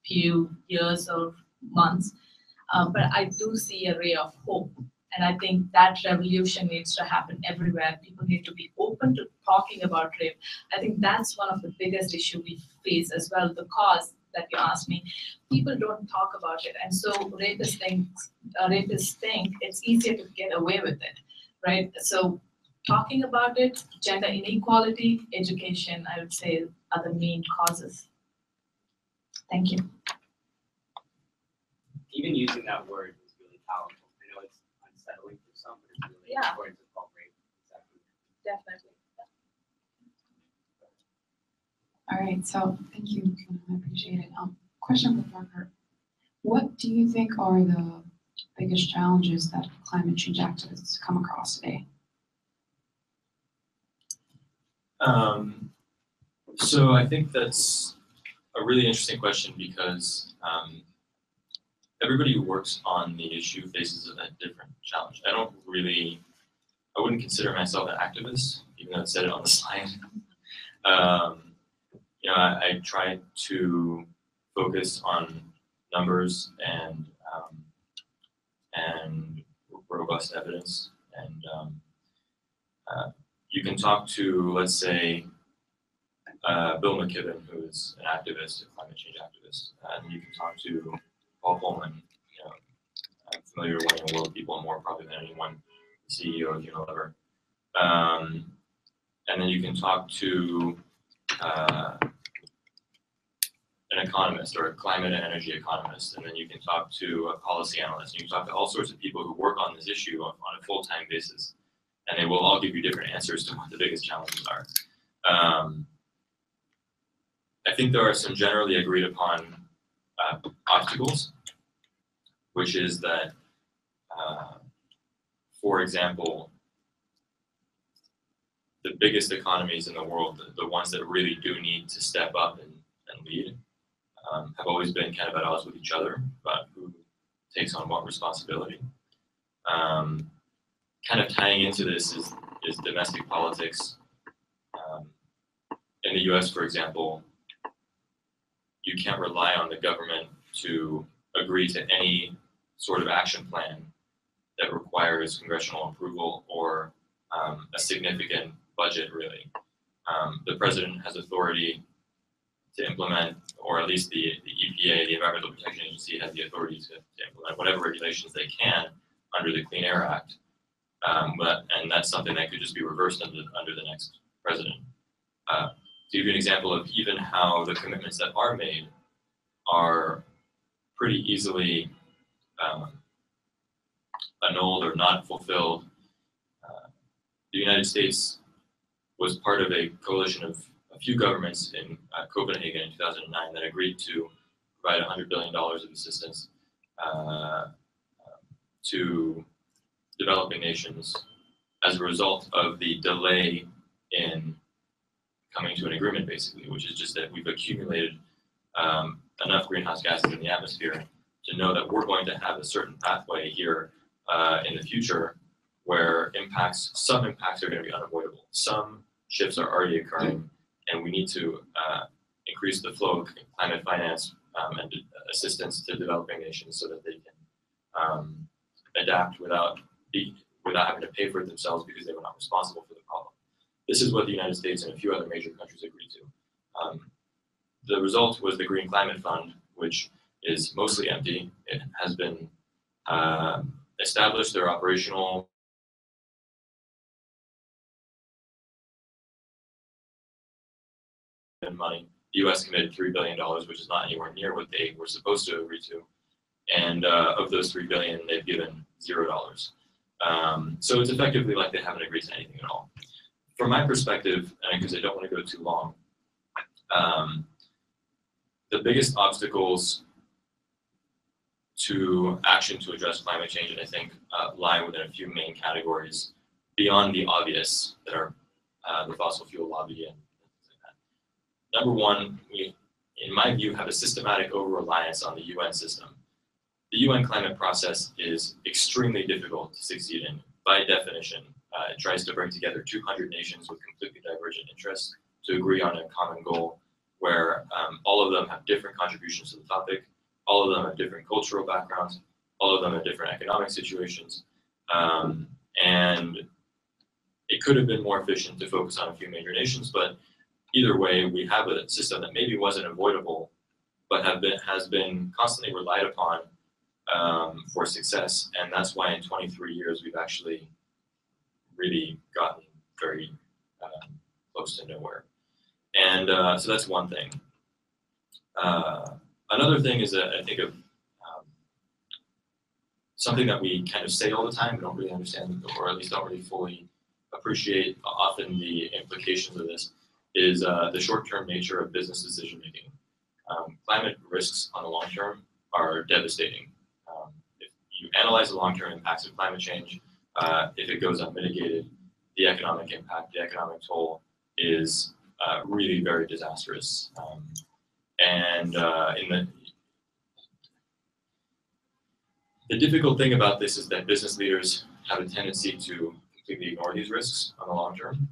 few years or months. But I do see a ray of hope. And I think that revolution needs to happen everywhere. People need to be open to talking about rape. I think that's one of the biggest issues we face as well, the cause that you asked me. People don't talk about it. And so rapists think it's easier to get away with it, right? So talking about it, gender inequality, education, I would say, are the main causes. Thank you.
Even using that word is really powerful. I know it's unsettling for some, but it's really important to call rape. Exactly.
Definitely.
All right, so thank you, I appreciate it. Question for Parker. What do you think are the biggest challenges that climate change activists come across today?
So I think that's a really interesting question because everybody who works on the issue faces a different challenge. I wouldn't consider myself an activist, even though it said it on the slide. I try to focus on numbers and robust evidence. And you can talk to, let's say, Bill McKibben, who is an activist, a climate change activist, and you can talk to Paul Pullman. I'm familiar with one of the world people more probably than anyone, the CEO of Unilever. And then you can talk to an economist or a climate and energy economist, and then you can talk to a policy analyst. You can talk to all sorts of people who work on this issue on a full-time basis, and they will all give you different answers to what the biggest challenges are. I think there are some generally agreed upon obstacles, which is that, for example, the biggest economies in the world, the ones that really do need to step up and lead, have always been kind of at odds with each other about who takes on what responsibility. Kind of tying into this is domestic politics. In the US, for example, you can't rely on the government to agree to any sort of action plan that requires congressional approval or a significant budget, really. The president has authority to implement, or at least the EPA, the Environmental Protection Agency, has the authority to implement whatever regulations they can under the Clean Air Act. And that's something that could just be reversed under the next president. To give you an example of even how the commitments that are made are pretty easily annulled or not fulfilled. The United States was part of a coalition of a few governments in Copenhagen in 2009 that agreed to provide $100 billion of assistance to developing nations as a result of the delay in coming to an agreement, basically, which is just that we've accumulated enough greenhouse gases in the atmosphere to know that we're going to have a certain pathway here in the future where some impacts are going to be unavoidable. Some shifts are already occurring, and we need to increase the flow of climate finance and assistance to developing nations so that they can adapt without having to pay for it themselves because they were not responsible for the problem. This is what the United States and a few other major countries agreed to. The result was the Green Climate Fund, which is mostly empty. It has been established, they're operational. Money. The US committed $3 billion, which is not anywhere near what they were supposed to agree to. And of those $3 billion, they've given $0. So it's effectively like they haven't agreed to anything at all. From my perspective, and because I don't want to go too long, the biggest obstacles to action to address climate change, I think, lie within a few main categories beyond the obvious that are the fossil fuel lobby and things like that. Number one, we, in my view, have a systematic over-reliance on the UN system. The UN climate process is extremely difficult to succeed in, by definition. It tries to bring together 200 nations with completely divergent interests to agree on a common goal where all of them have different contributions to the topic, all of them have different cultural backgrounds, all of them have different economic situations, and it could have been more efficient to focus on a few major nations, but either way, we have a system that maybe wasn't avoidable, but has been constantly relied upon for success, and that's why in 23 years we've actually really gotten very close to nowhere. And so that's one thing. Another thing is that I think of something that we kind of say all the time, we don't really understand, or at least don't really fully appreciate often the implications of this, is the short-term nature of business decision-making. Climate risks on the long term are devastating. If you analyze the long-term impacts of climate change, if it goes unmitigated, the economic impact, the economic toll is really very disastrous. The difficult thing about this is that business leaders have a tendency to completely ignore these risks on the long term.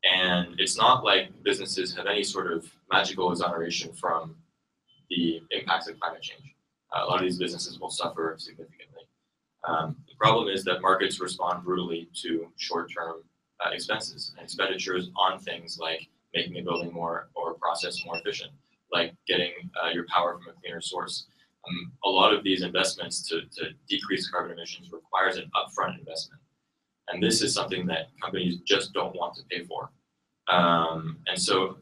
And it's not like businesses have any sort of magical exoneration from the impacts of climate change. A lot of these businesses will suffer significantly. The problem is that markets respond brutally to short-term expenses and expenditures on things like making a building more or a process more efficient, like getting your power from a cleaner source. A lot of these investments to decrease carbon emissions requires an upfront investment. And this is something that companies just don't want to pay for. And so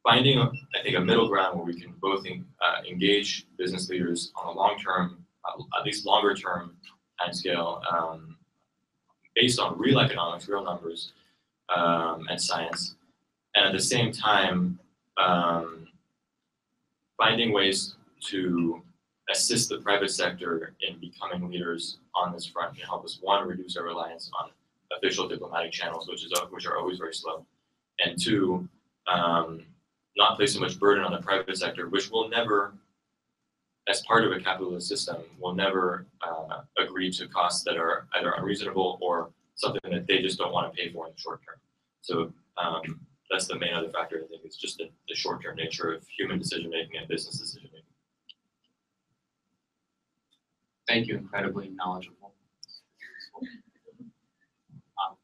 finding, I think, a middle ground where we can both engage business leaders on a long-term, at least longer-term timescale, based on real economics, real numbers, and science, and at the same time, finding ways to assist the private sector in becoming leaders on this front and help us, one, reduce our reliance on official diplomatic channels, which are always very slow, and two, not place so much burden on the private sector, which will never, as part of a capitalist system, will never agree to costs that are either unreasonable or something that they just don't want to pay for in the short term. So that's the main other factor, I think. It's just the short-term nature of human decision-making and business decision-making.
Thank you, incredibly knowledgeable.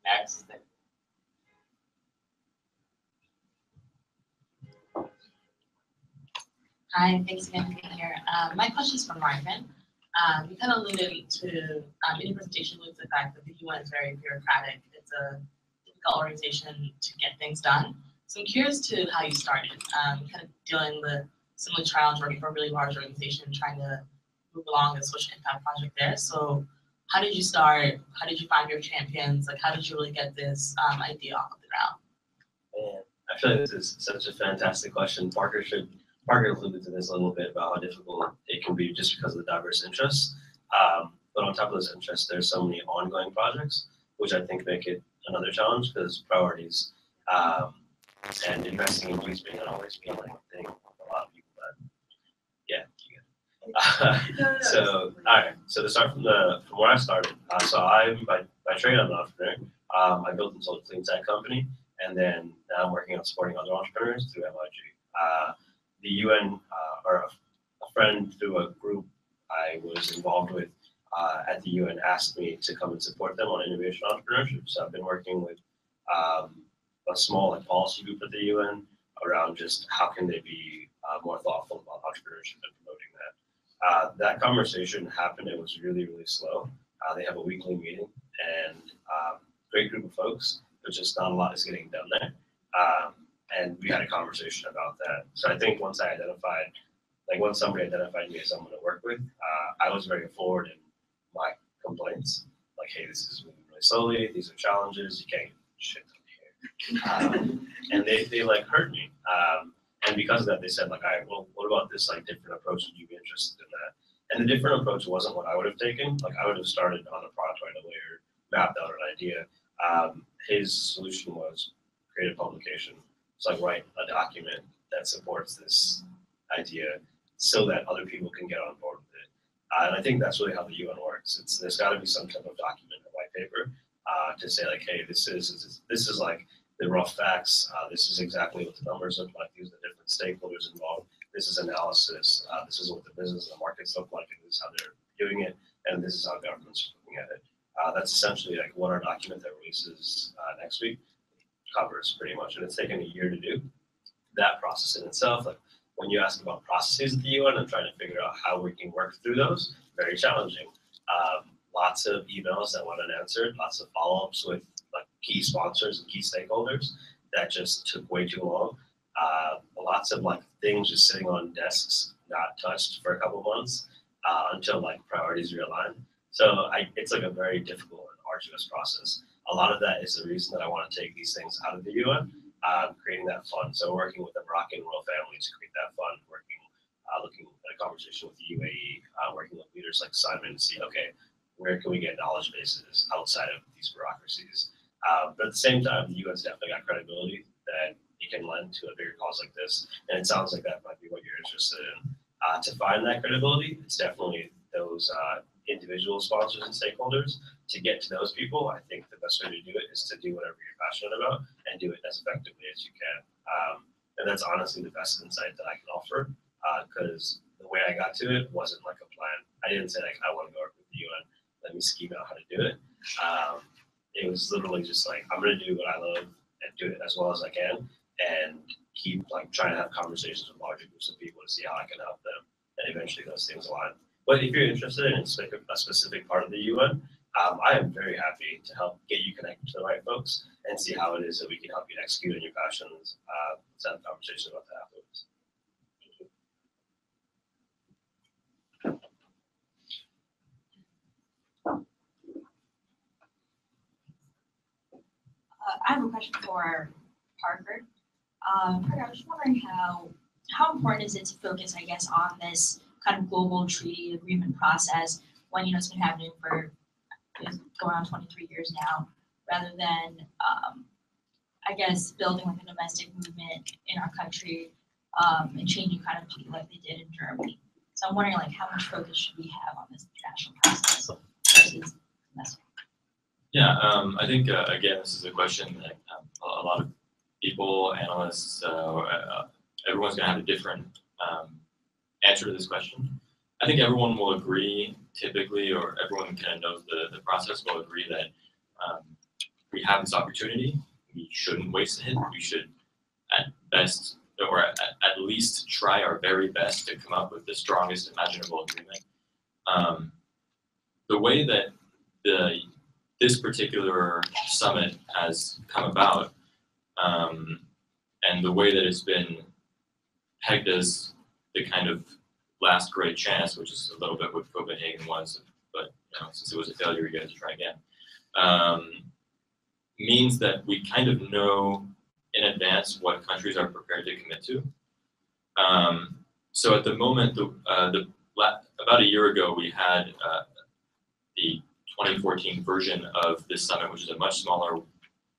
Next.
Hi, thanks again for being here. My question is for Marvin. You kind of alluded to, in your presentation, alluded to the fact that the UN is very bureaucratic. It's a difficult organization to get things done. So I'm curious to how you started, kind of dealing with similar challenge working for a really large organization, trying to move along a social impact project there. So how did you start? How did you find your champions? Like, how did you really get this idea off of the ground?
Man, I feel like this is such a fantastic question. Parker alluded to this a little bit about how difficult it can be just because of the diverse interests. But on top of those interests, there's so many ongoing projects, which I think make it another challenge because priorities and investing in youth may not always be like a thing for a lot of people. But yeah, so all right. So to start from where I started, so I'm by trade I'm an entrepreneur. I built and sold a clean tech company, and then now I'm working on supporting other entrepreneurs through MIG. The UN, or a friend through a group I was involved with at the UN, asked me to come and support them on innovation entrepreneurship. So I've been working with a small policy group at the UN around just how can they be more thoughtful about entrepreneurship and promoting that. That conversation happened. It was really, really slow. They have a weekly meeting and great group of folks, but just not a lot is getting done there. And we had a conversation about that. So I think once somebody identified me as someone to work with, I was very forward in my complaints. Like, hey, this is moving really slowly. These are challenges. You can't get shit done here. And they like heard me. And because of that, they said like, all right, well, what about this like different approach? Would you be interested in that? And the different approach wasn't what I would have taken. Like I would have started on a product right away or mapped out an idea. His solution was create a publication. It's like write a document that supports this idea so that other people can get on board with it. And I think that's really how the UN works. There's got to be some type of document or white paper to say like, hey, this is like the rough facts. This is exactly what the numbers look like. These are the different stakeholders involved. This is analysis. This is what the business and the markets look like, and this is how they're doing it, and this is how governments are looking at it. That's essentially like what our document that releases next week covers pretty much, and it's taken a year to do. That process in itself, like when you ask about processes at the UN and trying to figure out how we can work through those, very challenging. Lots of emails that went unanswered, lots of follow-ups with like key sponsors and key stakeholders that just took way too long. Lots of like things just sitting on desks, not touched for a couple months until like priorities realigned. So it's like a very difficult and arduous process. A lot of that is the reason that I want to take these things out of the UN, creating that fund. So working with the Moroccan royal family to create that fund, looking at a conversation with the UAE, working with leaders like Simon to see, okay, where can we get knowledge bases outside of these bureaucracies? But at the same time, the UN's definitely got credibility that it can lend to a bigger cause like this. And it sounds like that might be what you're interested in. To find that credibility, it's definitely those individual sponsors and stakeholders. To get to those people, I think the best way to do it is to do whatever you're passionate about and do it as effectively as you can. And that's honestly the best insight that I can offer, because the way I got to it wasn't like a plan. I didn't say like, I want to go work with the UN, let me scheme out how to do it. It was literally just like, I'm going to do what I love and do it as well as I can, and keep like trying to have conversations with larger groups of people to see how I can help them, and eventually those things align. But if you're interested in a specific part of the UN, I am very happy to help get you connected to the right folks and see how it is that we can help you execute on your passions. Let's have a conversation about that afterwards.
I have a question for Parker. Parker, I was wondering how important is it to focus, I guess, on this kind of global treaty agreement process when it's been happening for going on 23 years now, rather than I guess building like a domestic movement in our country and changing kind of treaty like they did in Germany. So I'm wondering like how much focus should we have on this international process versus domestic?
Yeah, I think, again, this is a question that a lot of people, analysts, everyone's going to have a different answer to this question. I think everyone will agree, typically, or everyone kind of knows the process will agree that we have this opportunity. We shouldn't waste it. We should, at best, or at least try our very best to come up with the strongest imaginable agreement. The way that this particular summit has come about, and the way that it's been pegged as the kind of last great chance, which is a little bit what Copenhagen was, but since it was a failure, you guys try again, means that we kind of know in advance what countries are prepared to commit to. So at the moment, about a year ago, we had the 2014 version of this summit, which is a much smaller,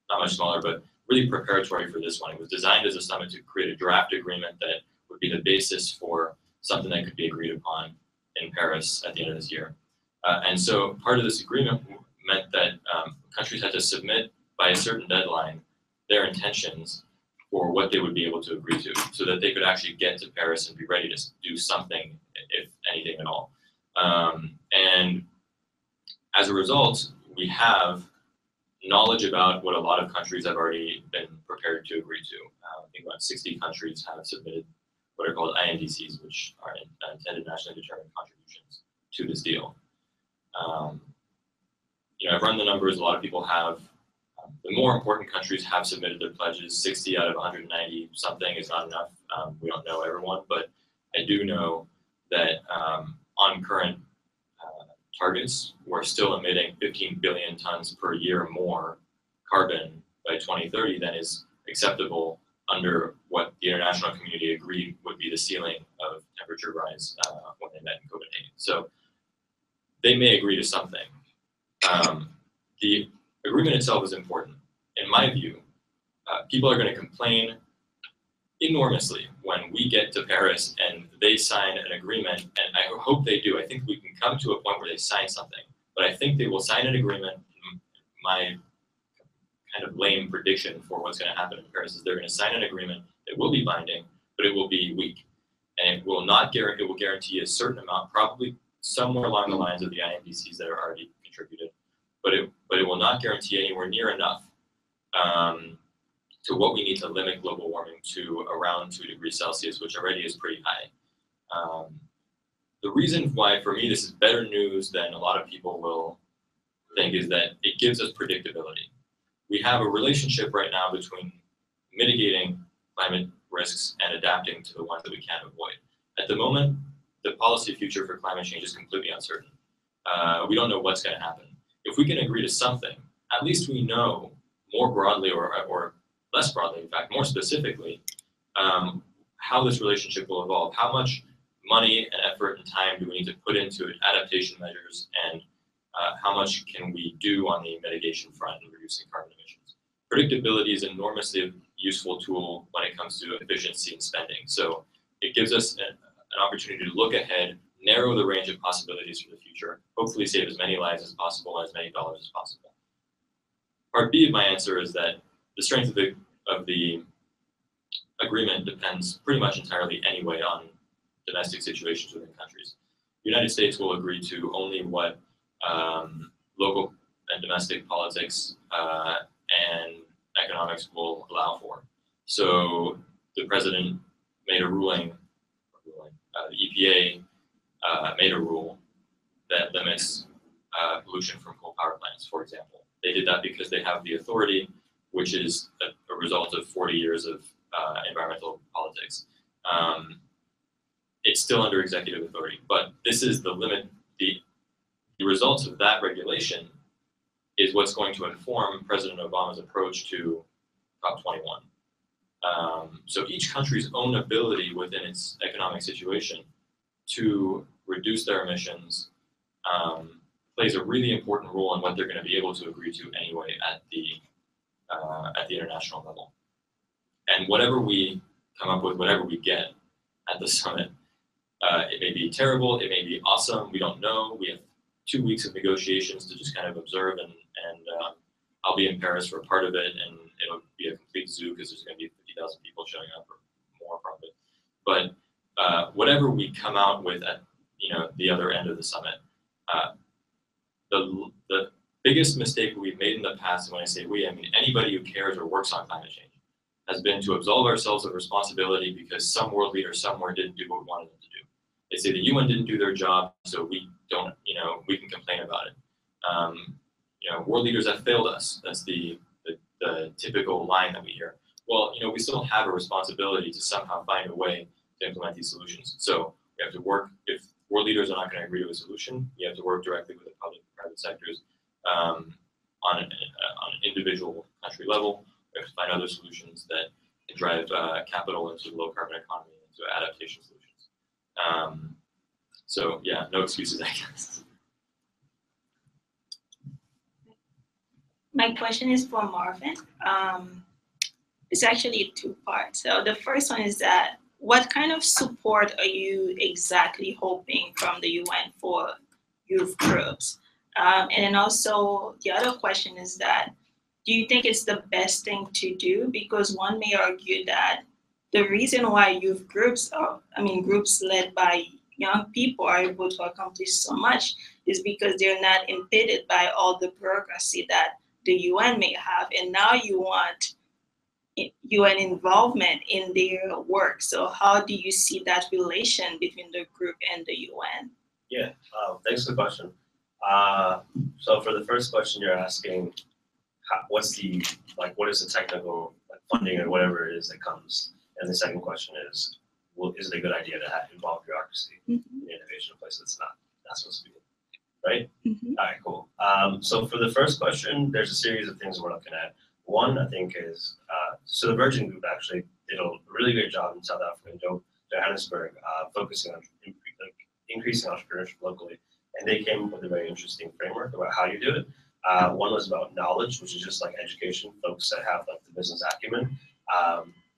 not much smaller, but really preparatory for this one. It was designed as a summit to create a draft agreement that would be the basis for something that could be agreed upon in Paris at the end of this year. And so part of this agreement meant that countries had to submit by a certain deadline their intentions for what they would be able to agree to, so that they could actually get to Paris and be ready to do something, if anything at all. And as a result, we have knowledge about what a lot of countries have already been prepared to agree to. I think about 60 countries have submitted what are called INDCs, which are intended nationally determined contributions to this deal. I've run the numbers. A lot of people have. The more important countries have submitted their pledges. 60 out of 190 something is not enough. We don't know everyone, but I do know that on current targets, we're still emitting 15 billion tons per year more carbon by 2030 than is acceptable under what the international community agreed would be the ceiling of temperature rise when they met in Copenhagen. So they may agree to something. The agreement itself is important. In my view, people are going to complain enormously when we get to Paris and they sign an agreement, and I hope they do. I think we can come to a point where they sign something, but I think they will sign an agreement. My kind of lame prediction for what's going to happen in Paris is they're going to sign an agreement that will be binding, but it will be weak, and it will not guarantee. It will guarantee a certain amount, probably somewhere along the lines of the INDCs that are already contributed, but it will not guarantee anywhere near enough to what we need to limit global warming to around 2 degrees Celsius, which already is pretty high. The reason why, for me, this is better news than a lot of people will think is that it gives us predictability. We have a relationship right now between mitigating climate risks and adapting to the ones that we can't avoid. At the moment, the policy future for climate change is completely uncertain. We don't know what's going to happen. If we can agree to something, at least we know more broadly or less broadly, in fact, more specifically, how this relationship will evolve. How much money and effort and time do we need to put into adaptation measures, and how much can we do on the mitigation front and reducing carbon emissions? Predictability is an enormously useful tool when it comes to efficiency and spending. So it gives us an opportunity to look ahead, narrow the range of possibilities for the future, hopefully save as many lives as possible and as many dollars as possible. Part B of my answer is that the strength of the agreement depends pretty much entirely anyway on domestic situations within countries. The United States will agree to only what local and domestic politics and economics will allow for. So the president made a ruling, the EPA made a rule that limits pollution from coal power plants, for example. They did that because they have the authority, which is a result of 40 years of environmental politics. It's still under executive authority, but this is the limit. The results of that regulation is what's going to inform President Obama's approach to COP21. So each country's own ability within its economic situation to reduce their emissions plays a really important role in what they're going to be able to agree to anyway at the international level. And whatever we come up with, whatever we get at the summit, it may be terrible, it may be awesome, we don't know. We have 2 weeks of negotiations to just kind of observe, and I'll be in Paris for part of it, and it'll be a complete zoo because there's going to be 50,000 people showing up or more probably. But whatever we come out with at the other end of the summit, the biggest mistake we've made in the past, and when I say we, I mean anybody who cares or works on climate change, has been to absolve ourselves of responsibility because some world leader somewhere didn't do what we wanted them to do. They say the UN didn't do their job, so we don't, we can complain about it. World leaders have failed us. That's the typical line that we hear. Well, we still have a responsibility to somehow find a way to implement these solutions. So we have to work, if world leaders are not going to agree to a solution, you have to work directly with the public and private sectors on an individual country level. We have to find other solutions that can drive capital into the low carbon economy, into adaptation solutions. So yeah, no excuses, I guess.
My question is for Marvin. It's actually 2 parts. So the first one is that what kind of support are you exactly hoping from the UN for youth groups? And then also the other question is that, do you think it's the best thing to do? Because one may argue that the reason why youth groups groups led by young people are able to accomplish so much is because they're not impeded by all the bureaucracy that the UN may have. And now you want UN involvement in their work. So how do you see that relation between the group and the UN?
Yeah, thanks for the question. So for the first question you're asking, what is the technical funding or whatever it is that comes? And the second question is, is it a good idea to involve bureaucracy in innovation in a place that's not supposed to be, right? All right, cool. So for the first question, there's a series of things we're looking at. One, I think, is, so the Virgin Group actually did a really great job in South Africa and Johannesburg, focusing on increasing entrepreneurship locally. And they came up with a very interesting framework about how you do it. One was about knowledge, which is just like education, folks that have like the business acumen.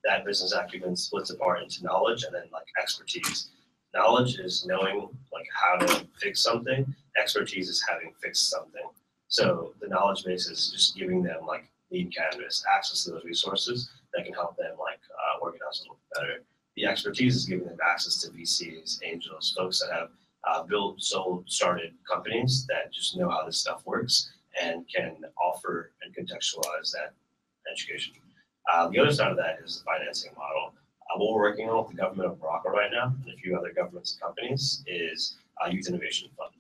that business acumen splits apart into knowledge and then like expertise. Knowledge is knowing like how to fix something. Expertise is having fixed something. So the knowledge base is just giving them like lead canvas, access to those resources that can help them like organize a little bit better. The expertise is giving them access to VCs, angels, folks that have built, sold, started companies that just know how this stuff works and can offer and contextualize that education. The other side of that is the financing model. What we're working on with the government of Morocco right now and a few other governments and companies is a Youth Innovation Fund.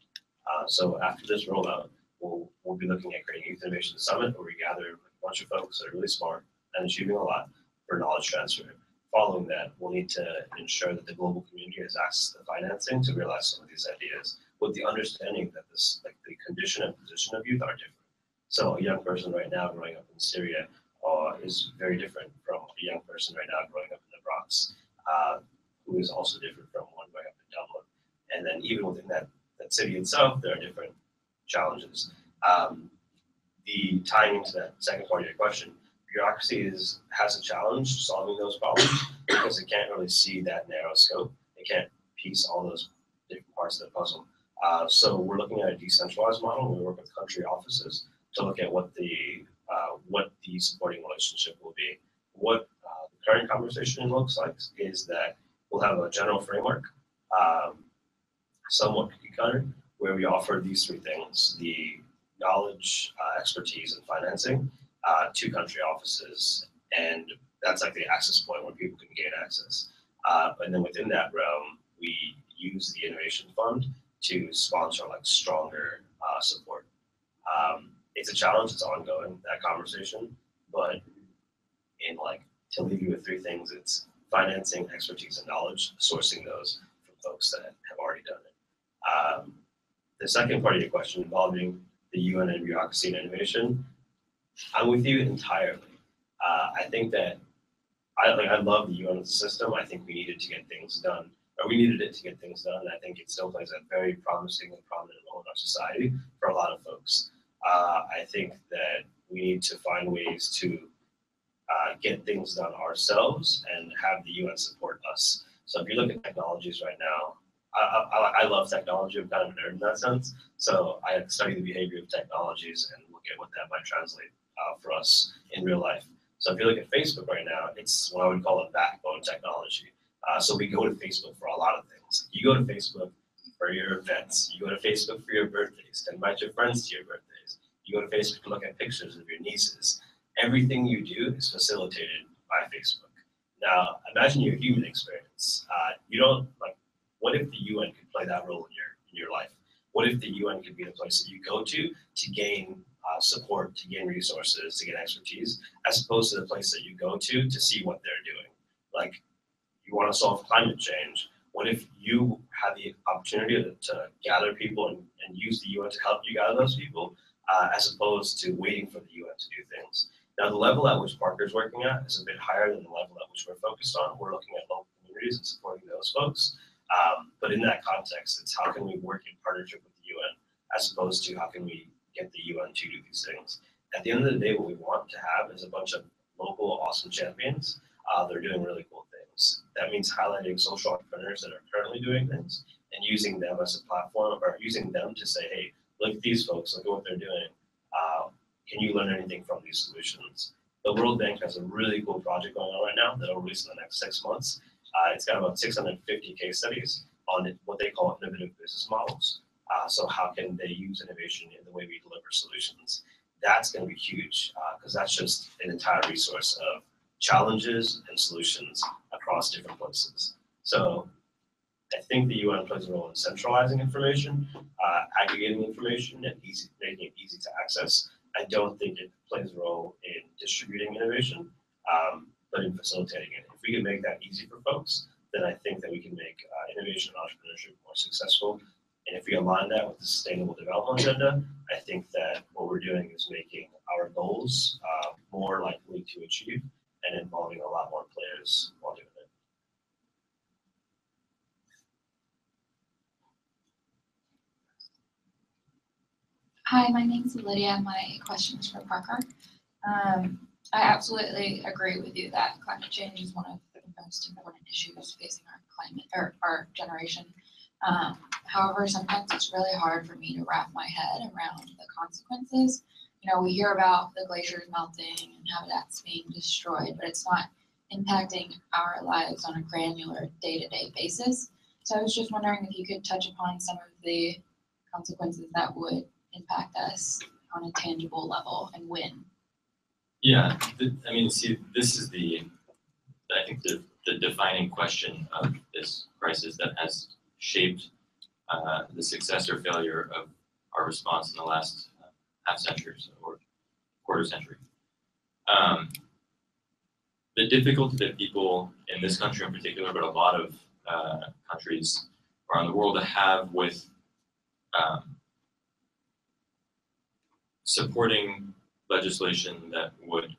So after this rollout, we'll be looking at creating a Youth Innovation Summit where we gather a bunch of folks that are really smart and achieving a lot for knowledge transfer. Following that, we'll need to ensure that the global community has access to financing to realize some of these ideas with the understanding that this, like the condition and position of youth are different. So a young person right now growing up in Syria is very different from a young person right now growing up in the Bronx, who is also different from one growing up in Dublin. And then even within that city itself, there are different challenges. The tying into that second part of your question, bureaucracy has a challenge solving those problems because it can't really see that narrow scope. It can't piece all those different parts of the puzzle. So we're looking at a decentralized model. We work with country offices to look at what the supporting relationship will be. What the current conversation looks like is that we'll have a general framework, somewhat cookie cutter, where we offer these three things: the knowledge, expertise, and financing to country offices, and that's like the access point where people can gain access. And then within that realm, we use the innovation fund to sponsor like stronger support. It's a challenge, it's ongoing, that conversation, but in like, to leave you with three things, it's financing, expertise, and knowledge, sourcing those from folks that have already done it. The second part of your question involving the UN and bureaucracy and innovation, I'm with you entirely. I think that I love the UN as a system. I think we needed to get things done, or we needed it to get things done. And I think it still plays a very promising and prominent role in our society for a lot of folks. I think that we need to find ways to get things done ourselves and have the UN support us. So if you look at technologies right now, I love technology. I'm kind of a nerd in that sense. So I study the behavior of technologies and look at what that might translate for us in real life. So if you look at Facebook right now, it's what I would call a backbone technology. So we go to Facebook for a lot of things. You go to Facebook for your events. You go to Facebook for your birthdays, to invite your friends to your birthdays. You go to Facebook to look at pictures of your nieces. Everything you do is facilitated by Facebook. Now, imagine your human experience. You don't like. What if the UN could play that role in your life? What if the UN could be the place that you go to gain support, to gain resources, to get expertise, as opposed to the place that you go to see what they're doing? Like, you want to solve climate change. What if you had the opportunity to gather people and use the UN to help you gather those people, as opposed to waiting for the UN to do things? Now, the level at which Parker's working at is a bit higher than the level at which we're focused on. We're looking at local communities and supporting those folks. But in that context, it's how can we work in partnership with the UN, as opposed to how can we get the UN to do these things. At the end of the day, what we want to have is a bunch of local awesome champions. They're doing really cool things. That means highlighting social entrepreneurs that are currently doing things and using them as a platform, or using them to say, hey, look at these folks, look at what they're doing. Can you learn anything from these solutions? The World Bank has a really cool project going on right now that will release in the next 6 months. It's got about 650 case studies on what they call innovative business models. So how can they use innovation in the way we deliver solutions? That's going to be huge, because that's just an entire resource of challenges and solutions across different places. So I think the UN plays a role in centralizing information, aggregating information, and making it easy to access. I don't think it plays a role in distributing innovation, but in facilitating it. If we can make that easy for folks, then I think that we can make innovation and entrepreneurship more successful. And if we align that with the Sustainable Development Agenda, I think that what we're doing is making our goals more likely to achieve and involving a lot more players while doing it.
Hi, my name is Lydia. My question is for Parker.
I absolutely agree with you that climate change is one of the most important issues facing our climate or our generation. However, sometimes it's really hard for me to wrap my head around the consequences. You know, we hear about the glaciers melting and habitats being destroyed, but it's not impacting our lives on a granular day-to-day basis. So I was just wondering if you could touch upon some of the consequences that would impact us on a tangible level and when.
Yeah, I mean, see, this is I think the defining question of this crisis that has shaped the success or failure of our response in the last half century or quarter century. The difficulty that people in this country in particular, but a lot of countries around the world have with supporting legislation that would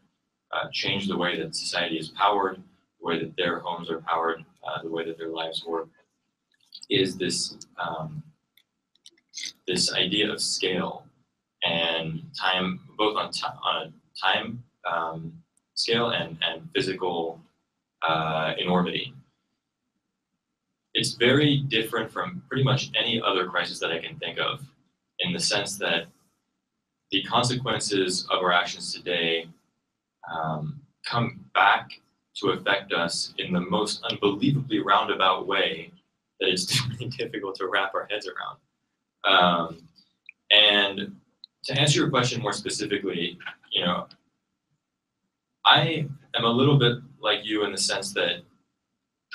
change the way that society is powered, the way that their homes are powered, the way that their lives work, is this this idea of scale and time, both on a time scale and physical enormity. It's very different from pretty much any other crisis that I can think of, in the sense that the consequences of our actions today come back to affect us in the most unbelievably roundabout way that it's really difficult to wrap our heads around. And to answer your question more specifically, you know, I am a little bit like you in the sense that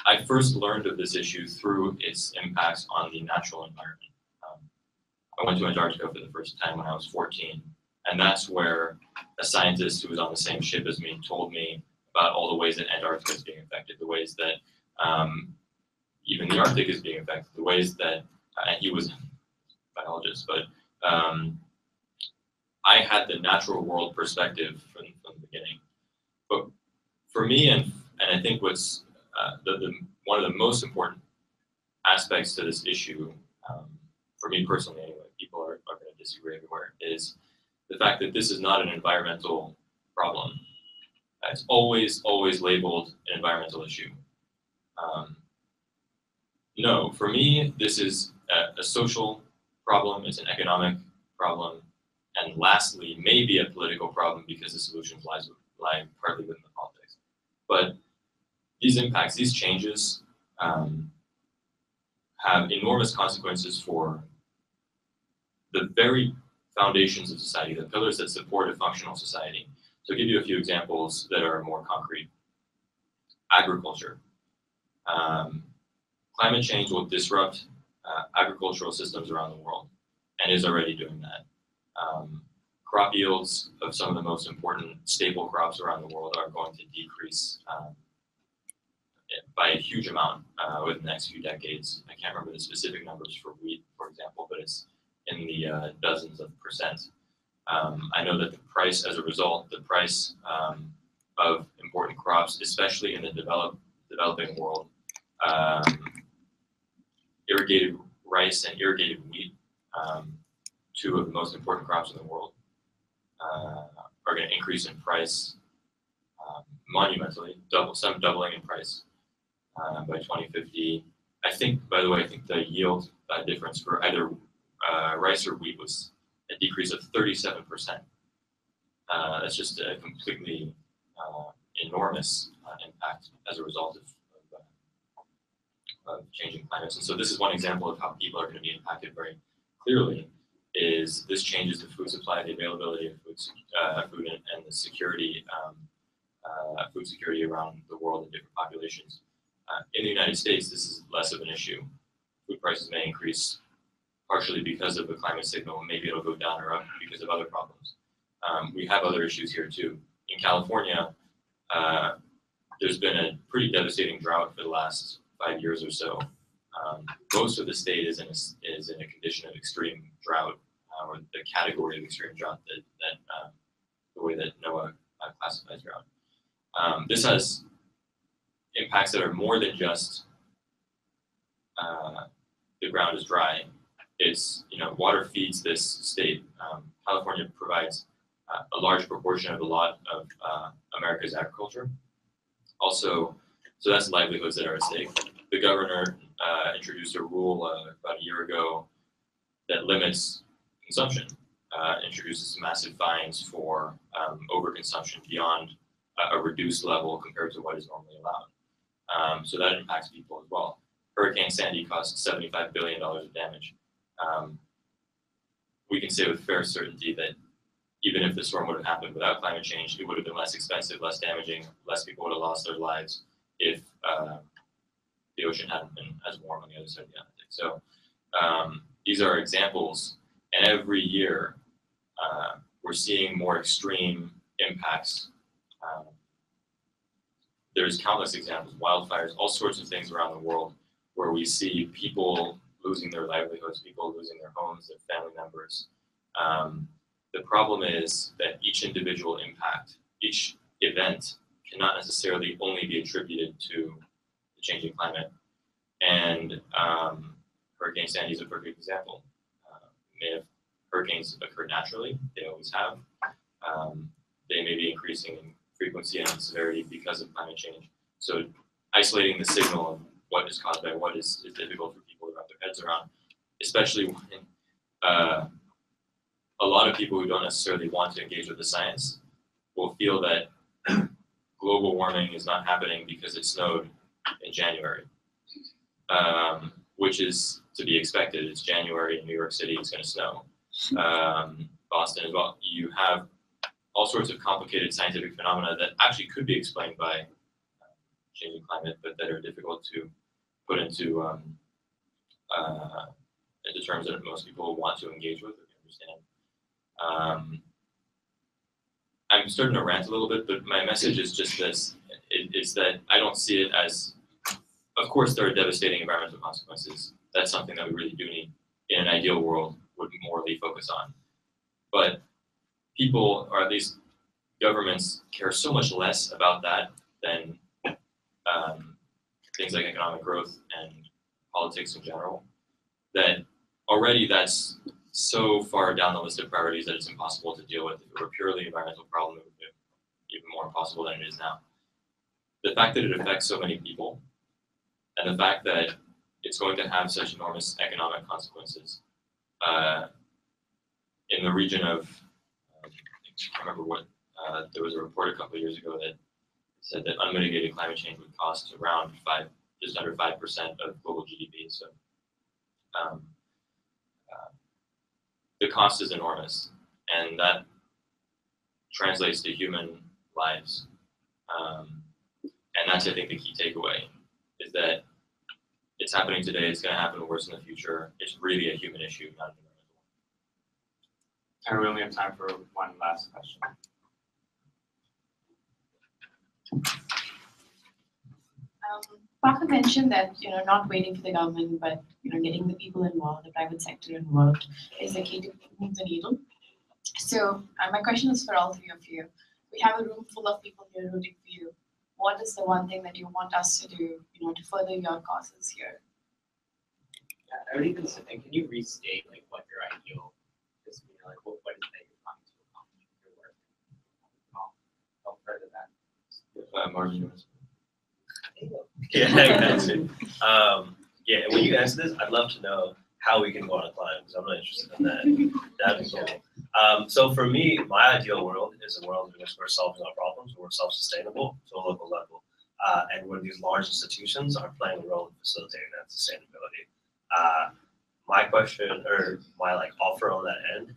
I first learned of this issue through its impacts on the natural environment. I went to Antarctica for the first time when I was 14, and that's where a scientist who was on the same ship as me told me about all the ways that Antarctica is being affected, the ways that even the Arctic is being affected, the ways that, and he was a biologist, but I had the natural world perspective from the beginning. But for me, and I think what's one of the most important aspects to this issue, for me personally anyway, people are going to disagree everywhere, is the fact that this is not an environmental problem. It's always labeled an environmental issue. No, for me, this is a social problem, it's an economic problem, and lastly, maybe a political problem because the solutions lie partly within the politics. But these impacts, these changes, have enormous consequences for the very foundations of society, the pillars that support a functional society. So I'll give you a few examples that are more concrete. Agriculture. Climate change will disrupt agricultural systems around the world and is already doing that. Crop yields of some of the most important staple crops around the world are going to decrease by a huge amount within the next few decades. I can't remember the specific numbers for wheat, for example, but it's in the dozens of percent. I know that the price, as a result, the price of important crops, especially in the developing world, irrigated rice and irrigated wheat, two of the most important crops in the world, are going to increase in price monumentally, some doubling in price by 2050. I think, by the way, the yield difference for either rice or wheat was a decrease of 37%. That's just a completely enormous impact as a result of changing climates. And so this is one example of how people are going to be impacted very clearly. Is this changes the food supply, the availability of food and the security, food security around the world in different populations. In the United States, this is less of an issue. Food prices may increase partially because of the climate signal. Maybe it'll go down or up because of other problems. We have other issues here too. In California, there's been a pretty devastating drought for the last 5 years or so. Most of the state is in a condition of extreme drought, or the category of extreme drought that the way that NOAA classifies drought. This has impacts that are more than just the ground is dry. It's, water feeds this state. California provides a large proportion of a lot of America's agriculture. Also, so that's livelihoods that are at stake. The governor introduced a rule about a year ago that limits consumption, introduces massive fines for overconsumption beyond a reduced level compared to what is normally allowed. So that impacts people as well. Hurricane Sandy cost $75 billion of damage. We can say with fair certainty that even if the storm would have happened without climate change, it would have been less expensive, less damaging, less people would have lost their lives if the ocean hadn't been as warm on the other side of the Atlantic. So these are examples, and every year we're seeing more extreme impacts. There's countless examples, wildfires, all sorts of things around the world where we see people losing their livelihoods, people losing their homes, their family members. The problem is that each individual impact, each event cannot necessarily only be attributed to the changing climate. And Hurricane Sandy is a perfect example. Hurricanes occur naturally, they always have. They may be increasing in frequency and severity because of climate change. So isolating the signal of what is caused by what is difficult for people to wrap their heads around, especially when a lot of people who don't necessarily want to engage with the science will feel that global warming is not happening because it snowed in January, which is to be expected. It's January in New York City, it's going to snow. Boston as well. You have all sorts of complicated scientific phenomena that actually could be explained by changing climate, but that are difficult to put into terms that most people want to engage with or understand. I'm starting to rant a little bit, but my message is just this. It's that I don't see it as, of course, there are devastating environmental consequences. That's something that we really do need in an ideal world would morally focus on. But people, or at least governments, care so much less about that than things like economic growth and politics in general, that already that's so far down the list of priorities that it's impossible to deal with. If it were purely environmental problem, it would be even more impossible than it is now. The fact that it affects so many people, and the fact that it's going to have such enormous economic consequences in the region of, I can't remember what, there was a report a couple of years ago that said that unmitigated climate change would cost around just under 5% of global GDP. So the cost is enormous, and that translates to human lives. And that's, I think, the key takeaway, is that it's happening today, it's going to happen worse in the future. It's really a human issue, not an environmental one.
And we only have time for one last question.
Parker mentioned that not waiting for the government, but getting the people involved, the private sector involved, is the key to move the needle. So my question is for all three of you. We have a room full of people here rooting for you. What is the one thing that you want us to do, to further your causes here?
Yeah, I already been saying, can you restate what your ideal is? What is it that you're trying to accomplish with your work? I'll further that.
Marvin.
Yeah, exactly. Yeah, when you answer this, I'd love to know how we can go on a climb, because I'm not interested in that. That'd be cool. So for me, my ideal world is a world in which we're solving our problems, we're self-sustainable to a local level, and where these large institutions are playing a role in facilitating that sustainability. My question, or my offer on that end,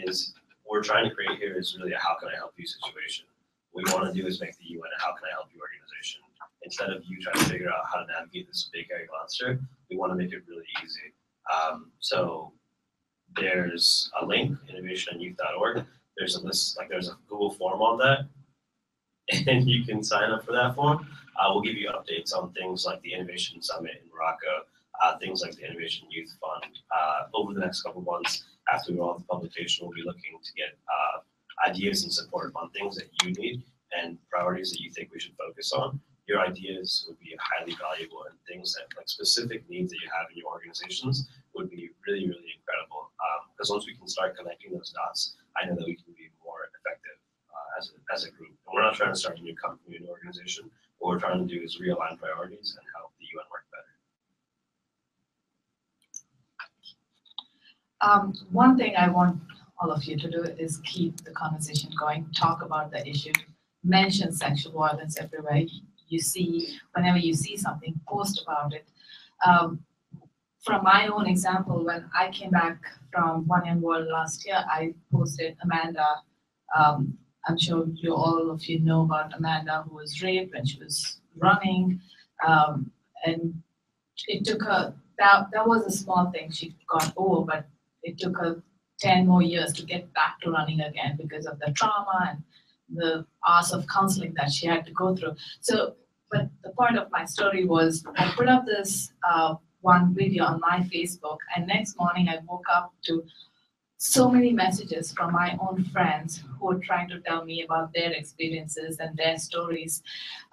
is what we're trying to create here is really a how can I help you situation. What we want to do is make the UN a how can I help you organization. Instead of you trying to figure out how to navigate this big hairy monster, we want to make it really easy. So there's a link, innovationandyouth.org. There's a list, there's a Google form on that, and you can sign up for that form. We'll give you updates on things like the Innovation Summit in Morocco, things like the Innovation Youth Fund. Over the next couple of months, after we're on the publication, we'll be looking to get ideas and support on things that you need and priorities that you think we should focus on. Your ideas would be highly valuable, and things that specific needs that you have in your organizations would be really, really incredible. Because once we can start connecting those dots, I know that we can be more effective
not trying to start a new company, new organization. What we're trying to do is realign priorities and help the UN work better.
One thing I want all of you to do is keep the conversation going, talk about the issue, mention sexual violence everywhere you see, whenever you see something, post about it. From my own example, when I came back from One Young World last year, I posted Amanda. I'm sure all of you know about Amanda, who was raped when she was running. And it took her, that was a small thing she got over, but it took her 10 more years to get back to running again because of the trauma and the hours of counseling that she had to go through. So, but the point of my story was I put up this one video on my Facebook, and next morning I woke up to so many messages from my own friends who were trying to tell me about their experiences and their stories.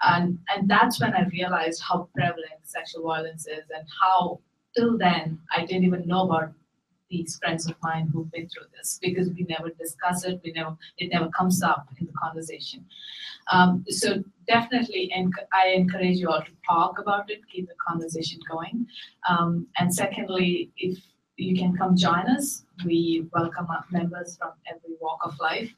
And that's when I realized how prevalent sexual violence is, and how till then I didn't even know about these friends of mine who've been through this, because we never discuss it, it never comes up in the conversation. So definitely, I encourage you all to talk about it, keep the conversation going. And secondly, if you can come join us, we welcome our members from every walk of life.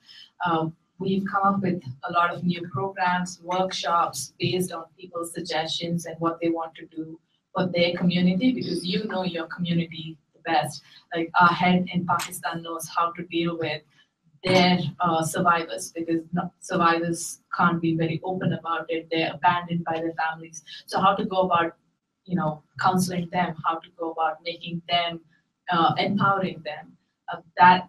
We've come up with a lot of new programs, workshops based on people's suggestions and what they want to do for their community, because you know your community best. Like our head in Pakistan knows how to deal with their survivors, because survivors can't be very open about it. They're abandoned by their families. So how to go about, counseling them, how to go about making them, empowering them. That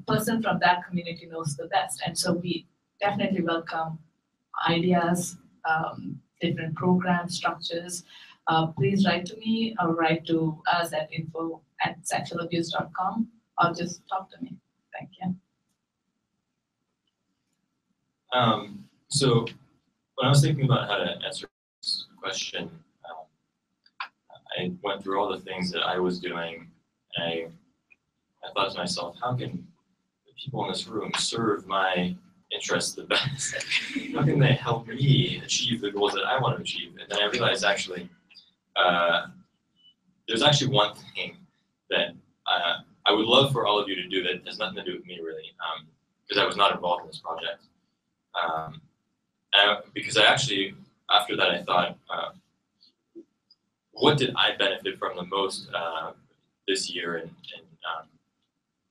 person from that community knows the best. And so we definitely welcome ideas, different programs, structures. Please write to me or write to us at info@sexualabuse.com, or just talk to me. Thank you.
So when I was thinking about how to answer this question, I went through all the things that I was doing, and I thought to myself, how can the people in this room serve my interests the best? How can they help me achieve the goals that I want to achieve? And then I realized actually, there's actually one thing that I would love for all of you to do that has nothing to do with me really, because I was not involved in this project. Because I actually, after that, I thought, what did I benefit from the most this year in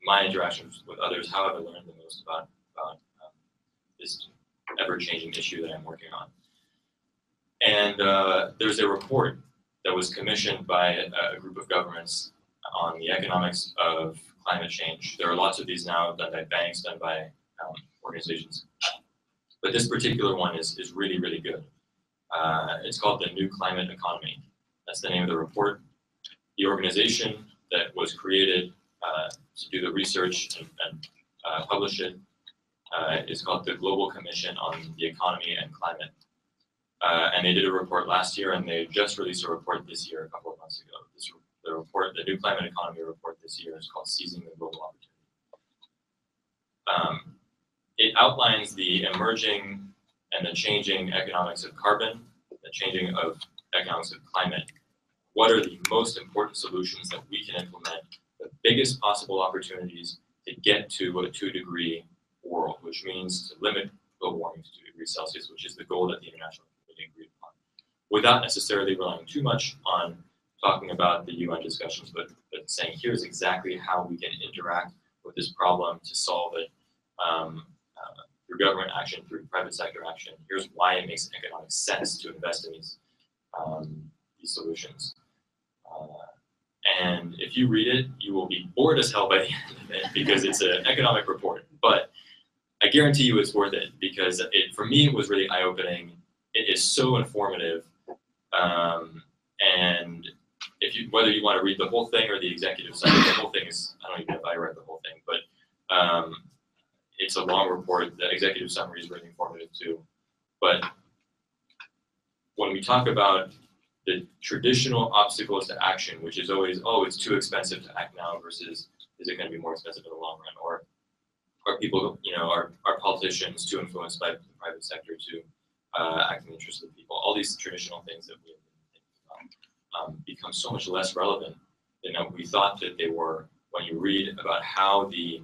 my interactions with others? How have I learned the most about this ever-changing issue that I'm working on? And there's a report that was commissioned by a group of governments on the economics of climate change. There are lots of these now done by banks, done by organizations. But this particular one is really, really good. It's called the New Climate Economy. That's the name of the report. The organization that was created to do the research and publish it is called the Global Commission on the Economy and Climate. And they did a report last year, and they just released a report this year, a couple of months ago. The report, the New Climate Economy report this year, is called Seizing the Global Opportunity. It outlines the emerging and the changing economics of carbon, the changing of economics of climate. What are the most important solutions that we can implement, the biggest possible opportunities to get to a 2-degree world, which means to limit global warming to 2 degrees Celsius, which is the goal that the international community agreed upon, without necessarily relying too much on talking about the UN discussions, but saying here's exactly how we can interact with this problem to solve it through government action, through private sector action. Here's why it makes economic sense to invest in these solutions. And if you read it, you will be bored as hell by the end of it because it's an economic report. But I guarantee you it's worth it because for me, it was really eye-opening. It is so informative. And whether you want to read the whole thing or the executive summary, the whole thing is, I don't even know if I read the whole thing, but it's a long report. The executive summary is really informative too. But when we talk about the traditional obstacles to action, which is always, oh, it's too expensive to act now versus is it going to be more expensive in the long run? Or are people, are politicians too influenced by private sector to act in the interest of the people. All these traditional things that we have been thinking about become so much less relevant than we thought that they were when you read about how the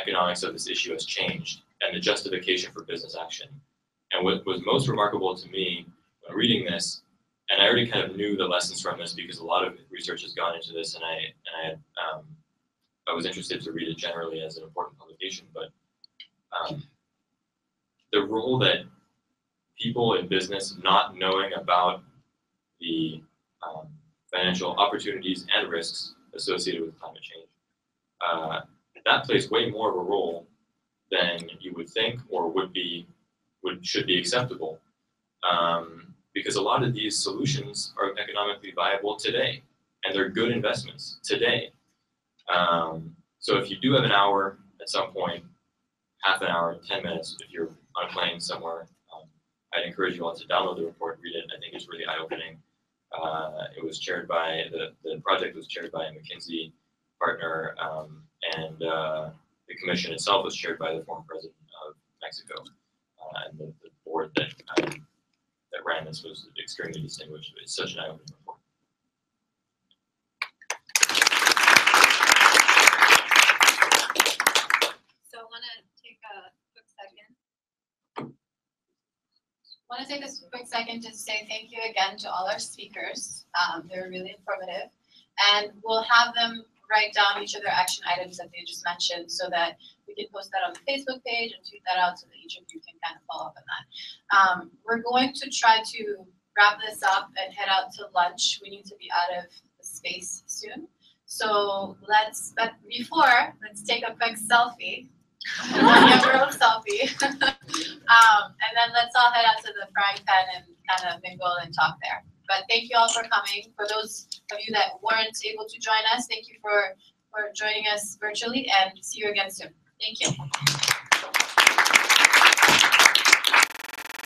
economics of this issue has changed and the justification for business action. And what was most remarkable to me when reading this, and I already kind of knew the lessons from this because a lot of research has gone into this, and I was interested to read it generally as an important publication, but the role that people in business not knowing about the financial opportunities and risks associated with climate change, that plays way more of a role than you would think or should be acceptable. Because a lot of these solutions are economically viable today, and they're good investments today. So if you do have an hour at some point, half an hour, 10 minutes, if you're on a plane somewhere, I'd encourage you all to download the report, read it. I think it's really eye-opening. It was chaired by, the project was chaired by a McKinsey partner, and the commission itself was chaired by the former president of Mexico. And the board that ran this was extremely distinguished. It's such an eye-opening report.
So I want to take a quick second to say thank you again to all our speakers. They were really informative, and we'll have them write down each of their action items that they just mentioned so that we can post that on the Facebook page and tweet that out so that each of you can kind of follow up on that. We're going to try to wrap this up and head out to lunch. We need to be out of the space soon. So but before, let's take a quick selfie. Inaugural selfie. And then let's all head out to the frying pan and kind of mingle and talk there. But thank you all for coming. For those of you that weren't able to join us, thank you for joining us virtually, and see you again soon. Thank you.